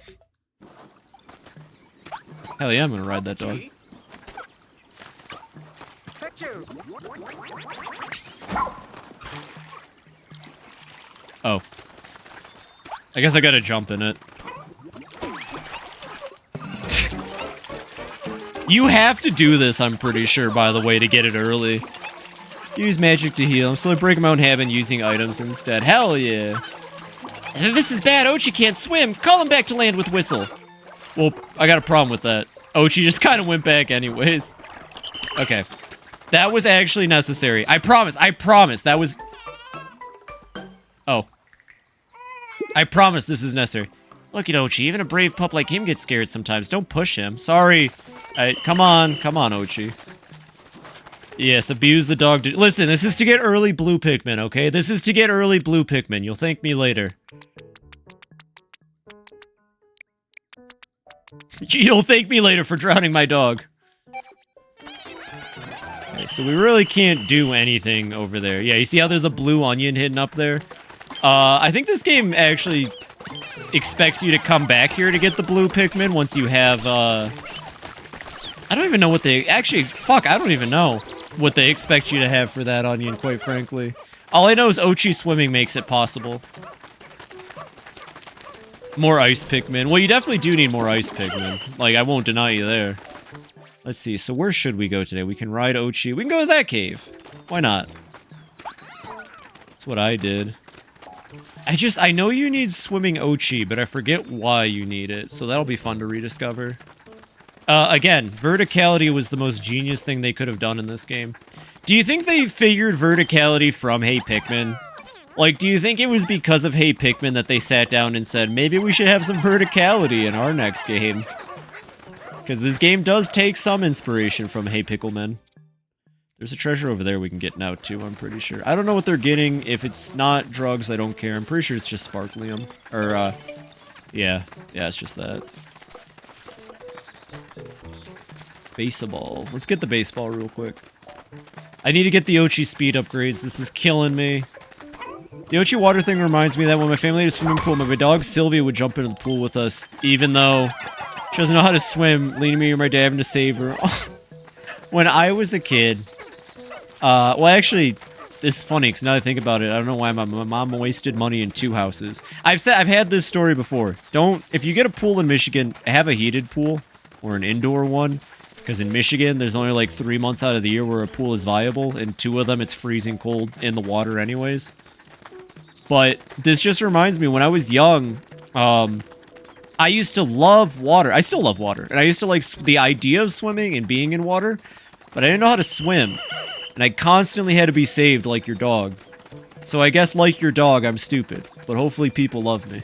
Hell yeah, I'm gonna ride that dog. Oh. I guess I gotta jump in it. You have to do this, I'm pretty sure, by the way, to get it early. Use magic to heal. So I break my own habit using items instead. Hell yeah. This is bad. Ochi can't swim. Call him back to land with Whistle. Well, I got a problem with that. Ochi just kind of went back anyways. Okay. That was actually necessary. I promise. That was... Oh. I promise this is necessary. Look at Ochi. Even a brave pup like him gets scared sometimes. Don't push him. Sorry. Come on, Ochi. Yes, abuse the dog. Listen, this is to get early blue Pikmin, okay? This is to get early blue Pikmin. You'll thank me later. You'll thank me later for drowning my dog. Okay, so we really can't do anything over there. Yeah, you see how there's a blue onion hidden up there? I think this game actually expects you to come back here to get the blue Pikmin once you have, I don't even know what they... Actually, fuck, I don't even know what they expect you to have for that onion, quite frankly. All I know is Ochi swimming makes it possible. More ice Pikmin. Well, you definitely do need more ice Pikmin. Like, I won't deny you there. Let's see, so where should we go today? We can ride Ochi. We can go to that cave. Why not? That's what I did. I know you need swimming Ochi, but I forget why you need it, so that'll be fun to rediscover. Again, verticality was the most genius thing they could have done in this game. Do you think they figured verticality from Hey Pikmin? Like, do you think it was because of Hey Pikmin that they sat down and said, maybe we should have some verticality in our next game? Because this game does take some inspiration from Hey Pickleman. There's a treasure over there we can get now, too, I'm pretty sure. I don't know what they're getting. If it's not drugs, I don't care. I'm pretty sure it's just sparklium. Or, yeah, it's just that. Baseball. Let's get the baseball real quick. I need to get the Ochi speed upgrades. This is killing me. The Ochi water thing reminds me that when my family had a swimming pool, my dog Sylvia would jump into the pool with us, even though she doesn't know how to swim, leaving me or my dad having to save her. When I was a kid, well, actually, this is funny because now that I think about it, I don't know why my mom wasted money in 2 houses. I've had this story before. If you get a pool in Michigan, have a heated pool or an indoor one. Because in Michigan, there's only like 3 months out of the year where a pool is viable, and 2 of them it's freezing cold in the water anyways. But this just reminds me, when I was young, I used to love water. I still love water. And I used to like the idea of swimming and being in water, but I didn't know how to swim. And I constantly had to be saved like your dog. So I guess like your dog, I'm stupid. But hopefully people love me.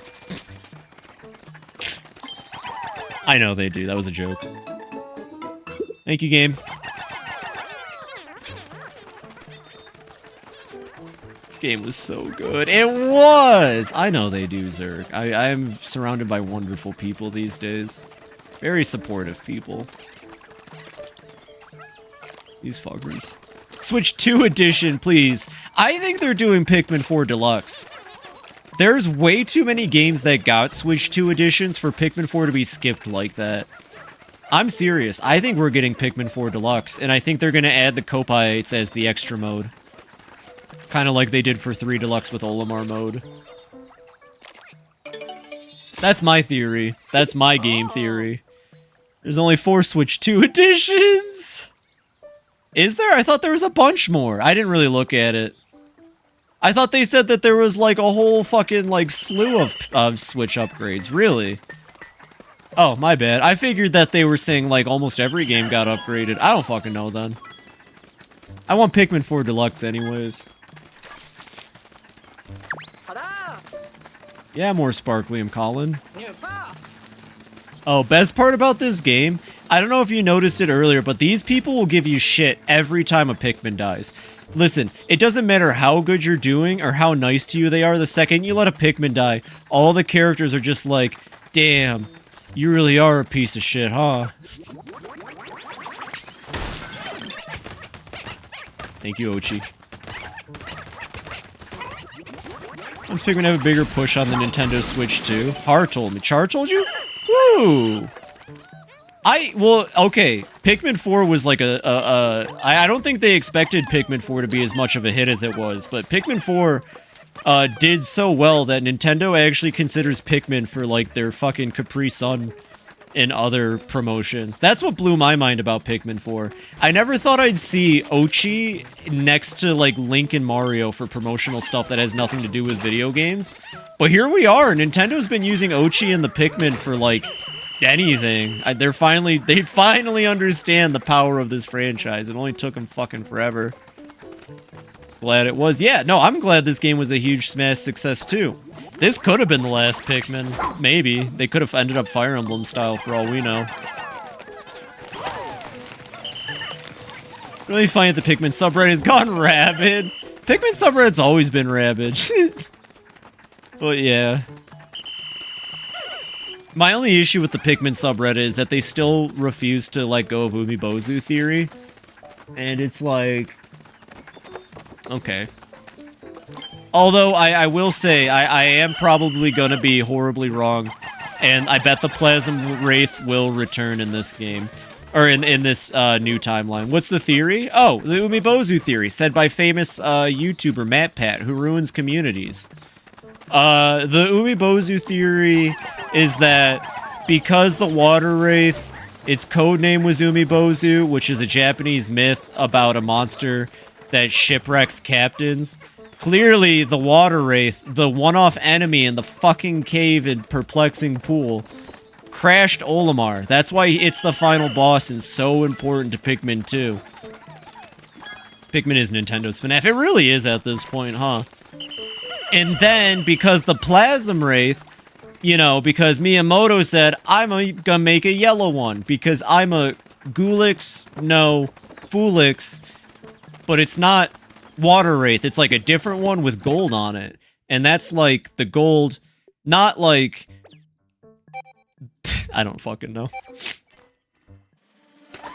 I know they do. That was a joke. Thank you, game. This game was so good. It was! I know they do, Zerg. I'm surrounded by wonderful people these days. Very supportive people. These fuckers. Switch 2 edition, please. I think they're doing Pikmin 4 Deluxe. There's way too many games that got Switch 2 editions for Pikmin 4 to be skipped like that. I'm serious. I think we're getting Pikmin 4 Deluxe, and I think they're going to add the Copites as the extra mode. Kind of like they did for 3 Deluxe with Olimar mode. That's my theory. That's my game theory. There's only 4 Switch 2 editions! Is there? I thought there was a bunch more. I didn't really look at it. I thought they said that there was like a whole fucking like slew of Switch upgrades. Really? Oh, my bad. I figured that they were saying, like, almost every game got upgraded. I don't fucking know, then. I want Pikmin 4 Deluxe anyways. Yeah, more Sparklium, Colin. Oh, best part about this game, I don't know if you noticed it earlier, but these people will give you shit every time a Pikmin dies. Listen, it doesn't matter how good you're doing or how nice to you they are, the second you let a Pikmin die, all the characters are just like, damn. You really are a piece of shit, huh? Thank you, Ochi. Let's Pikmin have a bigger push on the Nintendo Switch too. Har told me. Char told you? Woo! Well, okay. Pikmin 4 was like I don't think they expected Pikmin 4 to be as much of a hit as it was, but Pikmin 4... did so well that Nintendo actually considers Pikmin for, like, their fucking Capri Sun and other promotions. That's what blew my mind about Pikmin 4. I never thought I'd see Ochi next to, like, Link and Mario for promotional stuff that has nothing to do with video games. But here we are. Nintendo's been using Ochi and the Pikmin for, like, anything. They finally understand the power of this franchise. It only took them fucking forever. Glad it was. Yeah, no, I'm glad this game was a huge smash success too. This could have been the last Pikmin. Maybe. They could have ended up Fire Emblem style for all we know. Really funny that the Pikmin subreddit has gone rabid. Pikmin subreddit's always been rabid. But yeah. My only issue with the Pikmin subreddit is that they still refuse to let go of Umibozu theory. And it's like... Okay. Although, I will say, I am probably gonna be horribly wrong, and I bet the Plasm Wraith will return in this game. Or in this new timeline. What's the theory? Oh, the Umibozu theory, said by famous YouTuber MatPat, who ruins communities. The Umibozu theory is that because the Water Wraith, its codename was Umibozu, which is a Japanese myth about a monster that shipwrecks captains. Clearly, the Water Wraith, the one-off enemy in the fucking cave and perplexing pool, crashed Olimar. That's why it's the final boss and so important to Pikmin 2. Pikmin is Nintendo's FNAF. It really is at this point, huh? And then, because the Plasm Wraith, you know, because Miyamoto said, I'm gonna make a yellow one, because I'm a Gulix, no, Foolix, but it's not Water Wraith. It's like a different one with gold on it. And that's like the gold, not like... I don't fucking know.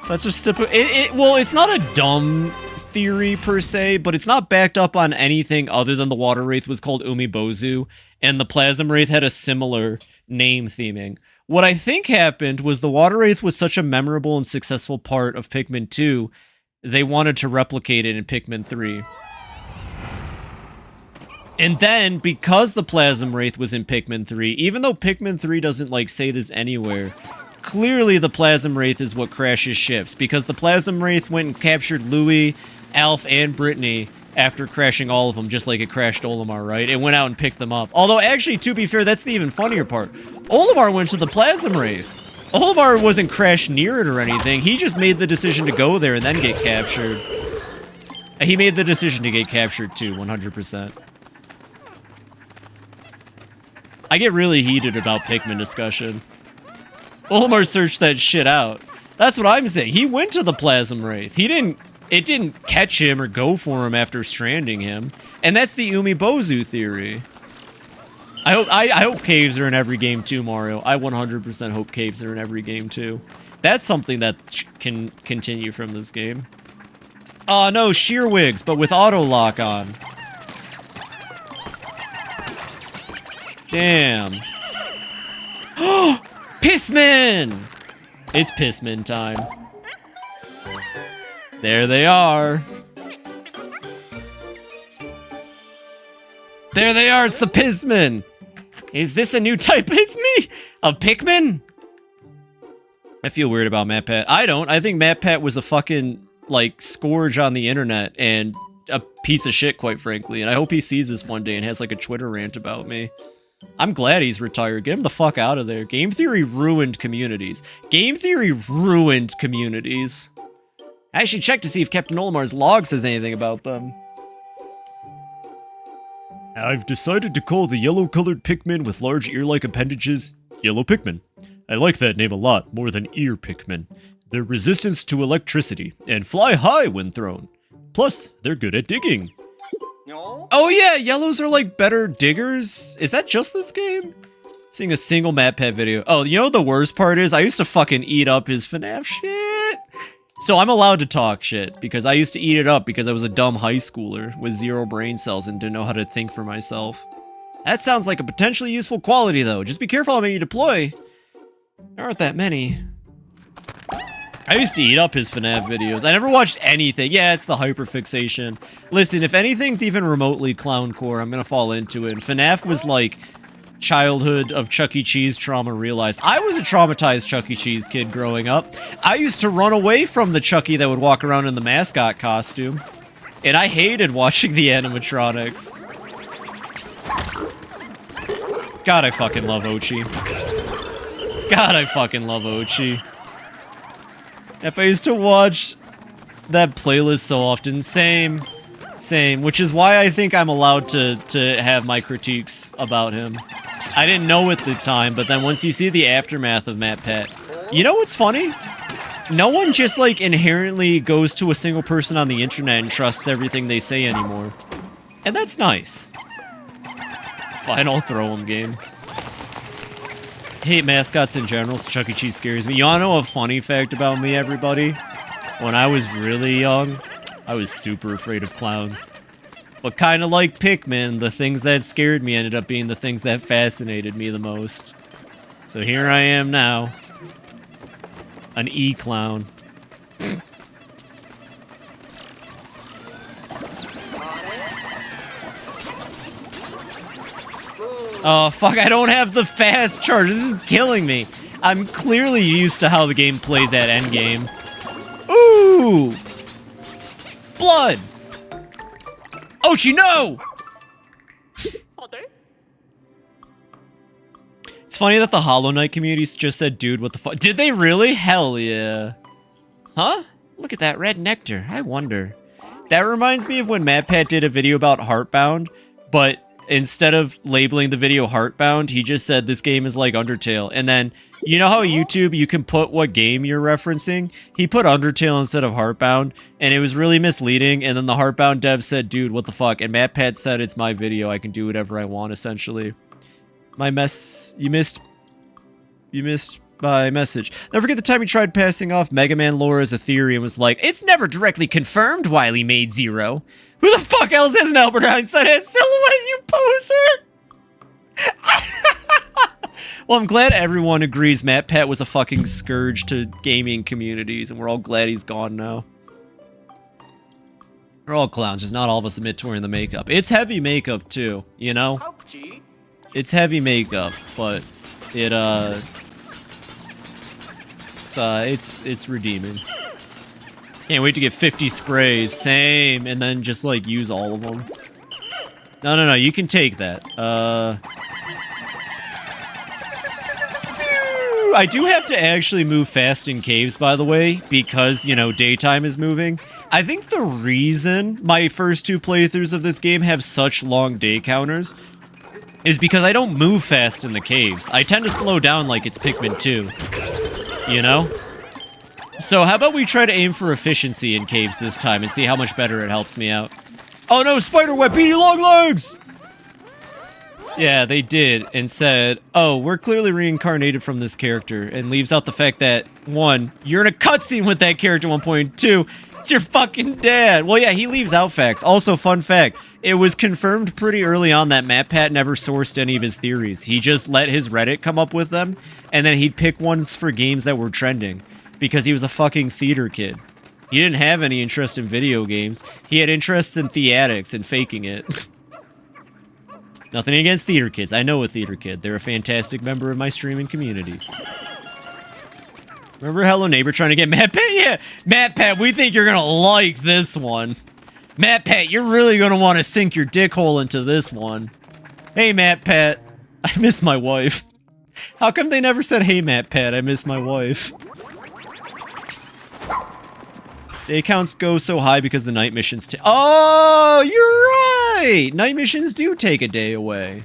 Such a stupid... Well, it's not a dumb theory per se, but it's not backed up on anything other than the Water Wraith was called Umibozu, and the Plasm Wraith had a similar name theming. What I think happened was the Water Wraith was such a memorable and successful part of Pikmin 2, they wanted to replicate it in Pikmin 3. And then, because the Plasm Wraith was in Pikmin 3, even though Pikmin 3 doesn't, like, say this anywhere, clearly the Plasm Wraith is what crashes ships, because the Plasm Wraith went and captured Louie, Alf, and Brittany after crashing all of them, just like it crashed Olimar, right? It went out and picked them up. Although, actually, to be fair, that's the even funnier part. Olimar went to the Plasm Wraith. Olimar wasn't crashed near it or anything. He just made the decision to go there and then get captured. He made the decision to get captured, too, 100%. I get really heated about Pikmin discussion. Olimar searched that shit out. That's what I'm saying. He went to the Plasm Wraith. It didn't catch him or go for him after stranding him. And that's the Umibozu theory. I hope caves are in every game too, Mario. I 100% hope caves are in every game too. That's something that can continue from this game. Oh no, Shearwigs, but with auto lock on. Damn. Pissman! It's Pissman time. There they are. There they are, it's the Pissman! Is this a new type, it's me, of Pikmin? I feel weird about MatPat. I don't. I think MatPat was a fucking, like, scourge on the internet and a piece of shit, quite frankly. And I hope he sees this one day and has, like, a Twitter rant about me. I'm glad he's retired. Get him the fuck out of there. Game Theory ruined communities. Game Theory ruined communities. I actually checked to see if Captain Olimar's log says anything about them. I've decided to call the yellow-colored Pikmin with large ear-like appendages Yellow Pikmin. I like that name a lot, more than Ear Pikmin. They're resistant to electricity, and fly high when thrown. Plus, they're good at digging. No. Oh yeah, yellows are like better diggers? Is that just this game? Seeing a single MatPat video. Oh, you know what the worst part is? I used to fucking eat up his FNAF shit. So I'm allowed to talk shit, because I used to eat it up because I was a dumb high schooler with 0 brain cells and didn't know how to think for myself. That sounds like a potentially useful quality, though. Just be careful how many you deploy. There aren't that many. I used to eat up his FNAF videos. I never watched anything. Yeah, it's the hyperfixation. Listen, if anything's even remotely clowncore, I'm gonna fall into it. And FNAF was like childhood of Chuck E. Cheese trauma realized. I was a traumatized Chuck E. Cheese kid growing up. I used to run away from the Chucky that would walk around in the mascot costume. And I hated watching the animatronics. God, I fucking love Ochi. God, I fucking love Ochi. If I used to watch that playlist so often, same, which is why I think I'm allowed to have my critiques about him. I didn't know at the time, but then once you see the aftermath of MatPat, you know what's funny? No one just, like, inherently goes to a single person on the internet and trusts everything they say anymore. And that's nice. Fine, I'll throw him, game. Hate mascots in general, so Chuck E. Cheese scares me. You wanna know a funny fact about me, everybody? When I was really young, I was super afraid of clowns. But kinda like Pikmin, the things that scared me ended up being the things that fascinated me the most. So here I am now. An E-clown. Oh, fuck, I don't have the fast charge. This is killing me. I'm clearly used to how the game plays at endgame. Ooh! Blood! Ochi, no! It's funny that the Hollow Knight community just said, dude, what the fuck? Did they really? Hell yeah. Huh? Look at that red nectar. I wonder. That reminds me of when MatPat did a video about Heartbound, but instead of labeling the video Heartbound, he just said this game is like Undertale. And then, you know how YouTube, you can put what game you're referencing? He put Undertale instead of Heartbound, and it was really misleading. And then the Heartbound dev said, dude, what the fuck? And MatPat said, it's my video. I can do whatever I want, essentially. My mess... You missed my message. Never forget the time he tried passing off Mega Man lore as a theory and was like, it's never directly confirmed Wily made Zero. Who the fuck else has an Albert Einstein as silhouette, you poser? Well, I'm glad everyone agrees MatPat was a fucking scourge to gaming communities, and we're all glad he's gone now. We're all clowns, just not all of us admit to wearing the makeup. It's heavy makeup too, you know? Ouchie. It's heavy makeup, but it's redeeming. Can't wait to get 50 sprays, same, and then just like use all of them. No, you can take that. I do have to actually move fast in caves, by the way, because, you know, daytime is moving. I think the reason my first 2 playthroughs of this game have such long day counters is because I don't move fast in the caves. I tend to slow down like it's Pikmin 2, you know? So how about we try to aim for efficiency in caves this time and see how much better it helps me out. Oh no, spiderweb, beady long legs! Yeah, they did, and said, oh, we're clearly reincarnated from this character, and leaves out the fact that, 1, you're in a cutscene with that character at one point, 2, it's your fucking dad. Well, yeah, he leaves out facts. Also, fun fact, it was confirmed pretty early on that MatPat never sourced any of his theories. He just let his Reddit come up with them, and then he'd pick ones for games that were trending, because he was a fucking theater kid. He didn't have any interest in video games. He had interest in theatics and faking it. Nothing against theater kids. I know a theater kid. They're a fantastic member of my streaming community. Remember Hello Neighbor trying to get MatPat? Yeah, MatPat, we think you're gonna like this one. MatPat, you're really gonna want to sink your dick hole into this one. Hey, MatPat, I miss my wife. How come they never said, hey, MatPat, I miss my wife? Day counts go so high because the night missions oh, you're right! Night missions do take a day away.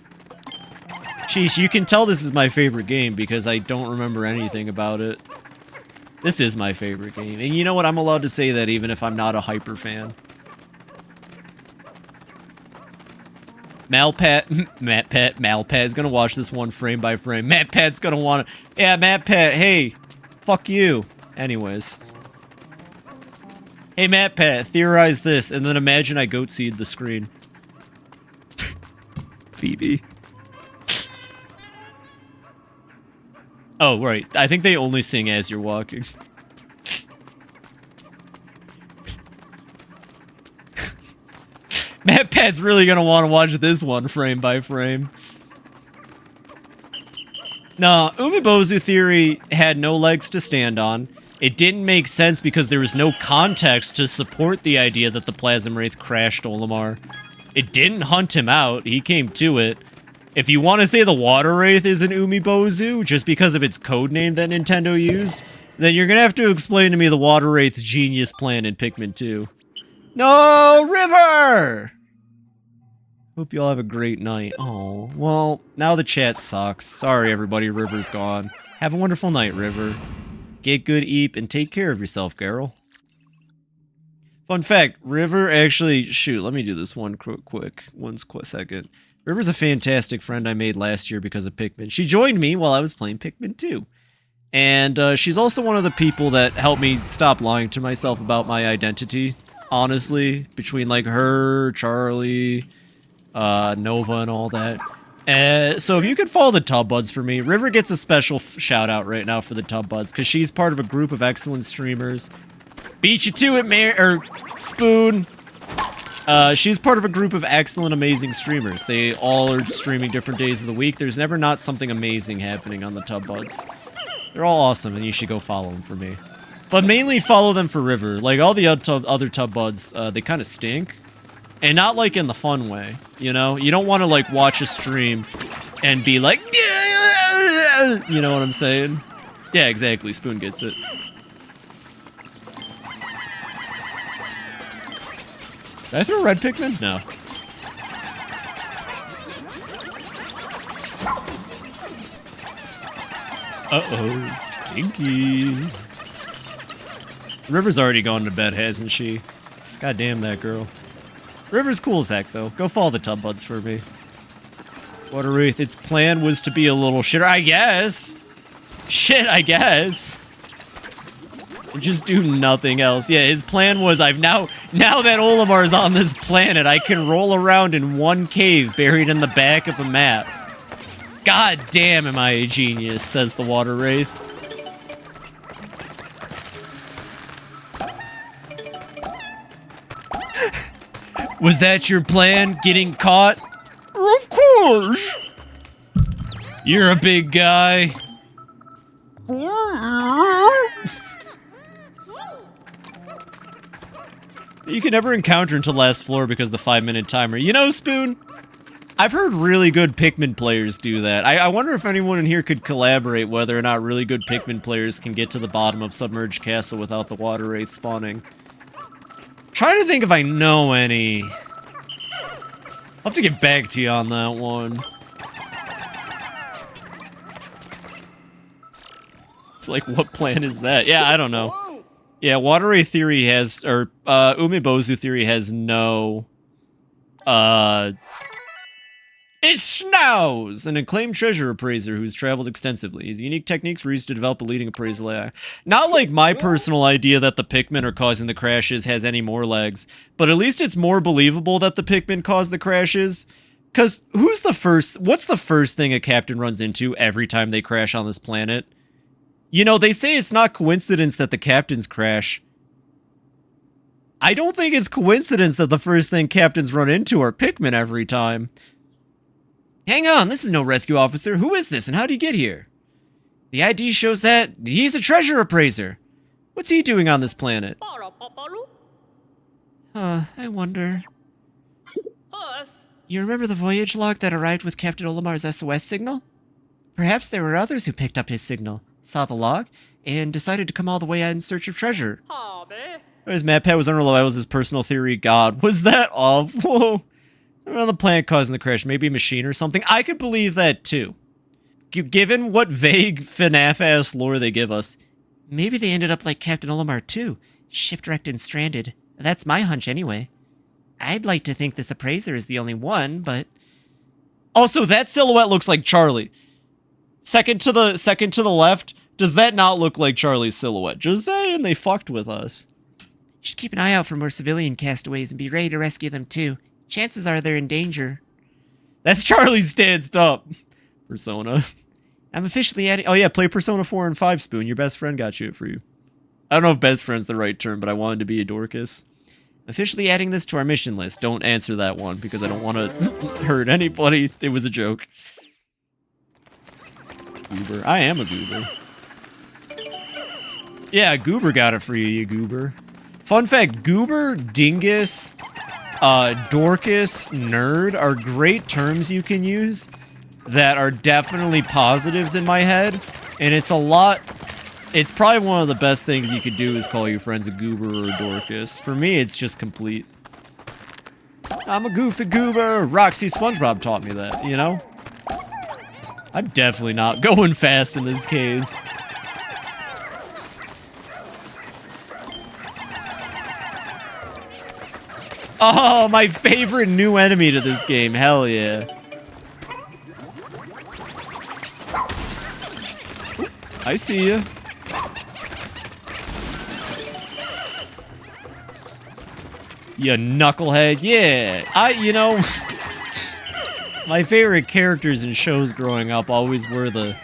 Sheesh, you can tell this is my favorite game because I don't remember anything about it. This is my favorite game. And you know what? I'm allowed to say that even if I'm not a hyper fan. MatPat is gonna watch this one frame by frame. MatPat's gonna wanna... Yeah, MatPat, hey, fuck you. Anyways. Hey, MatPat, theorize this, and then imagine I goat seed the screen. Phoebe. Oh, right. I think they only sing as you're walking. MatPat's really gonna want to watch this one frame by frame. No, Umibozu theory had no legs to stand on. It didn't make sense because there was no context to support the idea that the Plasm Wraith crashed Olimar. It didn't hunt him out, he came to it. If you want to say the Water Wraith is an Umibozu, just because of its codename that Nintendo used, then you're gonna have to explain to me the Water Wraith's genius plan in Pikmin 2. No, River! Hope you all have a great night. Oh, well, now the chat sucks. Sorry everybody, River's gone. Have a wonderful night, River. Get good, eep, and take care of yourself, Garrel. Fun fact, River actually... Shoot, let me do this one quick. One second. River's a fantastic friend I made last year because of Pikmin. She joined me while I was playing Pikmin 2. And she's also one of the people that helped me stop lying to myself about my identity. Honestly, between like her, Charlie, Nova, and all that. So if you could follow the Tub Buds for me, River gets a special shout out right now for the Tub Buds because she's part of a group of excellent streamers. Beat you to it, Spoon. She's part of a group of excellent, amazing streamers. They all are streaming different days of the week. There's never not something amazing happening on the Tub Buds. They're all awesome, and you should go follow them for me. But mainly follow them for River. Like, all the other Tub Buds, they kind of stink. And not, like, in the fun way, you know? You don't want to, like, watch a stream and be like... You know what I'm saying? Yeah, exactly. Spoon gets it. Did I throw a red Pikmin? No. Uh-oh, stinky. River's already gone to bed, hasn't she? God damn that girl. River's cool, Zach, though. Go follow the Tub Buds for me. Water Wraith, its plan was to be a little shitter, I guess. Shit, I guess. And just do nothing else. Yeah, his plan was, now that Olimar's on this planet, I can roll around in one cave buried in the back of a map. God damn, am I a genius, says the Water Wraith. Was that your plan, getting caught? Of course! You're a big guy. You can never encounter until last floor because of the 5-minute timer. You know, Spoon? I've heard really good Pikmin players do that. I wonder if anyone in here could collaborate whether or not really good Pikmin players can get to the bottom of Submerged Castle without the water wraith spawning. Trying to think if I know any. I'll have to get back to you on that one. It's like, what plan is that? Yeah, I don't know. Yeah, Water Wraith Theory has, or Umebozu Theory has no, It Snows, an acclaimed treasure appraiser who's traveled extensively. His unique techniques were used to develop a leading appraisal AI. Not like my personal idea that the Pikmin are causing the crashes has any more legs, but at least it's more believable that the Pikmin caused the crashes. Because what's the first thing a captain runs into every time they crash on this planet? You know, they say it's not coincidence that the captains crash. I don't think it's coincidence that the first thing captains run into are Pikmin every time. Hang on, this is no rescue officer. Who is this and how did he get here? The ID shows that he's a treasure appraiser. What's he doing on this planet? I wonder. You remember the voyage log that arrived with Captain Olimar's SOS signal? Perhaps there were others who picked up his signal, saw the log, and decided to come all the way out in search of treasure. His map pad was unreliable as his personal theory. God, was that awful? On the planet causing the crash, maybe a machine or something. I could believe that too. Given what vague FNAF-ass lore they give us. Maybe they ended up like Captain Olimar too, shipwrecked and stranded. That's my hunch anyway. I'd like to think this appraiser is the only one, but... Also, that silhouette looks like Charlie. Second to the left, does that not look like Charlie's silhouette? Just saying, they fucked with us. Just keep an eye out for more civilian castaways and be ready to rescue them too. Chances are they're in danger. That's Charlie's stanced up. Persona. I'm officially adding... Oh yeah, play Persona 4 and 5, Spoon. Your best friend got you it for you. I don't know if best friend's the right term, but I wanted to be a Dorcas. Officially adding this to our mission list. Don't answer that one, because I don't want to hurt anybody. It was a joke. Goober. I am a goober. Yeah, Goober got it for you, you goober. Fun fact, Goober, Dingus... Dorcas, nerd are great terms you can use that are definitely positives in my head, and it's probably one of the best things you could do is call your friends a goober or a Dorcas. For me, it's just complete. I'm a goofy goober. Roxy SpongeBob taught me that, you know? I'm definitely not going fast in this cave. Oh, my favorite new enemy to this game. Hell yeah. I see ya. You knucklehead. Yeah. You know, my favorite characters in shows growing up always were the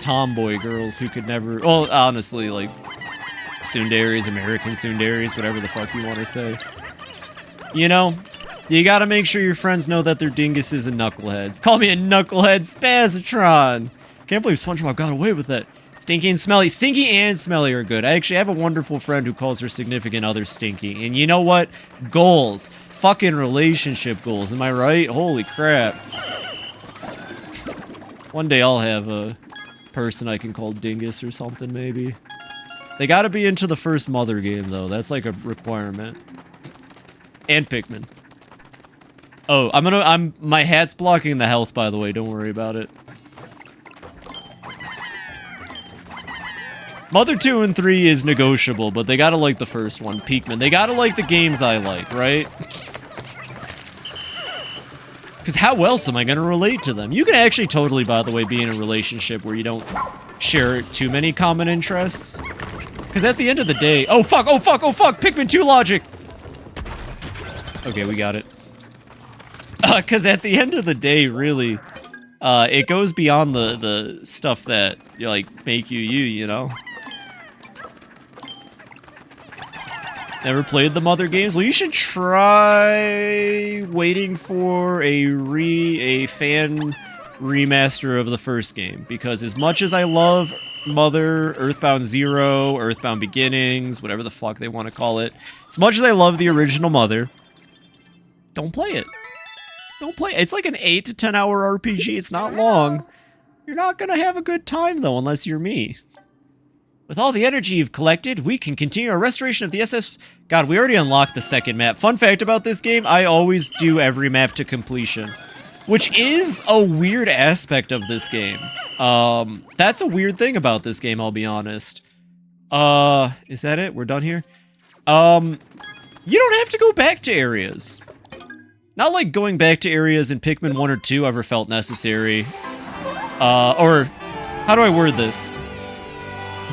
tomboy girls who could never... Well, honestly, like, tsunderes, American tsunderes, whatever the fuck you want to say. You know, you gotta make sure your friends know that they're dinguses and knuckleheads. Call me a knucklehead spazatron. Can't believe SpongeBob got away with that. Stinky and Smelly. Stinky and Smelly are good. I actually have a wonderful friend who calls her significant other Stinky. And you know what? Goals. Fucking relationship goals. Am I right? Holy crap. One day I'll have a person I can call Dingus or something, maybe. They gotta be into the first Mother game, though. That's like a requirement. And Pikmin. Oh, my hat's blocking the health, by the way. Don't worry about it. Mother 2 and 3 is negotiable, but they gotta like the first one, Pikmin. They gotta like the games I like, right? Because how else am I gonna relate to them? You can actually totally, by the way, be in a relationship where you don't share too many common interests. Because at the end of the day... Oh, fuck! Oh, fuck! Oh, fuck! Pikmin 2 logic! Okay, we got it. Because at the end of the day, really, it goes beyond the stuff that, like, make you, you know? Never played the Mother games? Well, you should try waiting for a fan remaster of the first game, because as much as I love Mother, Earthbound Zero, Earthbound Beginnings, whatever the fuck they want to call it, as much as I love the original Mother, don't play it. Don't play it. It's like an 8 to 10 hour RPG. It's not long. You're not gonna have a good time though, unless you're me. With all the energy you've collected, we can continue our restoration of the SS... God, we already unlocked the second map. Fun fact about this game, I always do every map to completion. Which is a weird aspect of this game. That's a weird thing about this game, I'll be honest. Is that it? We're done here? You don't have to go back to areas. Not like going back to areas in Pikmin 1 or 2 ever felt necessary. Or, how do I word this?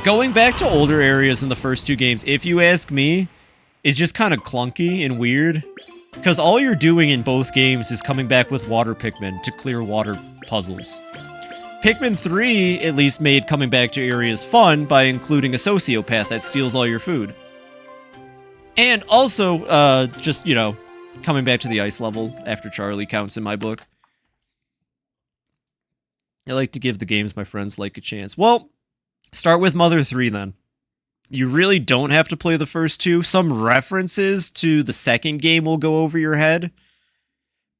Going back to older areas in the first two games, if you ask me, is just kind of clunky and weird. Because all you're doing in both games is coming back with water Pikmin to clear water puzzles. Pikmin 3 at least made coming back to areas fun by including a sociopath that steals all your food. And also, just, you know, coming back to the ice level after Charlie counts in my book. I like to give the games my friends like a chance. Well, start with Mother 3 then. You really don't have to play the first two. Some references to the second game will go over your head.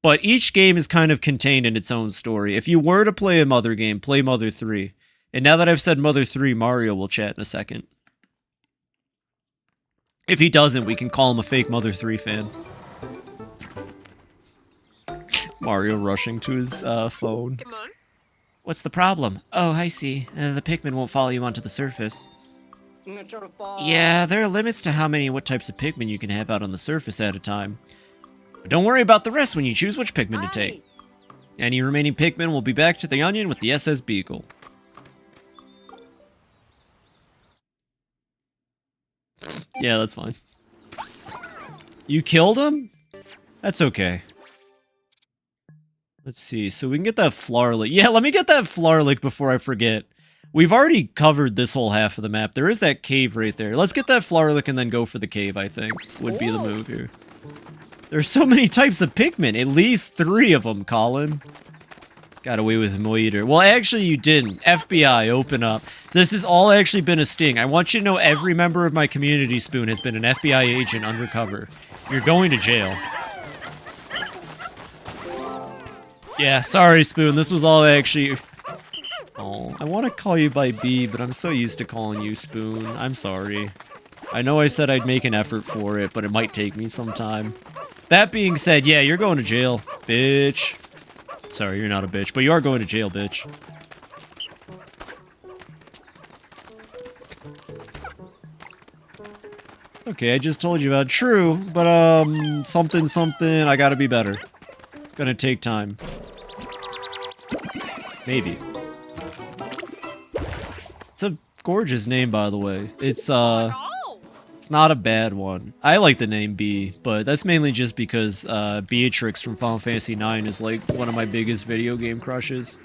But each game is kind of contained in its own story. If you were to play a Mother game, play Mother 3. And now that I've said Mother 3, Mario will chat in a second. If he doesn't, we can call him a fake Mother 3 fan. Mario rushing to his phone. What's the problem? Oh, I see. The Pikmin won't follow you onto the surface. Yeah, there are limits to how many and what types of Pikmin you can have out on the surface at a time. But don't worry about the rest when you choose which Pikmin to take. Any remaining Pikmin will be back to the Onion with the SS Beagle. Yeah, that's fine. You killed him? That's okay. Let's see, so we can get that Flarlick. Yeah, let me get that Flarlick before I forget. We've already covered this whole half of the map. There is that cave right there. Let's get that Flarlick and then go for the cave, I think. Would be the move here. There's so many types of Pikmin. At least 3 of them, Colin. Got away with Moiter. Well, actually, you didn't. FBI, open up. This has all actually been a sting. I want you to know every member of my community, Spoon, has been an FBI agent undercover. You're going to jail. Yeah, sorry, Spoon. This was all actually... Oh, I want to call you by B, but I'm so used to calling you Spoon. I'm sorry. I know I said I'd make an effort for it, but it might take me some time. That being said, yeah, you're going to jail, bitch. Sorry, you're not a bitch, but you are going to jail, bitch. Okay, I just told you about true, but something, I gotta be better. Gonna take time. Maybe. It's a gorgeous name, by the way. It's not a bad one. I like the name B, but that's mainly just because Beatrix from Final Fantasy IX is like one of my biggest video game crushes.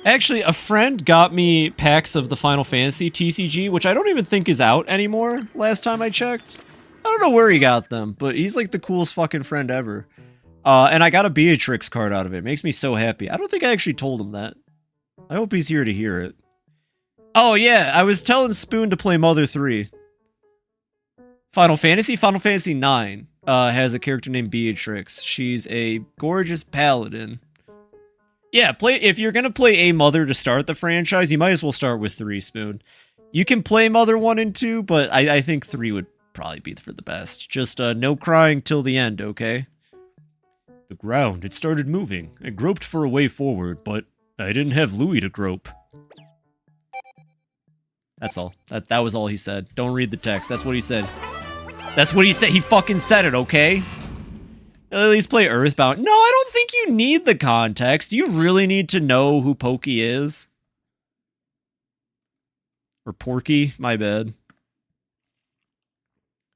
Actually, a friend got me packs of the Final Fantasy TCG, which I don't even think is out anymore, last time I checked. I don't know where he got them, but he's like the coolest fucking friend ever. And I got a Beatrix card out of it. It makes me so happy. I don't think I actually told him that. I hope he's here to hear it. Oh yeah, I was telling Spoon to play Mother 3. Final Fantasy IX has a character named Beatrix. She's a gorgeous paladin. Yeah, if you're gonna play a Mother to start the franchise, you might as well start with 3, Spoon. You can play Mother 1 and 2, but I think 3 would probably be for the best. Just no crying till the end, okay? The ground, it started moving. I groped for a way forward, but I didn't have Louis to grope. That's all. That was all he said. Don't read the text. That's what he said. That's what he said. He fucking said it, okay? At least play Earthbound. No, I don't think you need the context. Do you really need to know who Pokey is? Or Porky? My bad.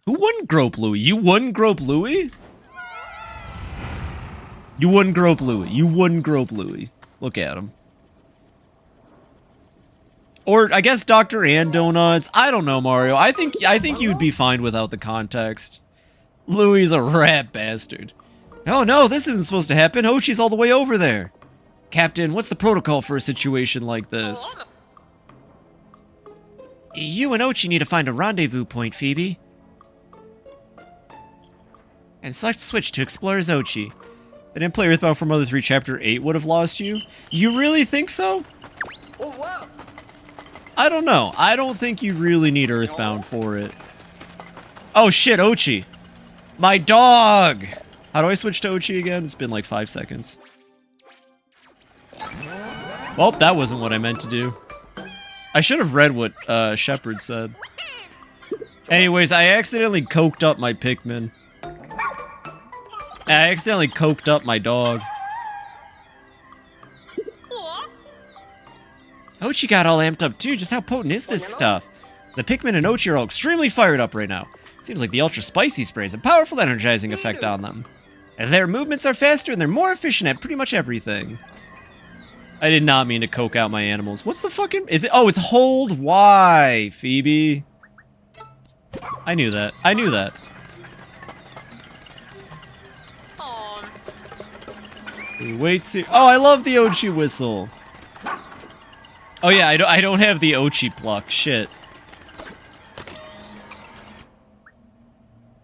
Who wouldn't grope Louis? You wouldn't grope Louis? You wouldn't grope Louis. You wouldn't grope Louis. Look at him. Or I guess Dr. and Donuts. I don't know, Mario. I think you'd be fine without the context. Louie's a rat bastard. Oh no, this isn't supposed to happen. Ochi's all the way over there. Captain, what's the protocol for a situation like this? You and Ochi need to find a rendezvous point, Phoebe. And select switch to explore as Ochi. I didn't play Earthbound for Mother 3 Chapter 8 would have lost you? You really think so? Oh, wow. I don't know. I don't think you really need Earthbound for it. Oh shit, Ochi. My dog! How do I switch to Ochi again? It's been like 5 seconds. Well, that wasn't what I meant to do. I should have read what Shepard said. Anyways, I accidentally coked up my Pikmin. I accidentally coked up my dog. Ochi got all amped up too. Just how potent is this stuff? The Pikmin and Ochi are all extremely fired up right now. Seems like the ultra spicy spray has a powerful energizing effect on them. And their movements are faster and they're more efficient at pretty much everything. I did not mean to coke out my animals. What's the fucking... Is it... Oh, it's hold Y, Phoebe. I knew that. I knew that. Wait, see... Oh, I love the Ochi whistle. Oh yeah, I don't have the Ochi pluck. Shit.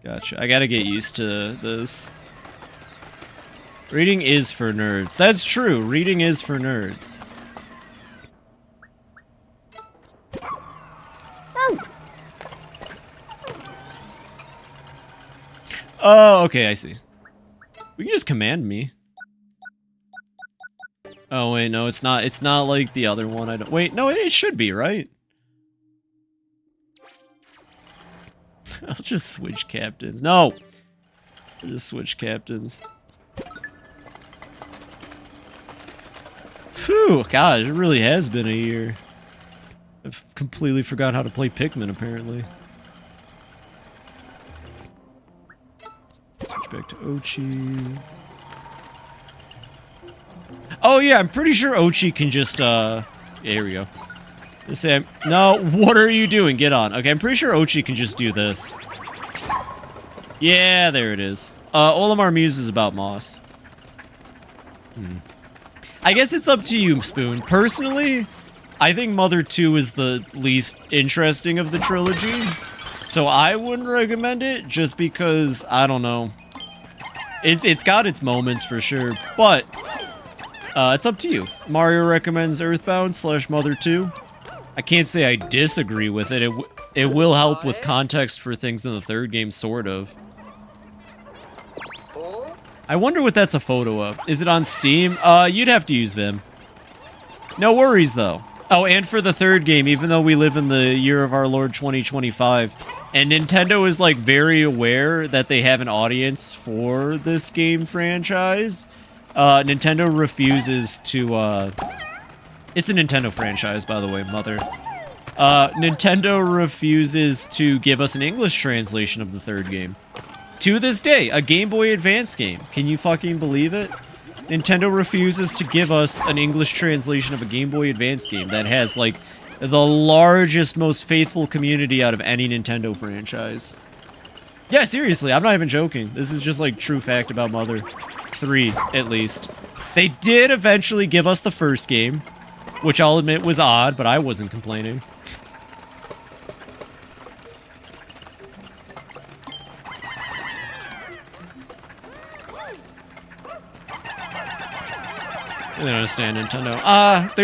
Gotcha. I gotta get used to this. Reading is for nerds. That's true. Reading is for nerds. Oh, okay, I see. We can just command me. Oh wait, no, it's not. It's not like the other one. I don't. Wait, no, it should be, right? I'll just switch captains. No, I'll just switch captains. Phew, God, it really has been a year. I've completely forgot how to play Pikmin, apparently. Switch back to Ochi. Oh yeah, I'm pretty sure Ochi can just, yeah, here we go. Let's say, no, what are you doing? Get on. Okay, I'm pretty sure Ochi can just do this. Yeah, there it is. Olimar Muse is about Moss. I guess it's up to you, Spoon. Personally, I think Mother 2 is the least interesting of the trilogy. So I wouldn't recommend it, just because, I don't know. It's got its moments for sure, but... it's up to you. Mario recommends Earthbound / Mother 2. I can't say I disagree with it. It will help with context for things in the third game, sort of. I wonder what that's a photo of. Is it on Steam? You'd have to use Vim. No worries, though. Oh, and for the third game, even though we live in the year of our Lord 2025, and Nintendo is, like, very aware that they have an audience for this game franchise... Nintendo refuses to, It's a Nintendo franchise, by the way, Mother. Nintendo refuses to give us an English translation of the third game. To this day, a Game Boy Advance game. Can you fucking believe it? Nintendo refuses to give us an English translation of a Game Boy Advance game that has, like, the largest, most faithful community out of any Nintendo franchise. Yeah, seriously, I'm not even joking. This is just, like, true fact about Mother 3, at least. They did eventually give us the first game, which I'll admit was odd, but I wasn't complaining. I don't understand Nintendo.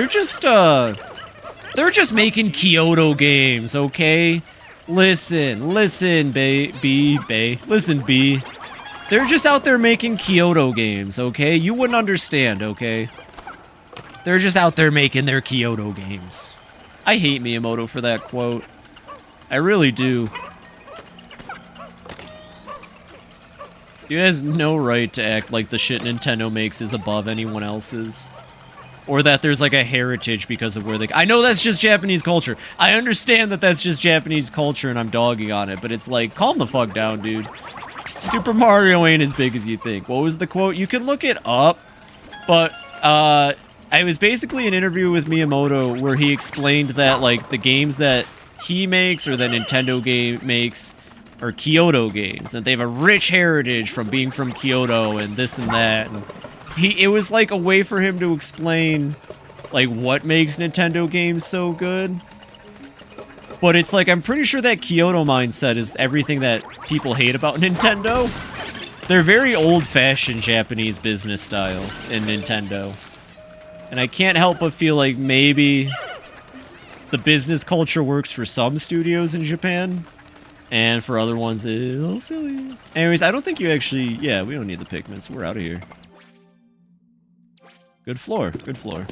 They're just making Kyoto games, okay? Listen, listen, listen, B. They're just out there making Kyoto games, okay? You wouldn't understand, okay? They're just out there making their Kyoto games. I hate Miyamoto for that quote. I really do. He has no right to act like the shit Nintendo makes is above anyone else's. Or that there's like a heritage because of where they... I know that's just Japanese culture. I understand that that's just Japanese culture and I'm dogging on it, but it's like, calm the fuck down, dude. Super Mario ain't as big as you think. What was the quote? You can look it up, but it was basically an interview with Miyamoto where he explained that, like, the games that he makes or that Nintendo game makes are Kyoto games, and they have a rich heritage from being from Kyoto and this and that. And it was like a way for him to explain, like, what makes Nintendo games so good. But it's like, I'm pretty sure that Kyoto mindset is everything that people hate about Nintendo. They're very old-fashioned Japanese business style in Nintendo. And I can't help but feel like maybe the business culture works for some studios in Japan, and for other ones, it's a little silly. Anyways, I don't think you actually... Yeah, we don't need the Pikmin, so we're out of here. Good floor. Good floor.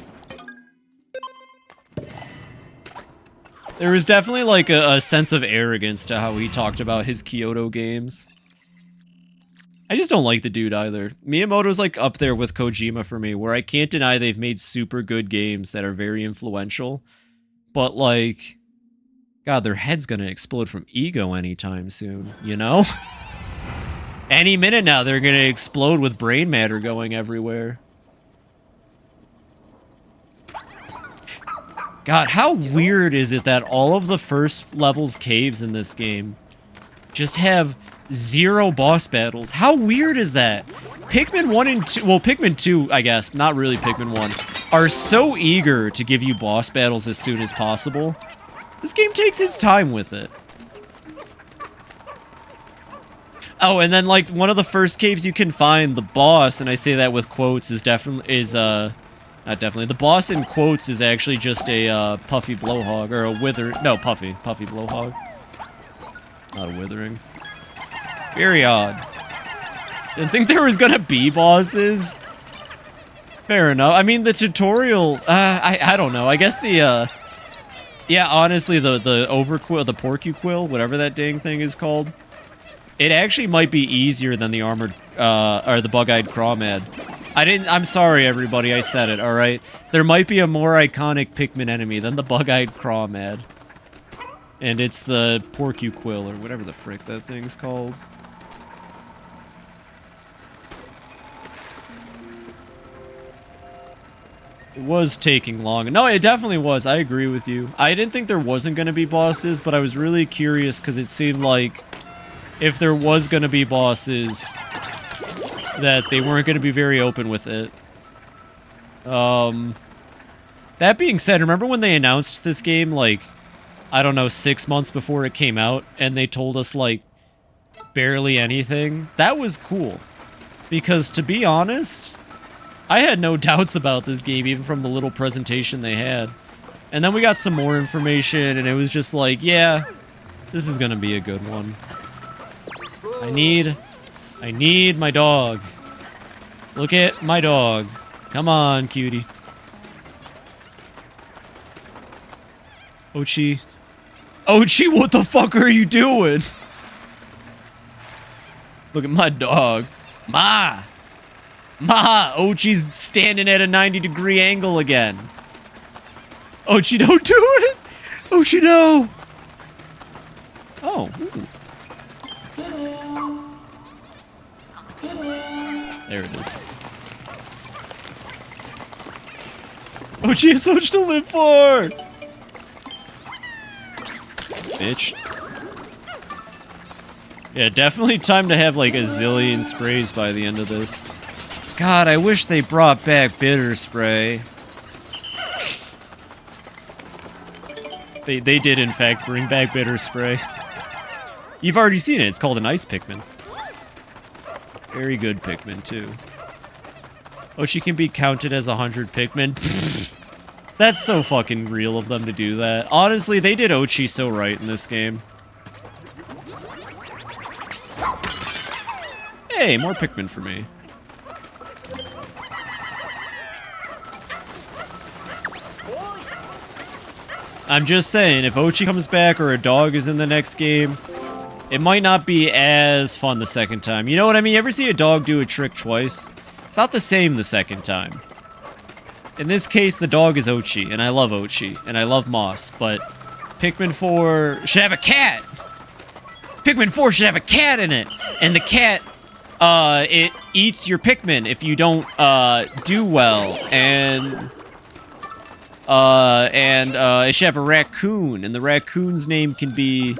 There was definitely, like, a sense of arrogance to how he talked about his Kyoto games. I just don't like the dude either. Miyamoto's, like, up there with Kojima for me, where I can't deny they've made super good games that are very influential. But, like... God, their head's gonna explode from ego anytime soon, you know? Any minute now, they're gonna explode with brain matter going everywhere. God, how weird is it that all of the first level's caves in this game just have 0 boss battles? How weird is that? Pikmin 1 and 2, well, Pikmin 2, I guess, not really Pikmin 1, are so eager to give you boss battles as soon as possible. This game takes its time with it. Oh, and then, like, one of the first caves you can find, the boss, and I say that with quotes, is definitely, not definitely, the boss in quotes is actually just a, puffy blowhog, or a wither, no, puffy blowhog. Not a withering. Very odd. Didn't think there was gonna be bosses. Fair enough. I mean, the tutorial, I don't know, I guess the, yeah, honestly, the overquill, the porcuquill, whatever that dang thing is called, it actually might be easier than the armored, or the bug-eyed crawmad. I'm sorry, everybody, I said it, alright? There might be a more iconic Pikmin enemy than the bug-eyed crawmad. And it's the porcuquill, or whatever the frick that thing's called. It was taking long. No, it definitely was. I agree with you. I didn't think there wasn't going to be bosses, but I was really curious because it seemed like if there was going to be bosses, that they weren't going to be very open with it. That being said, remember when they announced this game, like, I don't know, 6 months before it came out, and they told us, like, barely anything? That was cool. Because, to be honest, I had no doubts about this game, even from the little presentation they had. And then we got some more information, and it was just like, yeah, this is gonna be a good one. I need my dog. Look at my dog. Come on, cutie. Ochi. Ochi, what the fuck are you doing? Look at my dog. Ma! Ochi's standing at a 90-degree angle again. Ochi, don't do it! Ochi, no! Oh. Ooh. There it is. Ochi has so much to live for! Bitch. Yeah, definitely time to have like a zillion sprays by the end of this. God, I wish they brought back bitter spray. They did, in fact, bring back bitter spray. You've already seen it. It's called an ice Pikmin. Very good Pikmin, too. Oh, she can be counted as 100 Pikmin? That's so fucking real of them to do that. Honestly, they did Ochi so right in this game. Hey, more Pikmin for me. I'm just saying, if Ochi comes back or a dog is in the next game, it might not be as fun the second time. You know what I mean? You ever see a dog do a trick twice? It's not the same the second time. In this case, the dog is Ochi, and I love Ochi, and I love Moss, but Pikmin 4 should have a cat! Pikmin 4 should have a cat in it! And the cat, it eats your Pikmin if you don't, do well, and And it should have a raccoon, and the raccoon's name can be...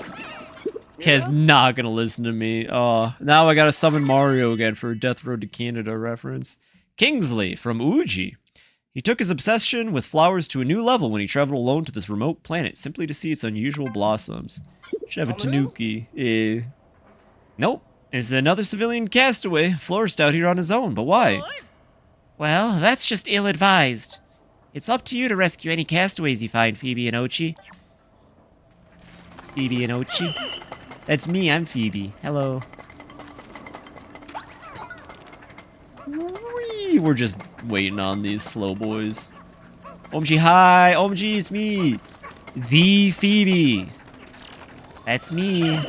Kaz not gonna listen to me. Now I gotta summon Mario again for a Death Road to Canada reference. Kingsley from Uji. He took his obsession with flowers to a new level when he traveled alone to this remote planet, simply to see its unusual blossoms. Should have a Tanuki. Nope. There's another civilian castaway, florist out here on his own, but why? Well, that's just ill-advised. It's up to you to rescue any castaways you find, Phoebe and Ochi. Phoebe and Ochi? That's me, I'm Phoebe. Hello. Whee! We're just waiting on these slow boys. OMG, hi! OMG, it's me! The Phoebe! That's me.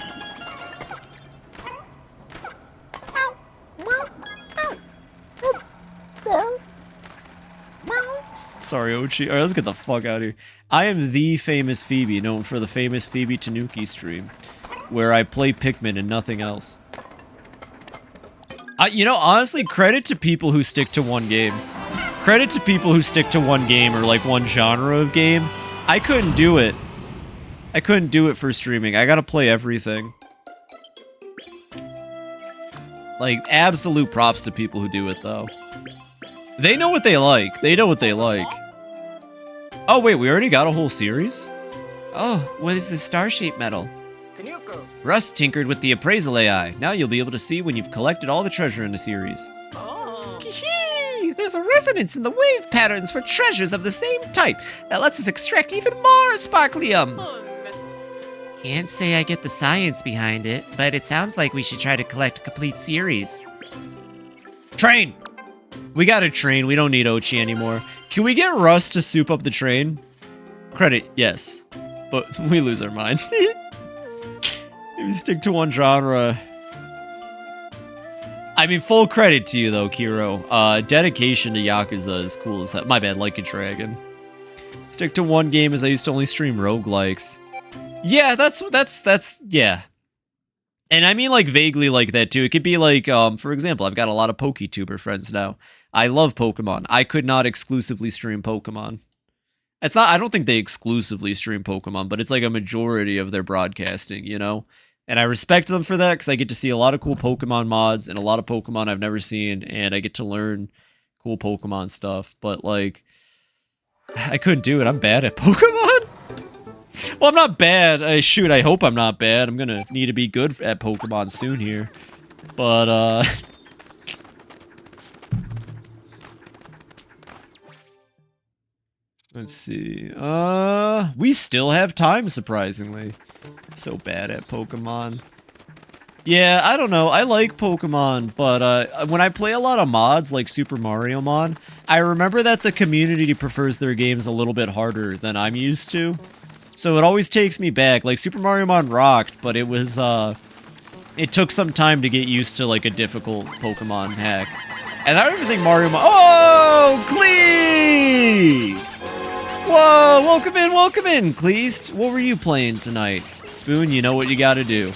Sorry, Ochi. Alright, let's get the fuck out of here. I am the famous Phoebe, known for the famous FibiTanuki stream, where I play Pikmin and nothing else. You know, honestly, credit to people who stick to one game. Credit to people who stick to one game or like one genre of game. I couldn't do it. I couldn't do it for streaming. I gotta play everything. Like, absolute props to people who do it, though. They know what they like. They know what they like. Oh, wait, we already got a whole series? Oh, what is this star-shaped metal? Tanuki. Russ tinkered with the appraisal AI. Now you'll be able to see when you've collected all the treasure in the series. Oh. There's a resonance in the wave patterns for treasures of the same type that lets us extract even more sparklium. Can't say I get the science behind it, but it sounds like we should try to collect a complete series. Train! We got a train. We don't need Ochi anymore. Can we get Russ to soup up the train? Credit, yes. But we lose our mind. If you stick to one genre. I mean, full credit to you, though, Kiro. Dedication to Yakuza is cool as hell. My bad, like a dragon. Stick to one game as I used to only stream roguelikes. Yeah, that's, yeah. And I mean, like, vaguely like that, too. It could be like, for example, I've got a lot of PokeTuber friends now. I love Pokemon. I could not exclusively stream Pokemon. It's not, I don't think they exclusively stream Pokemon, but it's like a majority of their broadcasting, you know? And I respect them for that, because I get to see a lot of cool Pokemon mods and a lot of Pokemon I've never seen, and I get to learn cool Pokemon stuff. But, like, I couldn't do it. I'm bad at Pokemon. Well, I'm not bad. Shoot, I hope I'm not bad. I'm gonna need to be good at Pokemon soon here. But, let's see. We still have time, surprisingly. So bad at Pokemon. Yeah, I don't know. I like Pokemon, but when I play a lot of mods, like Super Mario Mod, I remember that the community prefers their games a little bit harder than I'm used to. So it always takes me back. Like, Super Mario Mod rocked, but it was, it took some time to get used to, like, a difficult Pokemon hack. And I don't even think Mario Mod... Oh, Cleese! Whoa, welcome in, Cleese. What were you playing tonight? Spoon, you know what you gotta do.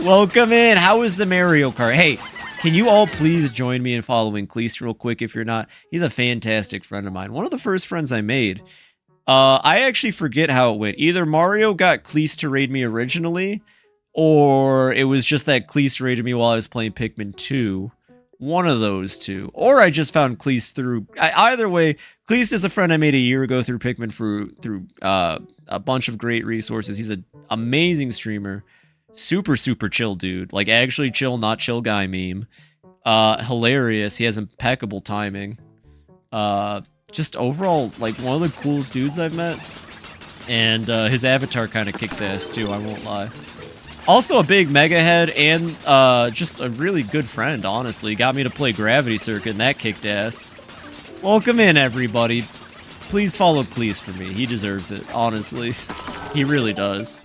Welcome in. How is the Mario Kart? Hey, can you all please join me in following Cleese real quick if you're not? He's a fantastic friend of mine. One of the first friends I made. I actually forget how it went. Either Mario got Cleese to raid me originally, or it was just that Cleese raided me while I was playing Pikmin 2. One of those two. Or I just found Cleese through... either way, Cleese is a friend I made a year ago through Pikmin through a bunch of great resources. He's an amazing streamer. Super, super chill dude. Like, actually chill, not chill guy meme. Hilarious. He has impeccable timing. Just overall, like, one of the coolest dudes I've met. And his avatar kind of kicks ass, too, I won't lie. Also a big mega head and just a really good friend, honestly. Got me to play Gravity Circuit, and that kicked ass. Welcome in, everybody. Please follow Cleese for me. He deserves it, honestly. He really does.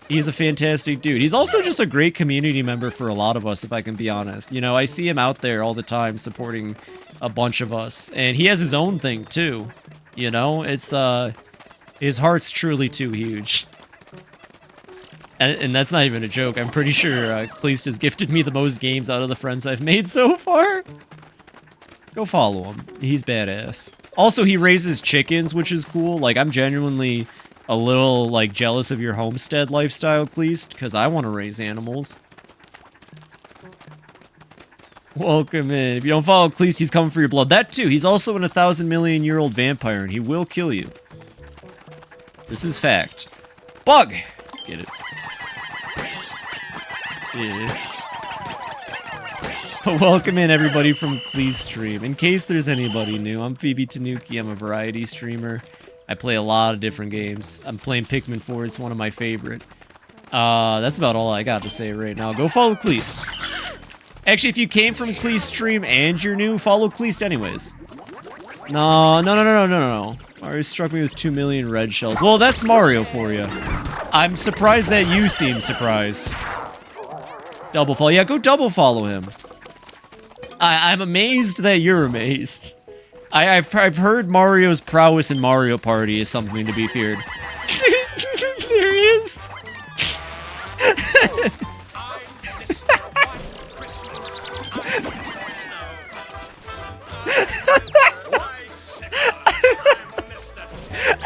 He's a fantastic dude. He's also just a great community member for a lot of us, if I can be honest. You know, I see him out there all the time supporting a bunch of us. And he has his own thing, too. You know, it's, his heart's truly too huge. And that's not even a joke. I'm pretty sure Cleese has gifted me the most games out of the friends I've made so far. Go follow him. He's badass. Also, he raises chickens, which is cool. Like, I'm genuinely a little, like, jealous of your homestead lifestyle, Cleast, because I want to raise animals. Welcome in. If you don't follow Cleast, he's coming for your blood. That too. He's also an 1,000,000,000-year-old vampire, and he will kill you. This is fact. Bug! Get it. Yeah. Welcome in, everybody, from Cleast stream. In case there's anybody new, I'm FibiTanuki. I'm a variety streamer. I play a lot of different games. I'm playing Pikmin 4. It's one of my favorite. That's about all I got to say right now. Go follow Cleast. Actually, if you came from Cleast stream and you're new, follow Cleast anyways. No. Mario struck me with 2,000,000 red shells. Well, that's Mario for you. I'm surprised that you seem surprised. Double follow. Yeah, go double follow him. I'm amazed that you're amazed. I've heard Mario's prowess in Mario Party is something to be feared. There he is.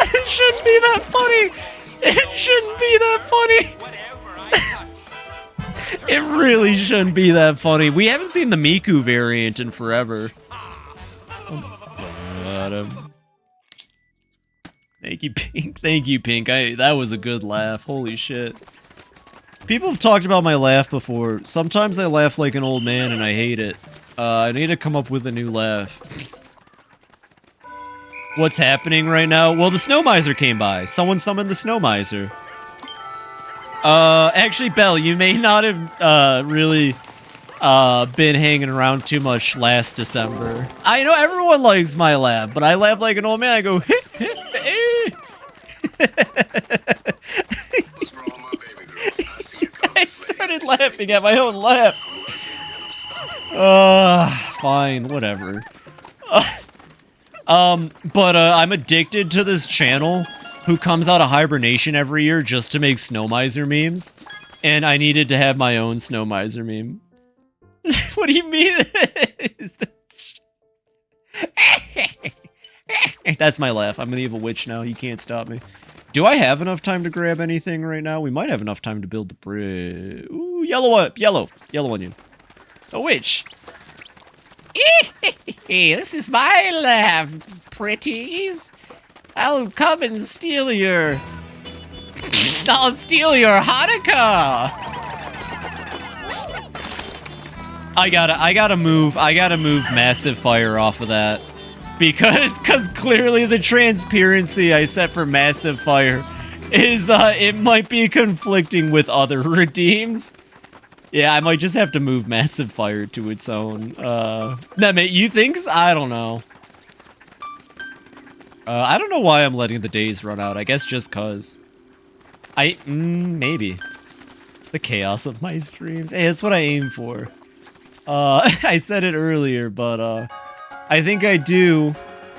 It shouldn't be that funny. It shouldn't be that funny. It really shouldn't be that funny. We haven't seen the Miku variant in forever. Thank you, Pink. Thank you, Pink. That was a good laugh. Holy shit. People have talked about my laugh before. Sometimes I laugh like an old man and I hate it. I need to come up with a new laugh. What's happening right now? Well, the Snow Miser came by. Someone summoned the Snow Miser. Actually, Belle, you may not have, really, been hanging around too much last December. I know everyone likes my laugh, but I laugh like an old man. I go, I started laughing at my own laugh. Fine, whatever. But I'm addicted to this channel who comes out of hibernation every year just to make Snow Miser memes, and I needed to have my own Snow Miser meme. What do you mean? That's my laugh. I'm an evil witch now. You can't stop me. Do I have enough time to grab anything right now? We might have enough time to build the bridge. Ooh, yellow onion. A witch. This is my laugh, pretties. I'll come and steal your... I'll steal your Hanukkah! I gotta move Massive Fire off of that. Because clearly the transparency I set for Massive Fire is, it might be conflicting with other redeems. Yeah, I might just have to move Massive Fire to its own. You think? I don't know. I don't know why I'm letting the days run out. I guess just cause. Maybe. The chaos of my streams. Hey, that's what I aim for. I said it earlier, but, I think I do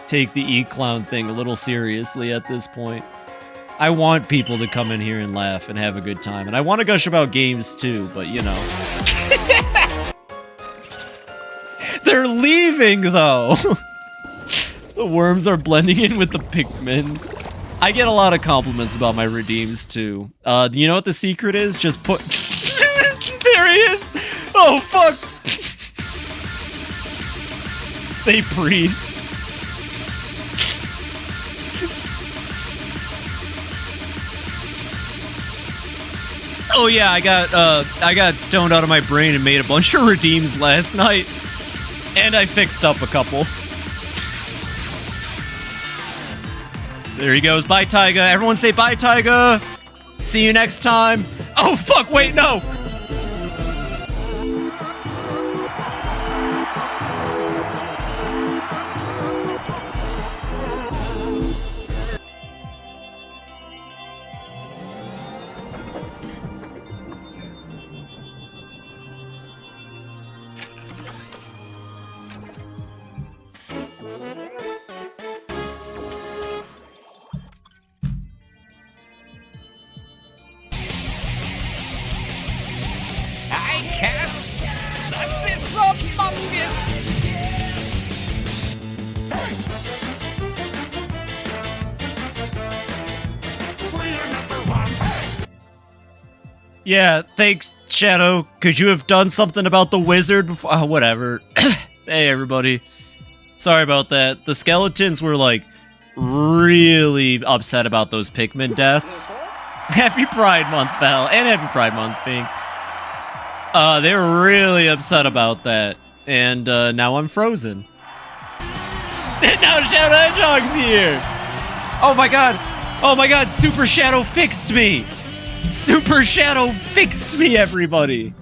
take the E-Clown thing a little seriously at this point. I want people to come in here and laugh and have a good time. And I want to gush about games too, but you know. They're leaving though! The worms are blending in with the Pikmins. I get a lot of compliments about my redeems too. You know what the secret is? Just put... There he is! Oh fuck! They breed. Oh yeah, I got stoned out of my brain and made a bunch of redeems last night. And I fixed up a couple. There he goes. Bye, Taiga. Everyone say bye, Taiga. See you next time. Oh, fuck. Wait, no. Yeah, thanks, Shadow. Could you have done something about the wizard before? Oh, whatever. Hey, everybody. Sorry about that. The skeletons were, like, really upset about those Pikmin deaths. Happy Pride Month, Belle. And Happy Pride Month, Pink. They were really upset about that. And, now I'm frozen. Now Shadow Hedgehog's here! Oh my god! Oh my god, Super Shadow fixed me! Super Shadow fixed me, everybody!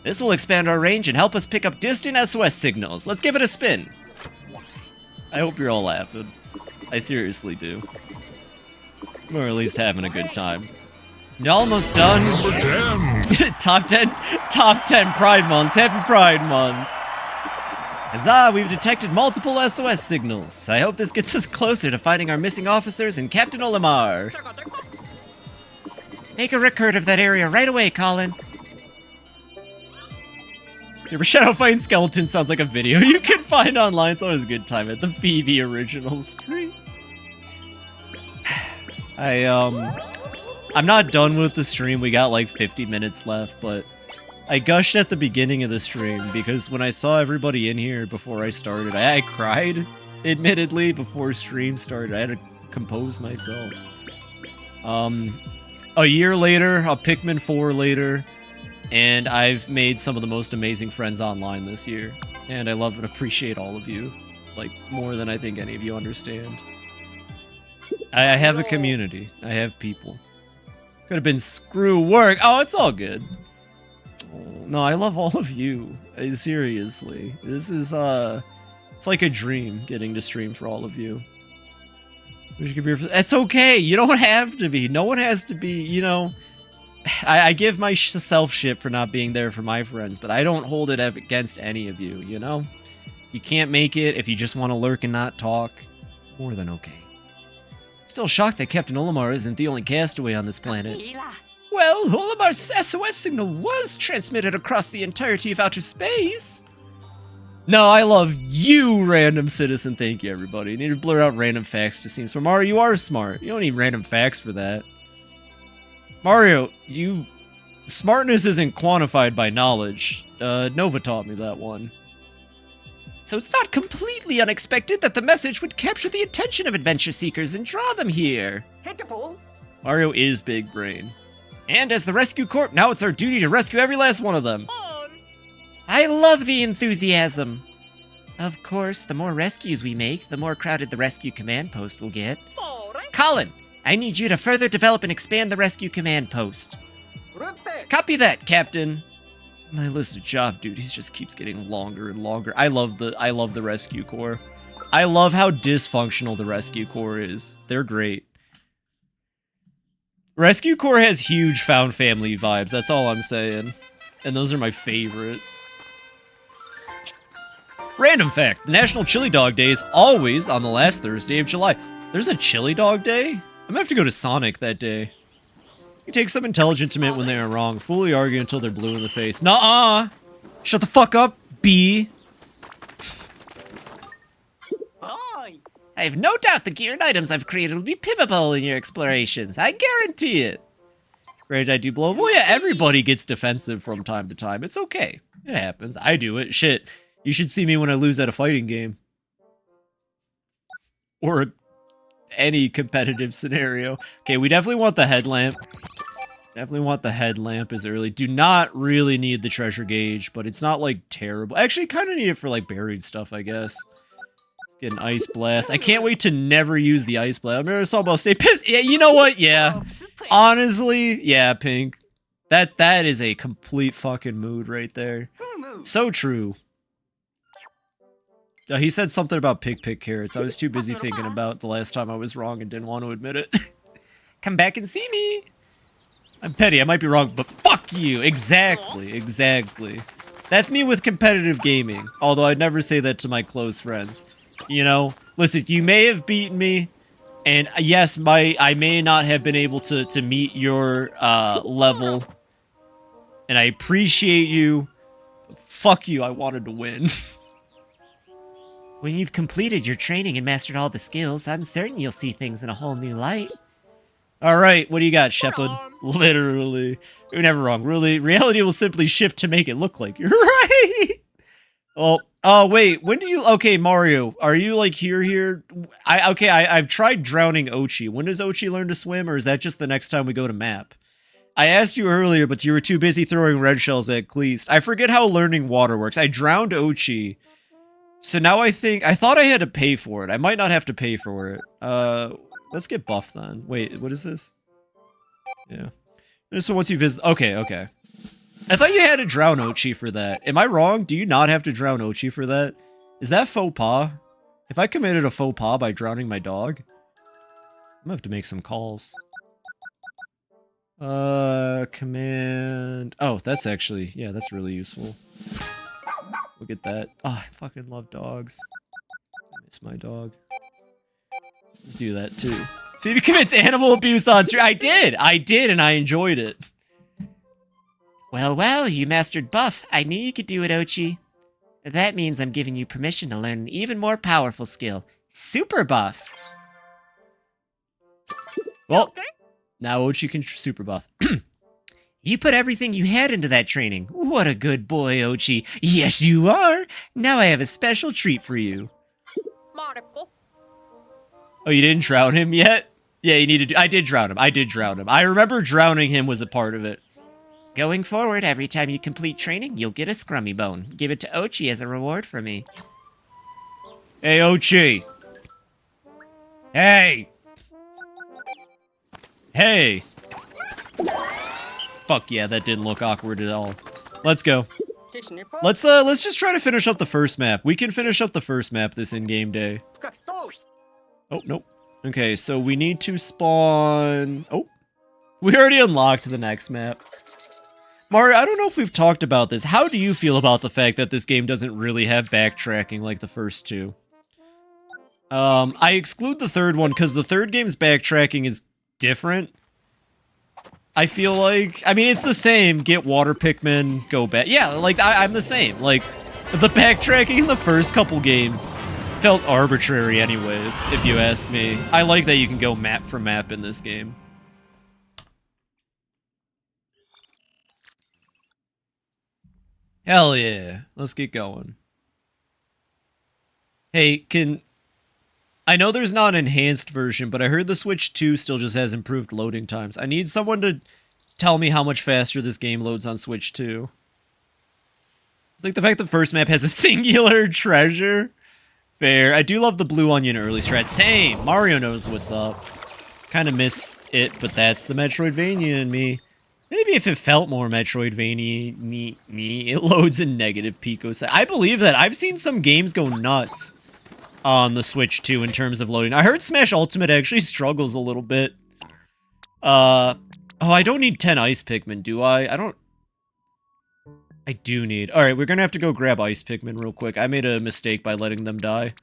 This will expand our range and help us pick up distant SOS signals. Let's give it a spin. I hope you're all laughing. I seriously do. Or at least having a good time. You're almost done. Number 10. Top 10 Pride Months. Happy Pride Month. Huzzah, we've detected multiple SOS signals. I hope this gets us closer to finding our missing officers and Captain Olimar. Make a record of that area right away, Colin. Super Shadow fighting skeleton sounds like a video you can find online. It's always a good time at the Phoebe original stream. I'm not done with the stream. We got like 50 minutes left, but I gushed at the beginning of the stream because when I saw everybody in here before I started, I cried, admittedly, before stream started. I had to compose myself. A year later, a Pikmin 4 later, and I've made some of the most amazing friends online this year. And I love and appreciate all of you, like, more than I think any of you understand. I have a community. I have people. Could have been screw work. Oh, it's all good. No, I love all of you. Seriously. This is, it's like a dream getting to stream for all of you. It's okay. You don't have to be. No one has to be, you know. I give myself shit for not being there for my friends, but I don't hold it against any of you, you know? You can't make it if you just want to lurk and not talk. More than okay. Still shocked that Captain Olimar isn't the only castaway on this planet. Well, Olimar's SOS signal was transmitted across the entirety of outer space. No, I love you, random citizen. Thank you, everybody. You need to blur out random facts to seem smart. Mario, you are smart. You don't need random facts for that. Mario, smartness isn't quantified by knowledge. Nova taught me that one. So it's not completely unexpected that the message would capture the attention of adventure seekers and draw them here. Mario is big brain. And as the Rescue Corp, now it's our duty to rescue every last one of them. I love the enthusiasm. Of course, the more rescues we make, the more crowded the rescue command post will get. Colin, I need you to further develop and expand the rescue command post. Copy that, Captain. My list of job duties just keeps getting longer and longer. I love the Rescue Corps. I love how dysfunctional the Rescue Corps is. They're great. Rescue Corps has huge found family vibes. That's all I'm saying. And those are my favorite. Random fact. The National Chili Dog Day is always on the last Thursday of July. There's a Chili Dog Day? I'm gonna have to go to Sonic that day. You take some intelligent to admit when they are wrong. Fully argue until they're blue in the face. Nuh-uh! Shut the fuck up, B! I have no doubt the gear and items I've created will be pivotal in your explorations. I guarantee it. Great, I do blow. Well, yeah, everybody gets defensive from time to time. It's okay. It happens. I do it. Shit. You should see me when I lose at a fighting game. Or any competitive scenario. Okay, we definitely want the headlamp. Definitely want the headlamp as early. Do not really need the treasure gauge, but it's not, like, terrible. Actually, kind of need it for, like, buried stuff, I guess. Get an ice blast. I can't wait to never use the ice blast. I'm never saw about stay pissed. Yeah, you know what? Yeah. Honestly, yeah, Pink. That is a complete fucking mood right there. So true. He said something about pick carrots. I was too busy thinking about the last time I was wrong and didn't want to admit it. Come back and see me. I'm petty. I might be wrong, but fuck you. Exactly. Exactly. That's me with competitive gaming. Although I'd never say that to my close friends. You know, listen, you may have beaten me, and yes, I may not have been able to meet your level, and I appreciate you. Fuck you, I wanted to win. When you've completed your training and mastered all the skills, I'm certain you'll see things in a whole new light. All right, what do you got, Shepard? Literally. You're never wrong. Really, reality will simply shift to make it look like you're right. Oh, wait. When do you... Okay, Mario, are you, like, here? I've tried drowning Ochi. When does Ochi learn to swim, or is that just the next time we go to map? I asked you earlier, but you were too busy throwing red shells at Cleast. I forget how learning water works. I drowned Ochi. So now I thought I had to pay for it. I might not have to pay for it. Let's get buffed then. Wait, what is this? Yeah. So once you visit... Okay. I thought you had to drown Ochi for that. Am I wrong? Do you not have to drown Ochi for that? Is that faux pas? If I committed a faux pas by drowning my dog? I'm gonna have to make some calls. Command... Oh, that's actually... Yeah, that's really useful. Look at that. Oh, I fucking love dogs. I miss my dog. Let's do that too. Phoebe commits animal abuse on stream. I did, and I enjoyed it. Well, you mastered buff. I knew you could do it, Ochi. That means I'm giving you permission to learn an even more powerful skill. Super buff. Well, now Ochi can super buff. You put everything you had into that training. What a good boy, Ochi. Yes, you are. Now I have a special treat for you. Oh, you didn't drown him yet? Yeah, you need to I did drown him. I remember drowning him was a part of it. Going forward, every time you complete training, you'll get a scrummy bone. Give it to Ochi as a reward for me. Hey, Ochi. Hey. Fuck yeah, that didn't look awkward at all. Let's go. Let's just try to finish up the first map. We can finish up the first map this in-game day. Oh, nope. Okay, so we need to spawn... Oh. We already unlocked the next map. Mario, I don't know if we've talked about this. How do you feel about the fact that this game doesn't really have backtracking like the first two? I exclude the third one because the third game's backtracking is different. I feel like... I mean, it's the same. Get water Pikmin, go back. Yeah, like, I'm the same. Like, the backtracking in the first couple games felt arbitrary anyways, if you ask me. I like that you can go map for map in this game. Hell yeah. Let's get going. Hey, I know there's not an enhanced version, but I heard the Switch 2 still just has improved loading times. I need someone to tell me how much faster this game loads on Switch 2. Like the fact the first map has a singular treasure. Fair. I do love the blue onion early strat. Same! Mario knows what's up. Kind of miss it, but that's the Metroidvania in me. Maybe if it felt more Metroidvania, it loads in negative picosecond. I believe that. I've seen some games go nuts on the Switch 2 in terms of loading. I heard Smash Ultimate actually struggles a little bit. Oh, I don't need 10 Ice Pikmin, do I? I do need... Alright, we're gonna have to go grab Ice Pikmin real quick. I made a mistake by letting them die.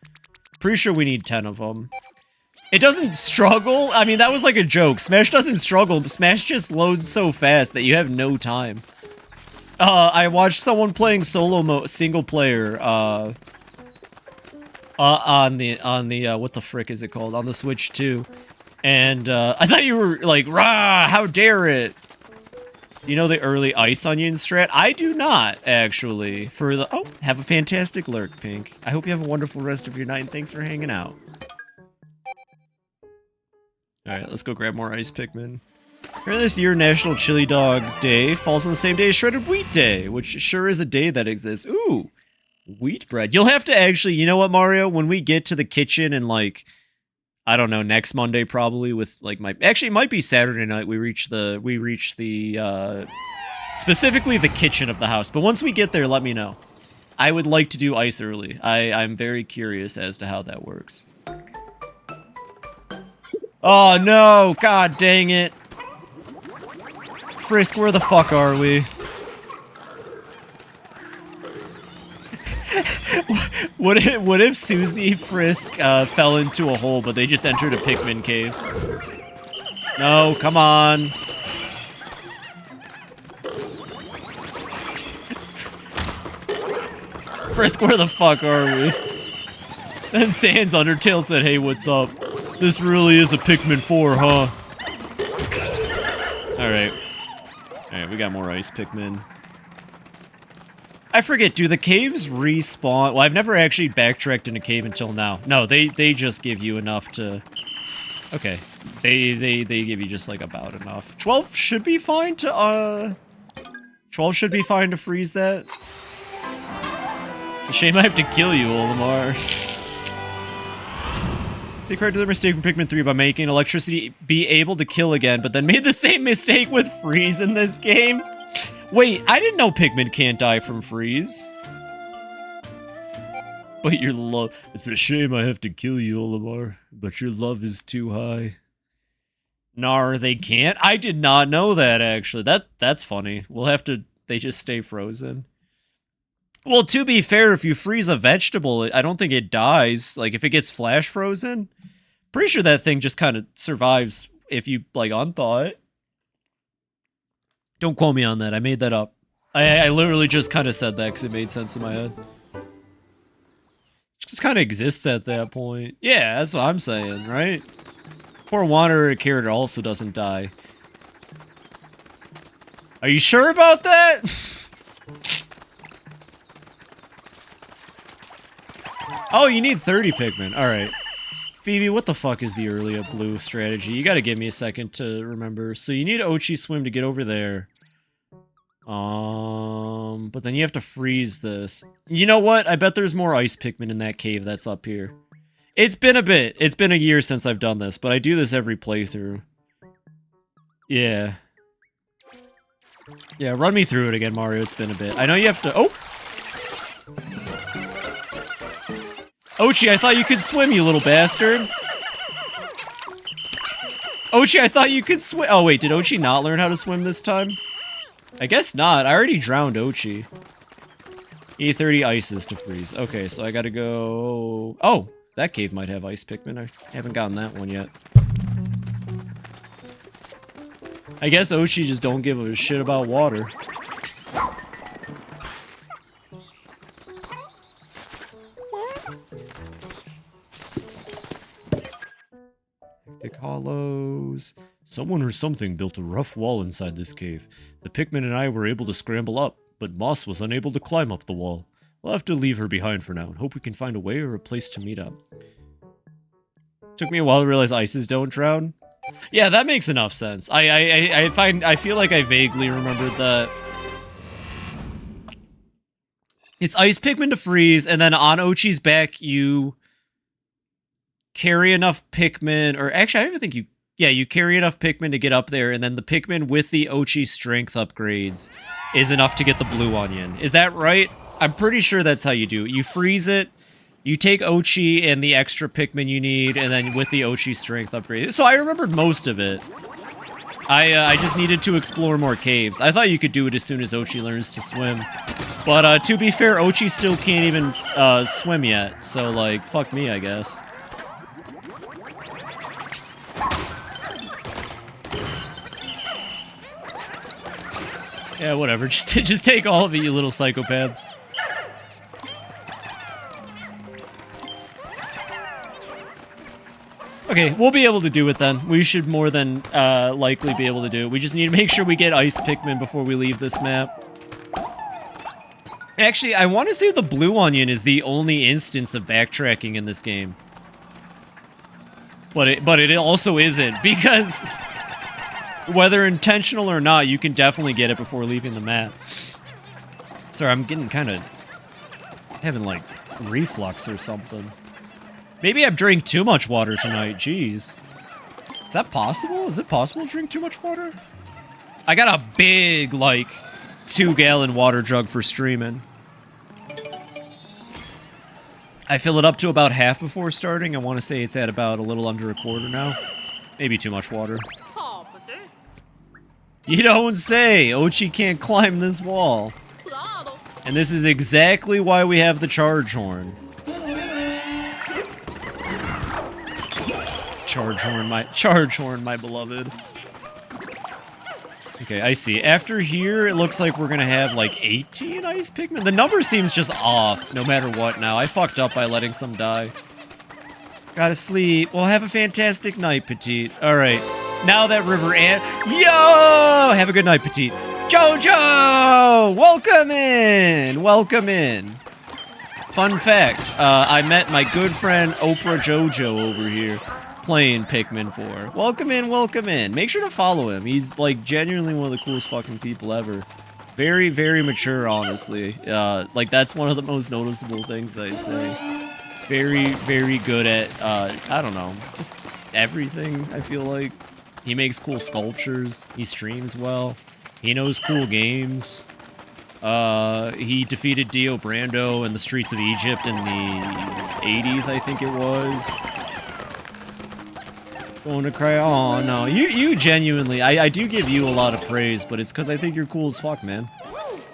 Pretty sure we need 10 of them. It doesn't struggle? I mean, that was like a joke. Smash doesn't struggle, but Smash just loads so fast that you have no time. I watched someone playing solo mode, single player, on the what the frick is it called? On the Switch 2. And, I thought you were like, rah, how dare it? You know the early Ice Onion strat? I do not, actually. Oh, have a fantastic lurk, Pink. I hope you have a wonderful rest of your night, and thanks for hanging out. Alright, let's go grab more Ice Pikmin. Earlier this year, National Chili Dog Day falls on the same day as Shredded Wheat Day, which sure is a day that exists. Ooh, wheat bread. You'll have to actually, you know what, Mario? When we get to the kitchen and, like, I don't know, next Monday probably with, like, actually, it might be Saturday night we reach the, specifically the kitchen of the house. But once we get there, let me know. I would like to do ice early. I'm very curious as to how that works. Oh, no! God dang it. Frisk, where the fuck are we? What if Susie Frisk fell into a hole, but they just entered a Pikmin cave? No, come on. Frisk, where the fuck are we? And Sans Undertale said, hey, what's up? This really is a Pikmin 4, huh? Alright. Alright, we got more ice Pikmin. I forget, do the caves respawn? Well, I've never actually backtracked in a cave until now. No, they just give you enough to... Okay. They give you just, like, about enough. 12 should be fine to, 12 should be fine to freeze that. It's a shame I have to kill you, Olimar. They corrected their mistake from Pikmin 3 by making electricity be able to kill again, but then made the same mistake with freeze in this game. Wait, I didn't know Pikmin can't die from freeze. But your love... It's a shame I have to kill you, Olimar, but your love is too high. Nar, they can't? I did not know that, actually. That's funny. We'll have to... They just stay frozen. Well, to be fair, if you freeze a vegetable, I don't think it dies. Like, if it gets flash frozen, pretty sure that thing just kind of survives if you, like, unthaw it. Don't quote me on that. I made that up. I literally just kind of said that because it made sense in my head. It just kind of exists at that point. Yeah, that's what I'm saying, right? Poor wanderer character also doesn't die. Are you sure about that? Oh, you need 30 Pikmin. Alright. Phoebe, what the fuck is the early up blue strategy? You gotta give me a second to remember. So you need Ochi Swim to get over there. But then you have to freeze this. You know what? I bet there's more ice Pikmin in that cave that's up here. It's been a bit. It's been a year since I've done this, but I do this every playthrough. Yeah. Yeah, run me through it again, Mario. It's been a bit. I know you have to... Oh! Ochi, I thought you could swim, you little bastard. Ochi, I thought you could swim. Oh, wait, did Ochi not learn how to swim this time? I guess not. I already drowned Ochi. Need 30 ices to freeze. Okay, so I gotta go... Oh, that cave might have ice Pikmin. I haven't gotten that one yet. I guess Ochi just don't give a shit about water. Hectic hollows. Someone or something built a rough wall inside this cave. The Pikmin and I were able to scramble up, but Moss was unable to climb up the wall. We'll have to leave her behind for now and hope we can find a way or a place to meet up. Took me a while to realize ices don't drown. Yeah, that makes enough sense. I feel like I vaguely remembered that. It's ice Pikmin to freeze, and then on Ochi's back, you carry enough Pikmin, or actually, I don't even think you... Yeah, you carry enough Pikmin to get up there, and then the Pikmin with the Ochi strength upgrades is enough to get the blue onion. Is that right? I'm pretty sure that's how you do it. You freeze it, you take Ochi and the extra Pikmin you need, and then with the Ochi strength upgrade. So I remembered most of it. I just needed to explore more caves. I thought you could do it as soon as Ochi learns to swim. But to be fair, Ochi still can't even swim yet. So, like, fuck me, I guess. Yeah, whatever. Just take all of it, you little psychopaths. Okay, we'll be able to do it then. We should more than likely be able to do it. We just need to make sure we get ice Pikmin before we leave this map. Actually, I want to say the blue onion is the only instance of backtracking in this game. But it also isn't, because whether intentional or not, you can definitely get it before leaving the map. Sorry, I'm getting kind of... having, like, reflux or something. Maybe I've drank too much water tonight, jeez. Is that possible? Is it possible to drink too much water? I got a big, like, 2-gallon water jug for streaming. I fill it up to about half before starting. I want to say it's at about a little under a quarter now. Maybe too much water. You don't say! Ochi can't climb this wall. And this is exactly why we have the charge horn. Charge horn, my beloved. Okay, I see. After here, it looks like we're gonna have like 18 ice Pikmin. The number seems just off, no matter what now. I fucked up by letting some die. Gotta sleep. Well, have a fantastic night, Petite. Alright. Now that River Ant... Yo! Have a good night, Petite. Jojo! Welcome in! Welcome in. Fun fact, I met my good friend Oprah Jojo over here playing Pikmin 4. Welcome in, welcome in. Make sure to follow him. He's, like, genuinely one of the coolest fucking people ever. Very, very mature, honestly. Like, that's one of the most noticeable things I say. Very, very good at, I don't know, just everything, I feel like. He makes cool sculptures. He streams well. He knows cool games. He defeated Dio Brando in the streets of Egypt in the 80s, I think it was. Going to cry. Oh, no. You genuinely... I do give you a lot of praise, but it's because I think you're cool as fuck, man.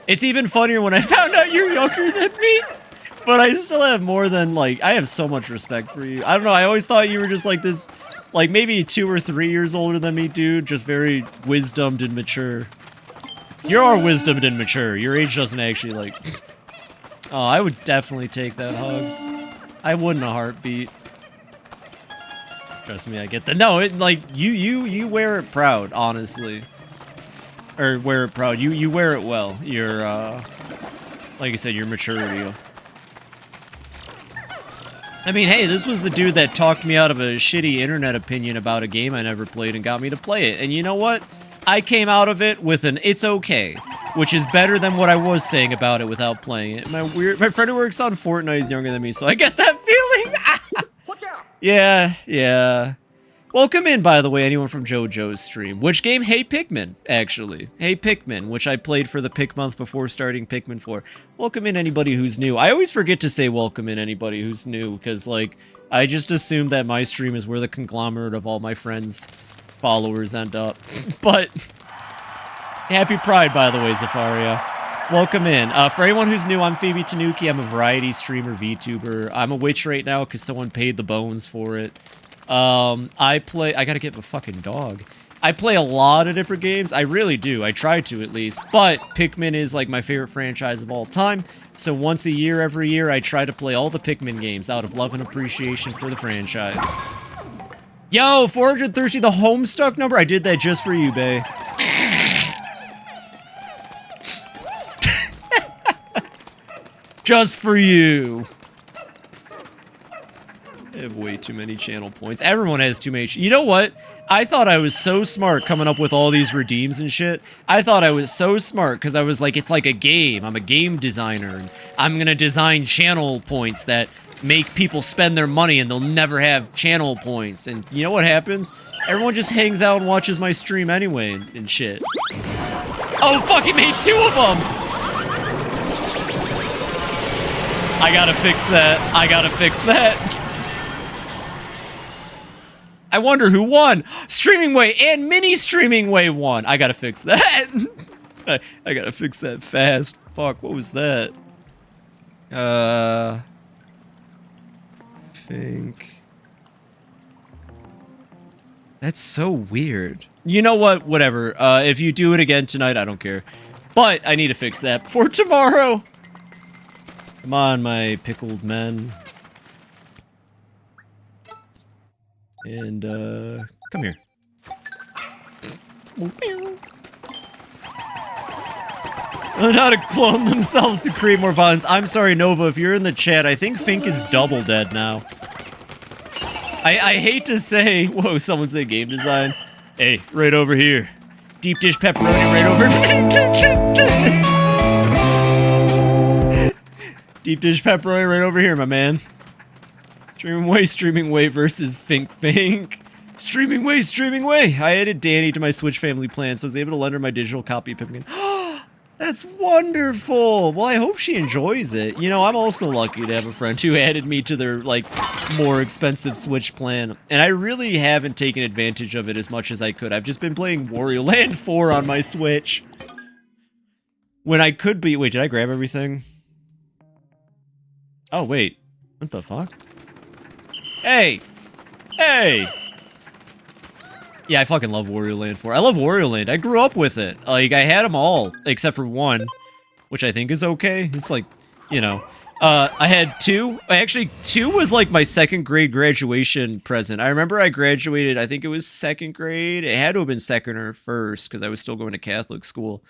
It's even funnier when I found out you're younger than me. But I still have more than, like... I have so much respect for you. I don't know. I always thought you were just, like, this... Like, maybe 2 or 3 years older than me, dude. Just very wisdomed and mature. You are wisdomed and mature. Your age doesn't actually, like... Oh, I would definitely take that hug. I would in a heartbeat. Trust me, I get that. No, it, like, you wear it proud, honestly. Or, wear it proud. You wear it well. Your, like I said, your maturity. I mean, hey, this was the dude that talked me out of a shitty internet opinion about a game I never played and got me to play it. And you know what? I came out of it with an it's okay, which is better than what I was saying about it without playing it. My friend who works on Fortnite is younger than me, so I get that feeling. Yeah. Welcome in, by the way, anyone from JoJo's stream. Which game? Hey Pikmin, actually. Hey Pikmin, which I played for the Pikmonth before starting Pikmin 4. Welcome in anybody who's new. I always forget to say welcome in anybody who's new, because, like, I just assume that my stream is where the conglomerate of all my friends' followers end up. But, happy Pride, by the way, Zafaria. Welcome in. For anyone who's new, I'm FibiTanuki. I'm a variety streamer, VTuber. I'm a witch right now because someone paid the bones for it. I gotta get a fucking dog. I play a lot of different games. I really do. I try to, at least. But Pikmin is, like, my favorite franchise of all time. So once a year, every year, I try to play all the Pikmin games out of love and appreciation for the franchise. Yo, 430, the Homestuck number? I did that just for you, bae. Just for you. I have way too many channel points. Everyone has too many. You know what? I thought I was so smart coming up with all these redeems and shit. I thought I was so smart because I was like, it's like a game. I'm a game designer. And I'm going to design channel points that make people spend their money and they'll never have channel points. And you know what happens? Everyone just hangs out and watches my stream anyway and shit. Oh, fuck, it made 2 of them! I gotta fix that. I gotta fix that. I wonder who won. Streaming Way and Mini Streaming Way won. I gotta fix that. I gotta fix that fast. Fuck, what was that? Think. That's so weird. You know what? Whatever. If you do it again tonight, I don't care. But I need to fix that before tomorrow. Come on, my pickled men. And, come here. Learn how to clone themselves to create more violence. I'm sorry, Nova, if you're in the chat, I think Fink is double dead now. I hate to say... Whoa, someone say game design. Hey, right over here. Deep dish pepperoni right over... Deep dish pepperoni right over here, my man. Streaming Way versus Fink. Streaming Way. I added Danny to my Switch family plan, so I was able to lend her my digital copy of Pikmin. That's wonderful. Well, I hope she enjoys it. You know, I'm also lucky to have a friend who added me to their, like, more expensive Switch plan. And I really haven't taken advantage of it as much as I could. I've just been playing Wario Land 4 on my Switch. When I could be... Wait, did I grab everything? Oh, wait. What the fuck? Hey! Hey! Yeah, I fucking love Wario Land 4. I love Wario Land. I grew up with it. Like, I had them all, except for one, which I think is okay. It's like, you know, I had 2. Actually, 2 was like my 2nd grade graduation present. I remember I graduated, I think it was 2nd grade. It had to have been 2nd or 1st because I was still going to Catholic school.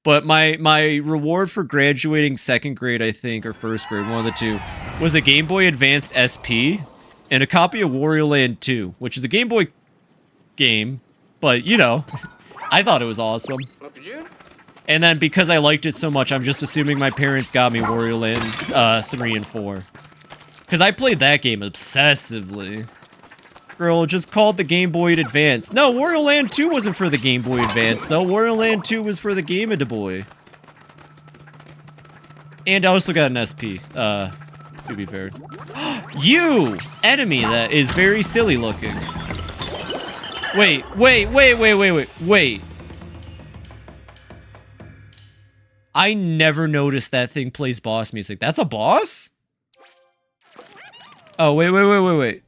But my reward for graduating 2nd grade, I think, or 1st grade, one of the two, was a Game Boy Advanced SP and a copy of Wario Land 2, which is a Game Boy game, but, you know, I thought it was awesome. And then because I liked it so much, I'm just assuming my parents got me Wario Land 3 and 4. Because I played that game obsessively. Girl, just called the Game Boy Advance. No, Wario Land 2 wasn't for the Game Boy Advance, though. Wario Land 2 was for the Game of the Boy. And I also got an SP, to be fair. You! Enemy that is very silly looking. Wait. I never noticed that thing plays boss music. That's a boss? Oh, wait.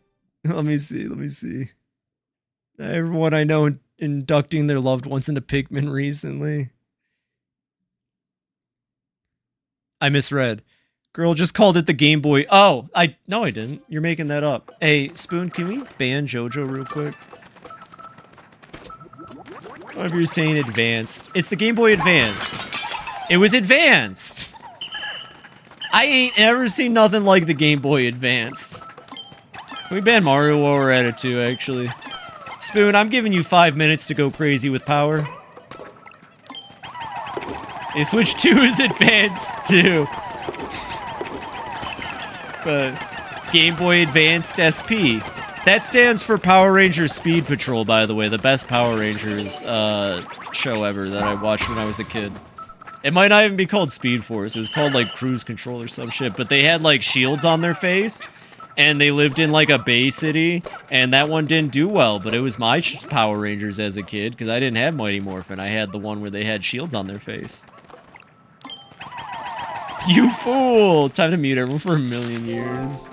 Let me see. Everyone I know inducting their loved ones into Pikmin recently. I misread. Girl just called it the Game Boy. Oh, no, I didn't. You're making that up. Hey, Spoon, can we ban JoJo real quick? Whatever you're saying, advanced. It's the Game Boy Advanced. It was advanced. I ain't ever seen nothing like the Game Boy Advanced. Can we ban Mario while we're at it too, actually? Spoon, I'm giving you 5 minutes to go crazy with power. Hey, Switch 2 is advanced too. But Game Boy Advanced SP. That stands for Power Rangers Speed Patrol, by the way. The best Power Rangers show ever that I watched when I was a kid. It might not even be called Speed Force. It was called, like, Cruise Control or some shit. But they had, like, shields on their face. And they lived in, like, a bay city. And that one didn't do well. But it was my Power Rangers as a kid. Because I didn't have Mighty Morphin. I had the one where they had shields on their face. You fool! Time to mute everyone for a million years.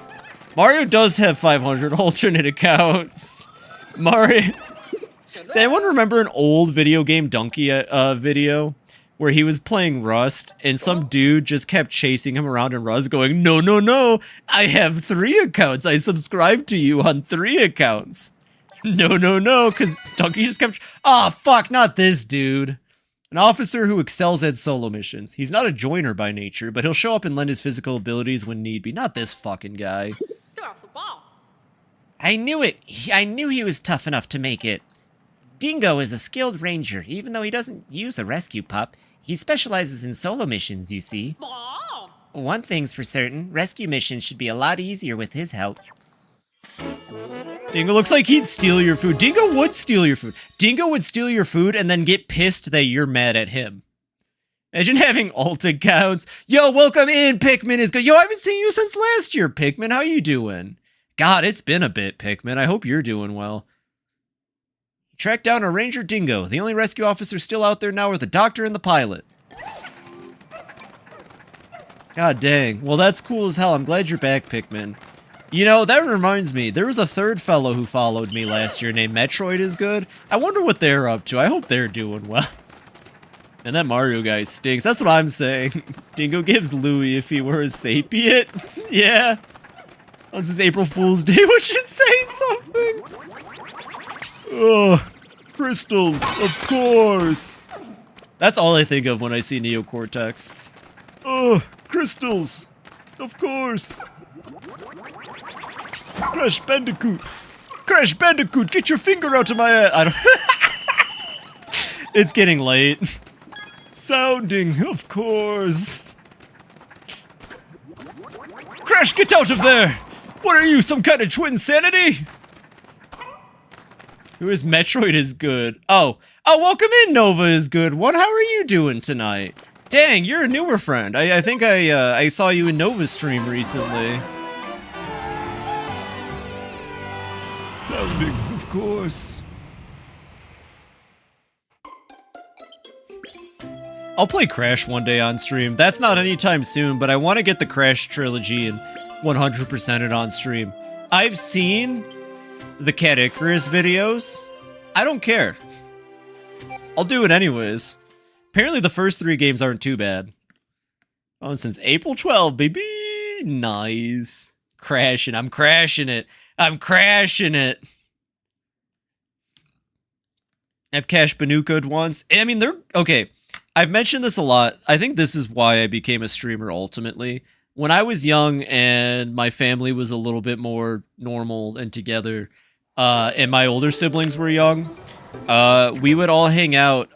Mario does have 500 alternate accounts. Mario... Does anyone remember an old video game Donkey video? Where he was playing Rust, and some dude just kept chasing him around in Rust going, no, I have 3 accounts. I subscribe to you on 3 accounts. No, because Donkey just kept... Ah, fuck, not this dude. An officer who excels at solo missions. He's not a joiner by nature, but he'll show up and lend his physical abilities when need be. Not this fucking guy. I knew it. I knew he was tough enough to make it. Dingo is a skilled ranger, even though he doesn't use a rescue pup. He specializes in solo missions, you see. One thing's for certain, rescue missions should be a lot easier with his help. Dingo looks like he'd steal your food. Dingo would steal your food. Dingo would steal your food and then get pissed that you're mad at him. Imagine having alt accounts. Yo, welcome in, Pikmin is good. Yo, I haven't seen you since last year, Pikmin. How you doing? God, it's been a bit, Pikmin. I hope you're doing well. Track down a Ranger Dingo. The only rescue officers still out there now are the doctor and the pilot. God dang. Well, that's cool as hell. I'm glad you're back, Pikmin. You know, that reminds me. There was a third fellow who followed me last year named Metroid is good. I wonder what they're up to. I hope they're doing well. And that Mario guy stinks. That's what I'm saying. Dingo gives Louie if he were a sapient. Yeah. On this April Fool's Day, we should say something. Ugh, crystals, of course. That's all I think of when I see Neocortex. Ugh, crystals, of course. Crash Bandicoot. Crash Bandicoot, get your finger out of my ass. I don't... It's getting late. Sounding, of course. Crash, get out of there. What are you, some kind of twinsanity? Who is Metroid is good? Oh, welcome in, Nova is good. How are you doing tonight? Dang, you're a newer friend. I think I saw you in Nova's stream recently. Sounding, of course. I'll play Crash one day on stream. That's not anytime soon, but I want to get the Crash trilogy and 100% it on stream. I've seen the Cat Icarus videos. I don't care. I'll do it anyways. Apparently the first 3 games aren't too bad. Oh, and since April 12, baby! Nice. Crashing. I'm crashing it. I'm crashing it. I've cashed Banuko'd once. I mean, they're... Okay, I've mentioned this a lot. I think this is why I became a streamer ultimately. When I was young and my family was a little bit more normal and together, and my older siblings were young, we would all hang out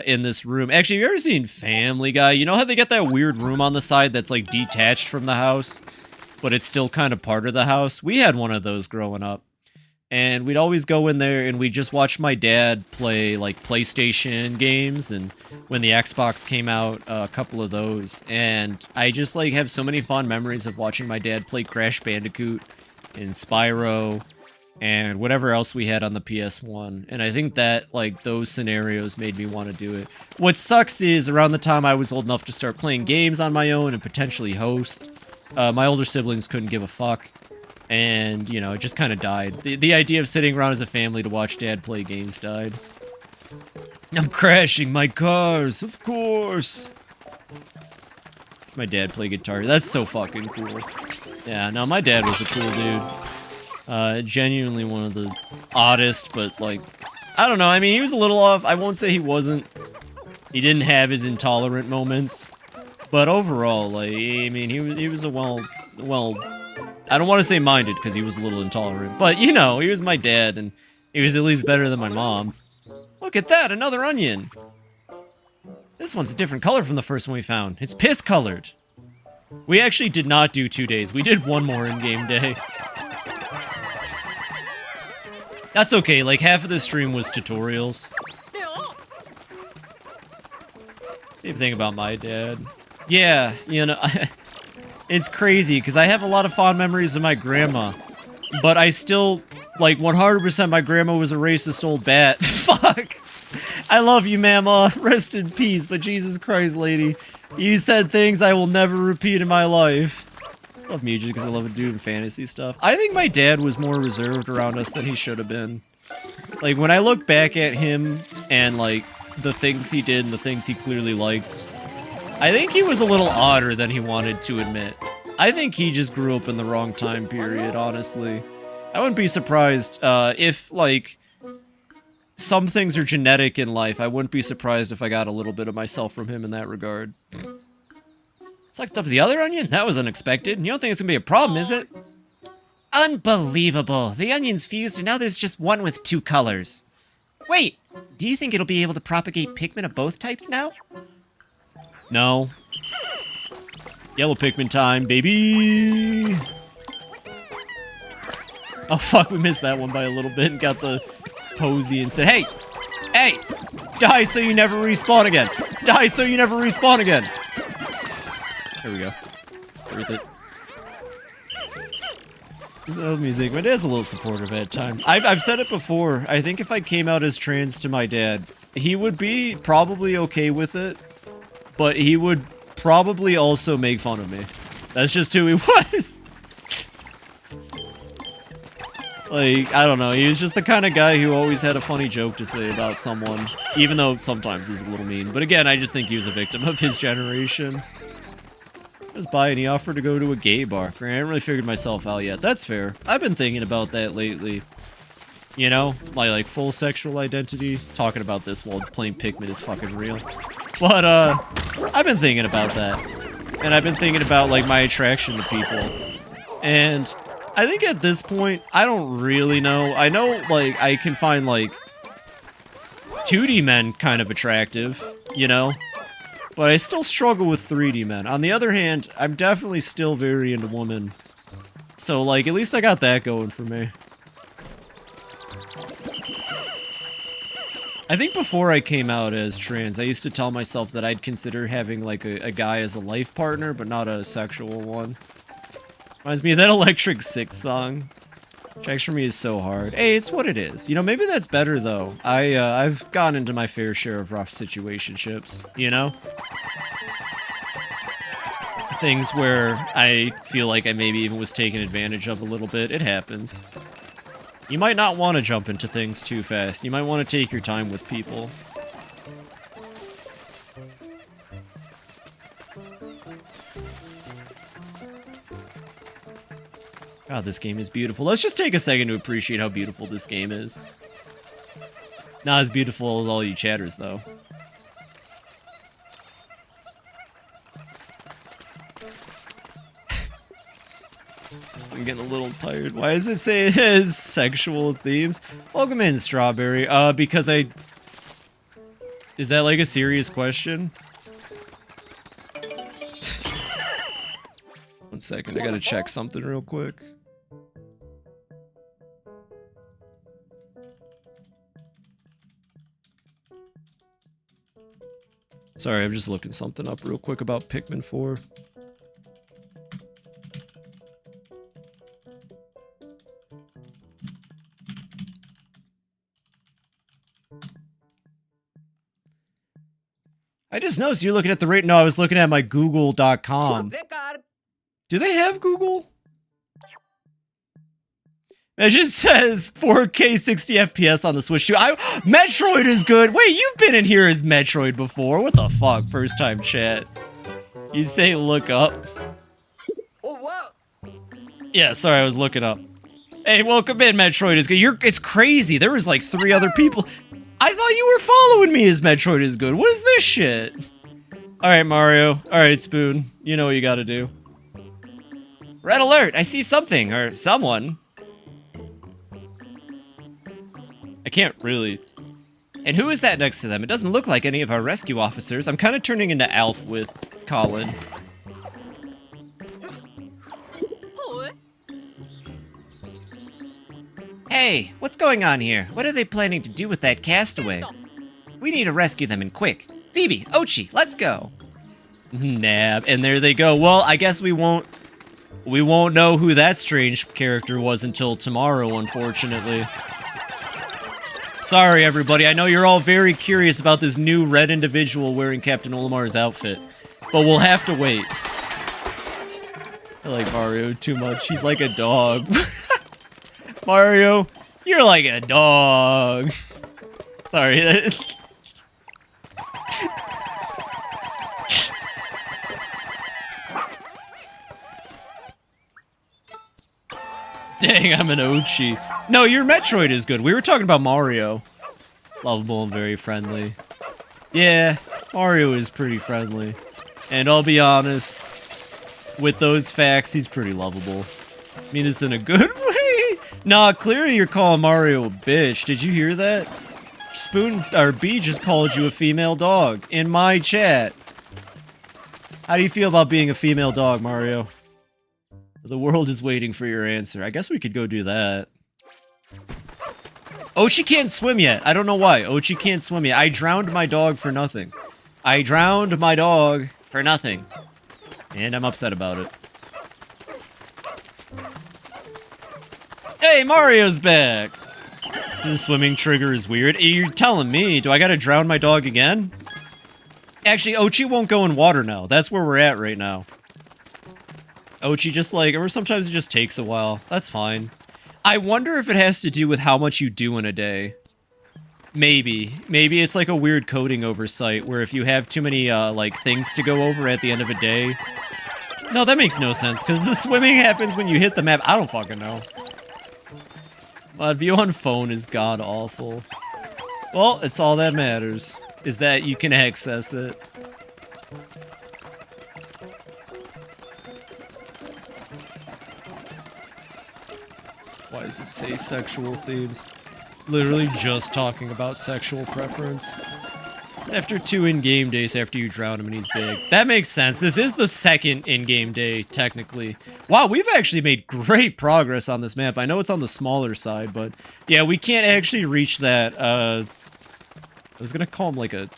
in this room. Actually, have you ever seen Family Guy? You know how they get that weird room on the side that's like detached from the house, but it's still kind of part of the house? We had one of those growing up. And we'd always go in there and we'd just watch my dad play like PlayStation games, and when the Xbox came out, a couple of those. And I just like have so many fond memories of watching my dad play Crash Bandicoot and Spyro and whatever else we had on the PS1. And I think that like those scenarios made me want to do it. What sucks is around the time I was old enough to start playing games on my own and potentially host, my older siblings couldn't give a fuck. And, you know, it just kind of died. The idea of sitting around as a family to watch Dad play games died. I'm crashing my cars, of course. My dad play guitar. That's so fucking cool. Yeah, no, my dad was a cool dude. Genuinely one of the oddest, but, like, I don't know. I mean, he was a little off. I won't say he wasn't. He didn't have his intolerant moments. But overall, like, I mean, he was a well... I don't want to say minded, because he was a little intolerant. But, you know, he was my dad, and he was at least better than my mom. Look at that, another onion! This one's a different color from the first one we found. It's piss-colored. We actually did not do 2 days. We did one more in-game day. That's okay, like, half of the stream was tutorials. Same thing about my dad. Yeah, you know... It's crazy, because I have a lot of fond memories of my grandma. But I still, like, 100% my grandma was a racist old bat. Fuck! I love you, mama. Rest in peace, but Jesus Christ, lady. You said things I will never repeat in my life. I love music because I love doing fantasy stuff. I think my dad was more reserved around us than he should have been. Like, when I look back at him and, like, the things he did and the things he clearly liked... I think he was a little odder than he wanted to admit. I think he just grew up in the wrong time period, honestly. I wouldn't be surprised if, like, some things are genetic in life. I wouldn't be surprised if I got a little bit of myself from him in that regard. Sucked up the other onion? That was unexpected. You don't think it's gonna be a problem, is it? Unbelievable. The onion's fused and now there's just one with 2 colors. Wait, do you think it'll be able to propagate Pikmin of both types now? No. Yellow Pikmin time, baby! Oh fuck, we missed that one by a little bit and got the posy and said, hey! Hey! Die so you never respawn again! Die so you never respawn again! There we go. Worth it. So music. My dad's a little supportive at times. I've said it before. I think if I came out as trans to my dad, he would be probably okay with it. But he would probably also make fun of me. That's just who he was. Like, I don't know. He was just the kind of guy who always had a funny joke to say about someone. Even though sometimes he's a little mean. But again, I just think he was a victim of his generation. I was by and he offered to go to a gay bar. I haven't really figured myself out yet. That's fair. I've been thinking about that lately. You know, my, like, full sexual identity. Talking about this while playing Pikmin is fucking real. But, I've been thinking about that. And I've been thinking about, like, my attraction to people. And I think at this point, I don't really know. I know, like, I can find, like, 2D men kind of attractive, you know? But I still struggle with 3D men. On the other hand, I'm definitely still very into women. So, like, at least I got that going for me. I think before I came out as trans, I used to tell myself that I'd consider having, like, a guy as a life partner, but not a sexual one. Reminds me of that Electric Six song. Sex for me is so hard. Hey, it's what it is. You know, maybe that's better, though. I've gotten into my fair share of rough situationships, you know? Things where I feel like I maybe even was taken advantage of a little bit. It happens. You might not want to jump into things too fast. You might want to take your time with people. God, this game is beautiful. Let's just take a second to appreciate how beautiful this game is. Not as beautiful as all you chatters, though. I'm getting a little tired. Why does it say it has sexual themes? Welcome in, Strawberry. Because I... Is that like a serious question? 1 second, I gotta check something real quick. Sorry, I'm just looking something up real quick about Pikmin 4. I just noticed you're looking at the rate. No, I was looking at my Google.com. Do they have Google? It just says 4K 60 FPS on the Switch too. Metroid is good. Wait, you've been in here as Metroid before. What the fuck? First time chat. You say look up. Oh, wow. Yeah, sorry, I was looking up. Hey, welcome in, Metroid is good. It's crazy. There was like 3 other people. I thought you were following me as Metroid is good. What is this shit? Alright, Mario. Alright, Spoon. You know what you gotta do. Red alert! I see something, or someone. I can't really... And who is that next to them? It doesn't look like any of our rescue officers. I'm kind of turning into Alf with Colin. Hey, what's going on here? What are they planning to do with that castaway? We need to rescue them and quick. Phoebe, Ochi, let's go. Nab, and there they go. Well, I guess we won't know who that strange character was until tomorrow, unfortunately. Sorry, everybody. I know you're all very curious about this new red individual wearing Captain Olimar's outfit, but we'll have to wait. I like Mario too much. He's like a dog. Mario, you're like a dog. Sorry. Dang, I'm an Ochi. No, your Metroid is good. We were talking about Mario. Lovable and very friendly. Yeah, Mario is pretty friendly. And I'll be honest, with those facts, he's pretty lovable. I mean this in a good way. Nah, clearly you're calling Mario a bitch. Did you hear that? Spoon, or B just called you a female dog in my chat. How do you feel about being a female dog, Mario? The world is waiting for your answer. I guess we could go do that. Ochi can't swim yet. I don't know why. Ochi can't swim yet. I drowned my dog for nothing. I drowned my dog for nothing. And I'm upset about it. Hey, Mario's back! The swimming trigger is weird. You're telling me, do I gotta drown my dog again? Actually, Ochi won't go in water now. That's where we're at right now. Ochi just like, or sometimes it just takes a while. That's fine. I wonder if it has to do with how much you do in a day. Maybe. Maybe it's like a weird coding oversight where if you have too many, like, things to go over at the end of a day. No, that makes no sense, because the swimming happens when you hit the map. I don't fucking know. But view on phone is god-awful. Well, it's all that matters, is that you can access it. Why does it say sexual themes? Literally just talking about sexual preference. After 2 in-game days after you drown him and he's big. That makes sense. This is the second in-game day, technically. Wow, we've actually made great progress on this map. I know it's on the smaller side, but... Yeah, we can't actually reach that, I was gonna call him like a...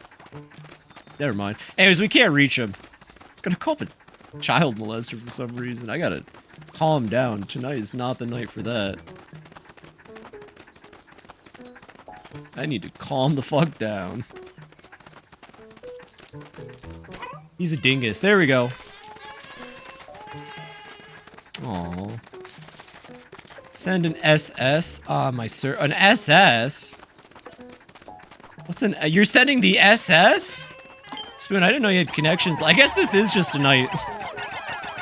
Never mind. Anyways, we can't reach him. I was gonna call him a child molester for some reason. I gotta calm down. Tonight is not the night for that. I need to calm the fuck down. He's a dingus. There we go. Aww. Send an SS on my an SS? What's an... You're sending the SS? Spoon, I didn't know you had connections. I guess this is just a night.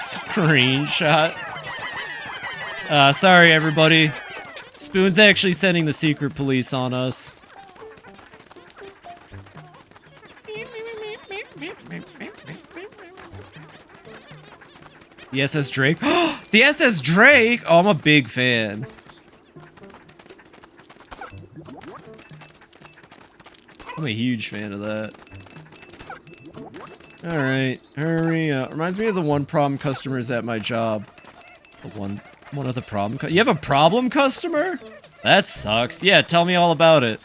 Screenshot. Sorry, everybody. Spoon's actually sending the secret police on us. The SS Drake? The SS Drake? Oh, I'm a big fan. I'm a huge fan of that. Alright, hurry up. Reminds me of the one problem customers at my job. One of the problem you have a problem customer? That sucks. Yeah, tell me all about it.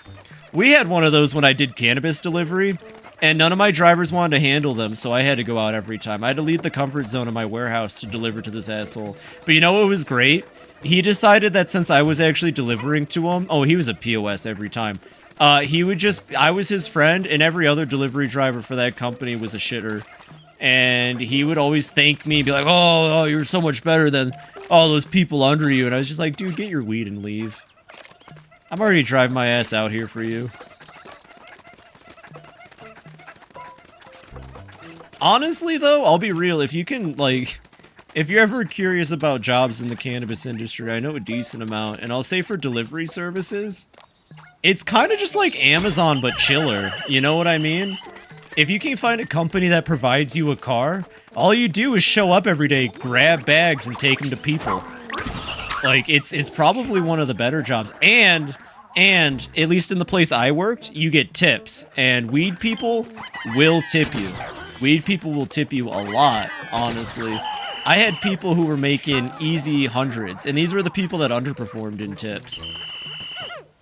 We had one of those when I did cannabis delivery, and none of my drivers wanted to handle them, so I had to go out every time. I had to leave the comfort zone of my warehouse to deliver to this asshole. But you know what was great? He decided that since I was actually delivering to him, oh, he was a POS every time. He would just, I was his friend, and every other delivery driver for that company was a shitter. And he would always thank me, be like, oh, you're so much better than all those people under you. And I was just like, dude, get your weed and leave. I'm already driving my ass out here for you. Honestly, though, I'll be real. If you can, like, if you're ever curious about jobs in the cannabis industry, I know a decent amount. And I'll say for delivery services, it's kind of just like Amazon, but chiller. You know what I mean? If you can find a company that provides you a car, all you do is show up every day, grab bags, and take them to people. Like, it's probably one of the better jobs. And at least in the place I worked, you get tips. And weed people will tip you. Weed people will tip you a lot, honestly. I had people who were making easy hundreds, and these were the people that underperformed in tips.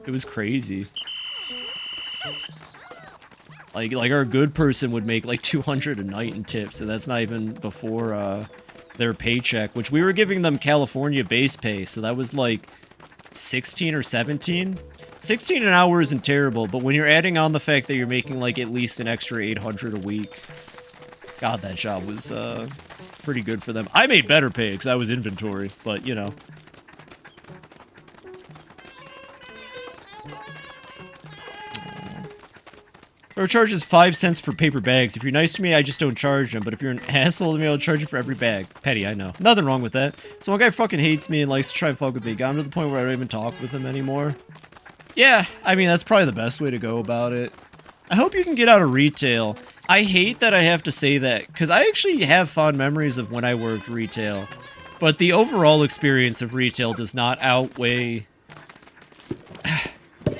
It was crazy. Like our good person would make like 200 a night in tips, and that's not even before their paycheck, which we were giving them California base pay, so that was like 16 or 17. 16 an hour isn't terrible, but when you're adding on the fact that you're making like at least an extra 800 a week, God, that job was pretty good for them. I made better pay because I was inventory, but you know. Or charges 5 cents for paper bags. If you're nice to me, I just don't charge them. But if you're an asshole to me, I'll charge you for every bag. Petty, I know. Nothing wrong with that. So one guy fucking hates me and likes to try and fuck with me. Got him to the point where I don't even talk with him anymore. Yeah, I mean, that's probably the best way to go about it. I hope you can get out of retail. I hate that I have to say that, because I actually have fond memories of when I worked retail. But the overall experience of retail does not outweigh...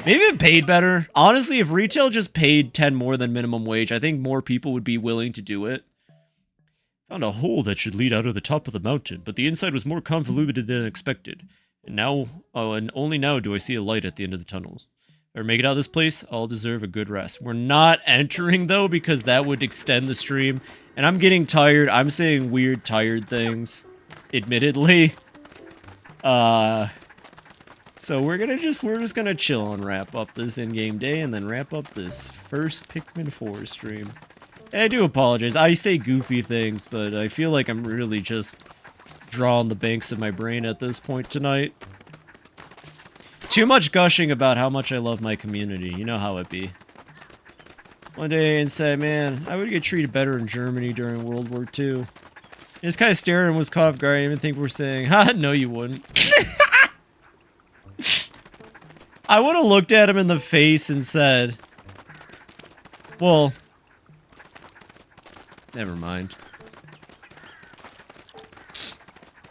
Maybe it paid better. Honestly, if retail just paid 10 more than minimum wage, I think more people would be willing to do it. Found a hole that should lead out of the top of the mountain, but the inside was more convoluted than expected. And now, and only now do I see a light at the end of the tunnel. Or make it out of this place, I'll deserve a good rest. We're not entering, though, because that would extend the stream. And I'm getting tired. I'm saying weird, tired things, admittedly. So we're just gonna chill and wrap up this in-game day and then wrap up this first Pikmin 4 stream. And I do apologize. I say goofy things, but I feel like I'm really just drawing the banks of my brain at this point tonight. Too much gushing about how much I love my community. You know how it be. One day and said, man, I would get treated better in Germany during World War II. He just kind of stared and was caught off guard. I didn't even think we're saying, ha, no you wouldn't. I would have looked at him in the face and said, well, never mind.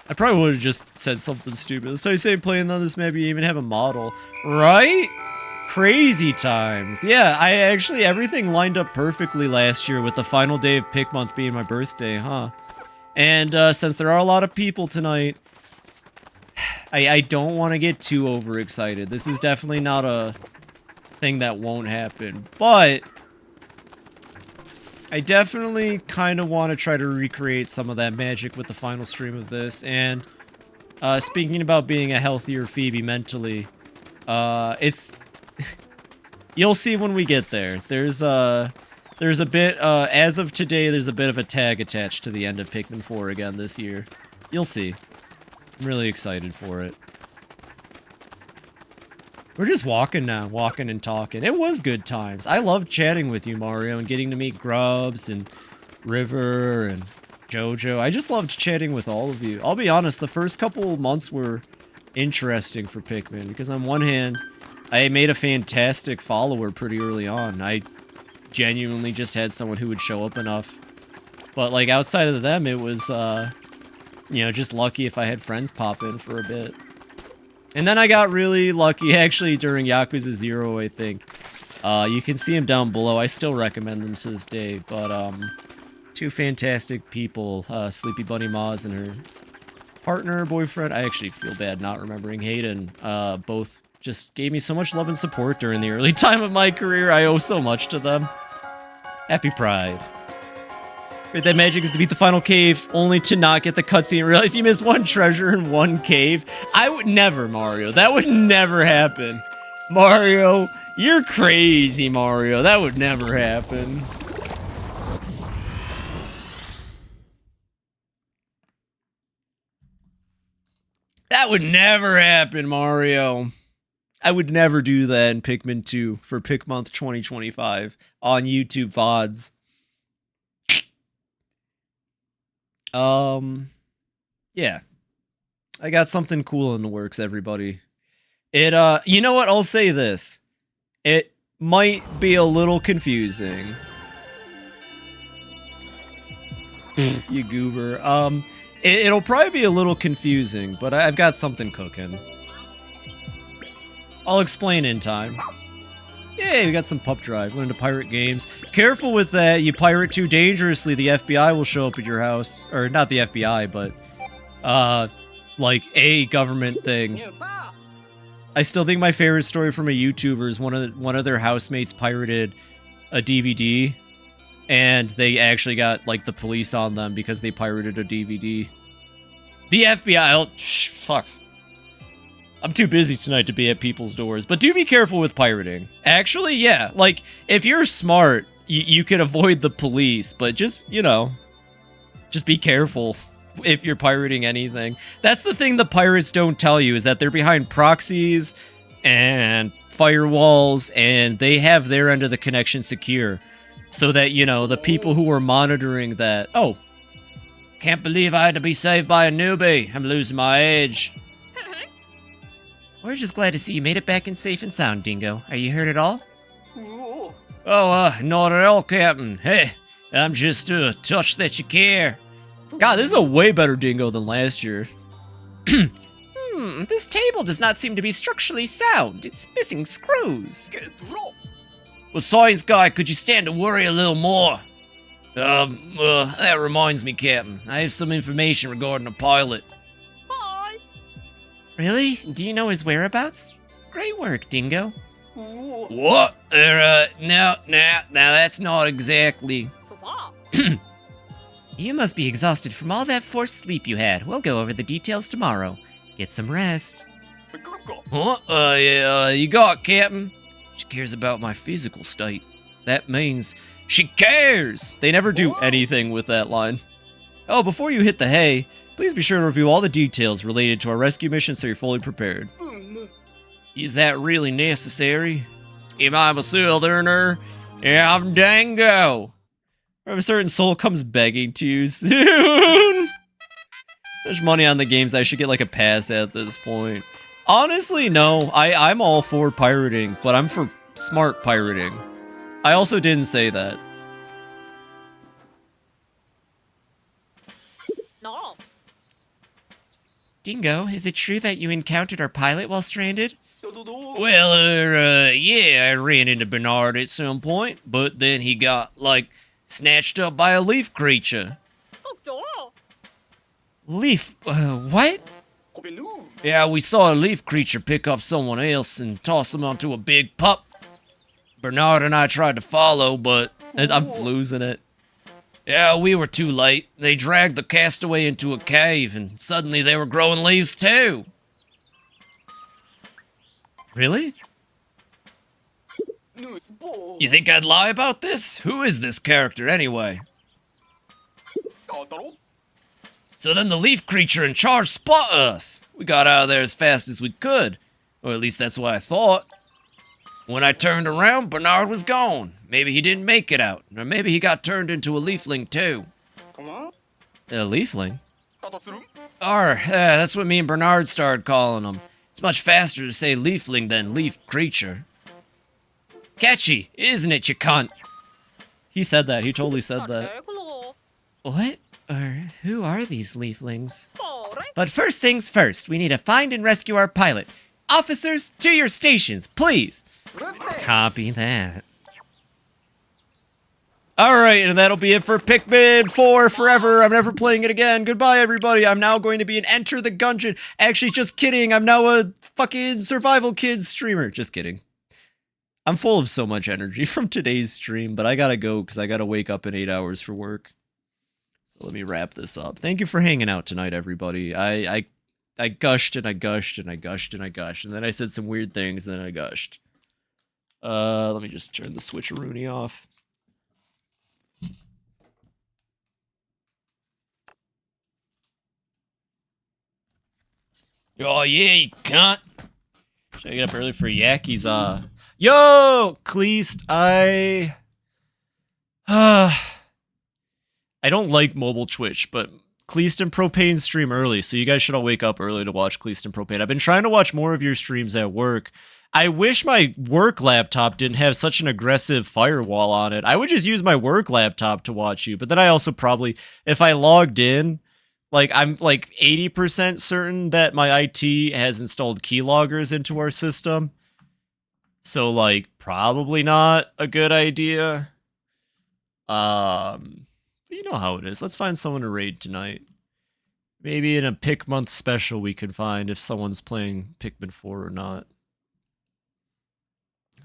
I probably would have just said something stupid. So you say playing on this map, you even have a model, right? Crazy times. Yeah, I actually, everything lined up perfectly last year with the final day of Pikmonth being my birthday, huh? And since there are a lot of people tonight, I don't want to get too overexcited. This is definitely not a thing that won't happen, but I definitely kind of want to try to recreate some of that magic with the final stream of this. And speaking about being a healthier Phoebe mentally, it's you'll see when we get there. There's a bit as of today. There's a bit of a tag attached to the end of Pikmin 4 again this year. You'll see. I'm really excited for it. We're just walking now, walking and talking. It was good times. I loved chatting with you, Mario, and getting to meet Grubs and River and Jojo. I just loved chatting with all of you. I'll be honest, the first couple months were interesting for Pikmin, because on one hand, I made a fantastic follower pretty early on. I genuinely just had someone who would show up enough. But, like, outside of them, it was, you know, just lucky if I had friends pop in for a bit. And then I got really lucky, actually, during Yakuza 0, I think. You can see them down below. I still recommend them to this day. But, two fantastic people, Sleepy Bunny Maz and her partner, boyfriend. I actually feel bad not remembering Hayden. Both just gave me so much love and support during the early time of my career. I owe so much to them. Happy Pride. Right, that magic is to beat the final cave, only to not get the cutscene and realize you missed one treasure in one cave. I would never, Mario. That would never happen. Mario, you're crazy, Mario. That would never happen. That would never happen, Mario. I would never do that in Pikmin 2 for Pikmonth 2025 on YouTube VODs. Yeah. I got something cool in the works, everybody. It, you know what? I'll say this. It might be a little confusing. You goober. It'll probably be a little confusing, but I've got something cooking. I'll explain in time. Yay, we got some pup drive. Learn to pirate games. Careful with that. You pirate too dangerously, the FBI will show up at your house. Or, not the FBI, but, like, a government thing. I still think my favorite story from a YouTuber is one of their housemates pirated a DVD, and they actually got, like, the police on them because they pirated a DVD. The FBI, fuck. I'm too busy tonight to be at people's doors, but do be careful with pirating. Actually, yeah, like, if you're smart, you can avoid the police, but just, you know, just be careful if you're pirating anything. That's the thing the pirates don't tell you, is that they're behind proxies and firewalls, and they have their end of the connection secure, so that, you know, the people who are monitoring that... Oh, can't believe I had to be saved by a newbie. I'm losing my edge. We're just glad to see you made it back in safe and sound, Dingo. Are you hurt at all? Oh, not at all, Captain. Hey, I'm just touched that you care. God, this is a way better Dingo than last year. This table does not seem to be structurally sound. It's missing screws. Well, science guy, could you stand to worry a little more? That reminds me, Captain. I have some information regarding a pilot. Really? Do you know his whereabouts? Great work, Dingo. What? No, that's not exactly... You must be exhausted from all that forced sleep you had. We'll go over the details tomorrow. Get some rest. Huh? Yeah, you got it, Captain. She cares about my physical state. That means she cares! They never do anything with that line. Oh, before you hit the hay, please be sure to review all the details related to our rescue mission so you're fully prepared. Is that really necessary? Am I a southerner? Yeah, I'm Dango. A certain soul comes begging to you soon. There's money on the games. I should get like a pass at this point. Honestly, no. I'm all for pirating, but I'm for smart pirating. I also didn't say that. No. Dingo, is it true that you encountered our pilot while stranded? Well, yeah, I ran into Bernard at some point, but then he got, like, snatched up by a leaf creature. Leaf, what? Yeah, we saw a leaf creature pick up someone else and toss him onto a big pup. Bernard and I tried to follow, but I'm losing it. Yeah, we were too late. They dragged the castaway into a cave, and suddenly they were growing leaves too. Really? You think I'd lie about this? Who is this character anyway? So then the leaf creature in charge spotted us. We got out of there as fast as we could. Or at least that's what I thought. When I turned around, Bernard was gone. Maybe he didn't make it out. Or maybe he got turned into a leafling too. A leafling? That's what me and Bernard started calling them. It's much faster to say leafling than leaf creature. Catchy, isn't it, you cunt? He said that. He totally said that. What? Or who are these leaflings? But first things first, we need to find and rescue our pilot. Officers, to your stations, please. Copy that. Alright, and that'll be it for Pikmin 4 forever. I'm never playing it again. Goodbye, everybody. I'm now going to be an Enter the Gungeon. Actually, just kidding. I'm now a fucking Survival Kids streamer. Just kidding. I'm full of so much energy from today's stream, but I gotta go because I gotta wake up in 8 hours for work. So let me wrap this up. Thank you for hanging out tonight, everybody. I gushed and I gushed and I gushed and I gushed, and then I said some weird things, and then I gushed. Let me just turn the switcheroony off. Oh yeah, you cunt. Should I get up early for Yaki's Yo, Cleast, I don't like mobile Twitch, but Cleast and Propane stream early, so you guys should all wake up early to watch Cleast and Propane. I've been trying to watch more of your streams at work. I wish my work laptop didn't have such an aggressive firewall on it. I would just use my work laptop to watch you, but then I also probably, if I logged in, like, I'm like 80% certain that my IT has installed keyloggers into our system. So, like, probably not a good idea. You know how it is. Let's find someone to raid tonight. Maybe in a Pikmonth special we can find if someone's playing Pikmin 4 or not.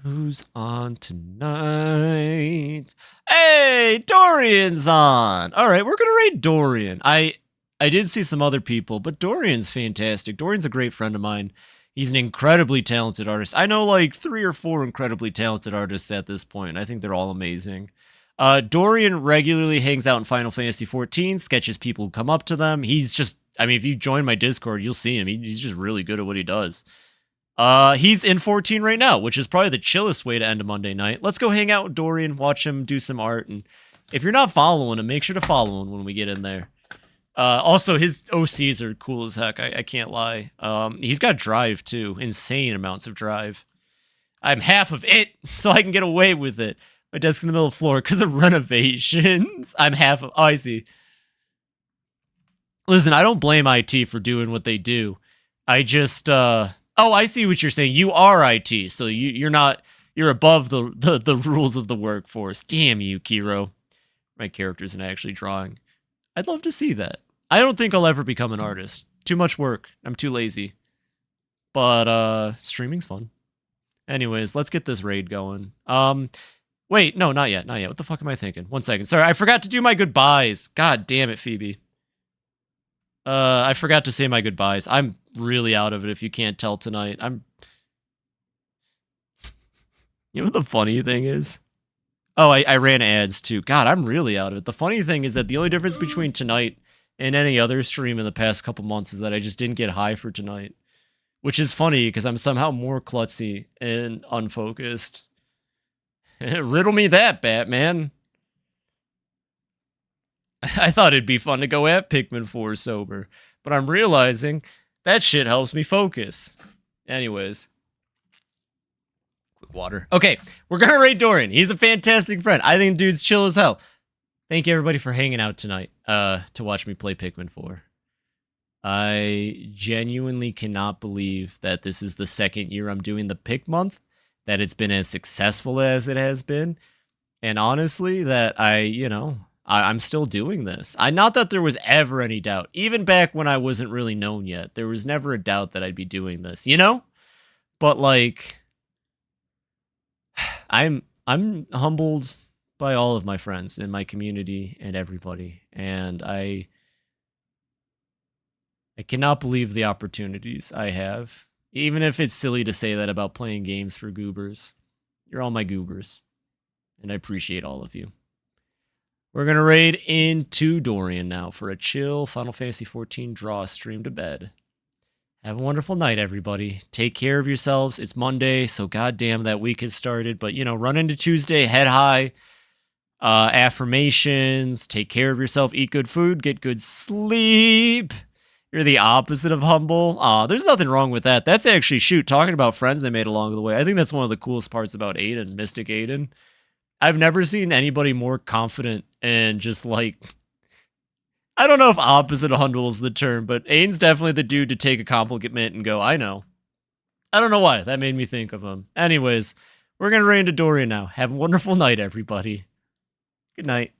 Who's on tonight? Hey, Dorian's on! Alright, we're gonna raid Dorian. I did see some other people, but Dorian's fantastic. Dorian's a great friend of mine. He's an incredibly talented artist. I know like 3 or 4 incredibly talented artists at this point. I think they're all amazing. Dorian regularly hangs out in Final Fantasy XIV, sketches people who come up to them. He's just, I mean, if you join my Discord, you'll see him. He's just really good at what he does. He's in 14 right now, which is probably the chillest way to end a Monday night. Let's go hang out with Dorian, watch him do some art, and if you're not following him, make sure to follow him when we get in there. Also, his OCs are cool as heck, I can't lie. He's got drive, too. Insane amounts of drive. I'm half of it, so I can get away with it. My desk in the middle of the floor because of renovations. I'm half of... Oh, I see. Listen, I don't blame IT for doing what they do. I just... Oh, I see what you're saying. You are IT, so you're not... You're above the rules of the workforce. Damn you, Kiro. My character's not actually drawing. I'd love to see that. I don't think I'll ever become an artist. Too much work. I'm too lazy. But, streaming's fun. Anyways, let's get this raid going. Wait, no, not yet, not yet. What the fuck am I thinking? 1 second. Sorry, I forgot to do my goodbyes. God damn it, Phoebe. I forgot to say my goodbyes. I'm really out of it if you can't tell tonight. You know what the funny thing is? Oh, I ran ads too. God, I'm really out of it. The funny thing is that the only difference between tonight and any other stream in the past couple months is that I just didn't get high for tonight. Which is funny, because I'm somehow more klutzy and unfocused. Riddle me that, Batman. I thought it'd be fun to go at Pikmin 4 sober, but I'm realizing that shit helps me focus. Anyways. Quick water. Okay, we're gonna raid Dorian. He's a fantastic friend. I think the dude's chill as hell. Thank you everybody for hanging out tonight to watch me play Pikmin 4. I genuinely cannot believe that this is the second year I'm doing the Pikmonth, that it's been as successful as it has been, and honestly, that I'm still doing this. Not that there was ever any doubt. Even back when I wasn't really known yet, there was never a doubt that I'd be doing this, you know? But like, I'm humbled by all of my friends in my community and everybody, and I cannot believe the opportunities I have. Even if it's silly to say that about playing games for goobers. You're all my goobers. And I appreciate all of you. We're going to raid into Dorian now for a chill Final Fantasy XIV draw stream to bed. Have a wonderful night, everybody. Take care of yourselves. It's Monday, so goddamn that week has started. But, you know, run into Tuesday, head high. Affirmations, take care of yourself, eat good food, get good sleep. You're the opposite of humble. There's nothing wrong with that. That's actually, shoot, talking about friends I made along the way. I think that's one of the coolest parts about Aiden, Mystic Aiden. I've never seen anybody more confident and just like, I don't know if opposite of humble is the term, but Aiden's definitely the dude to take a compliment and go, I know. I don't know why. That made me think of him. Anyways, we're going to run into Dorian now. Have a wonderful night, everybody. Good night.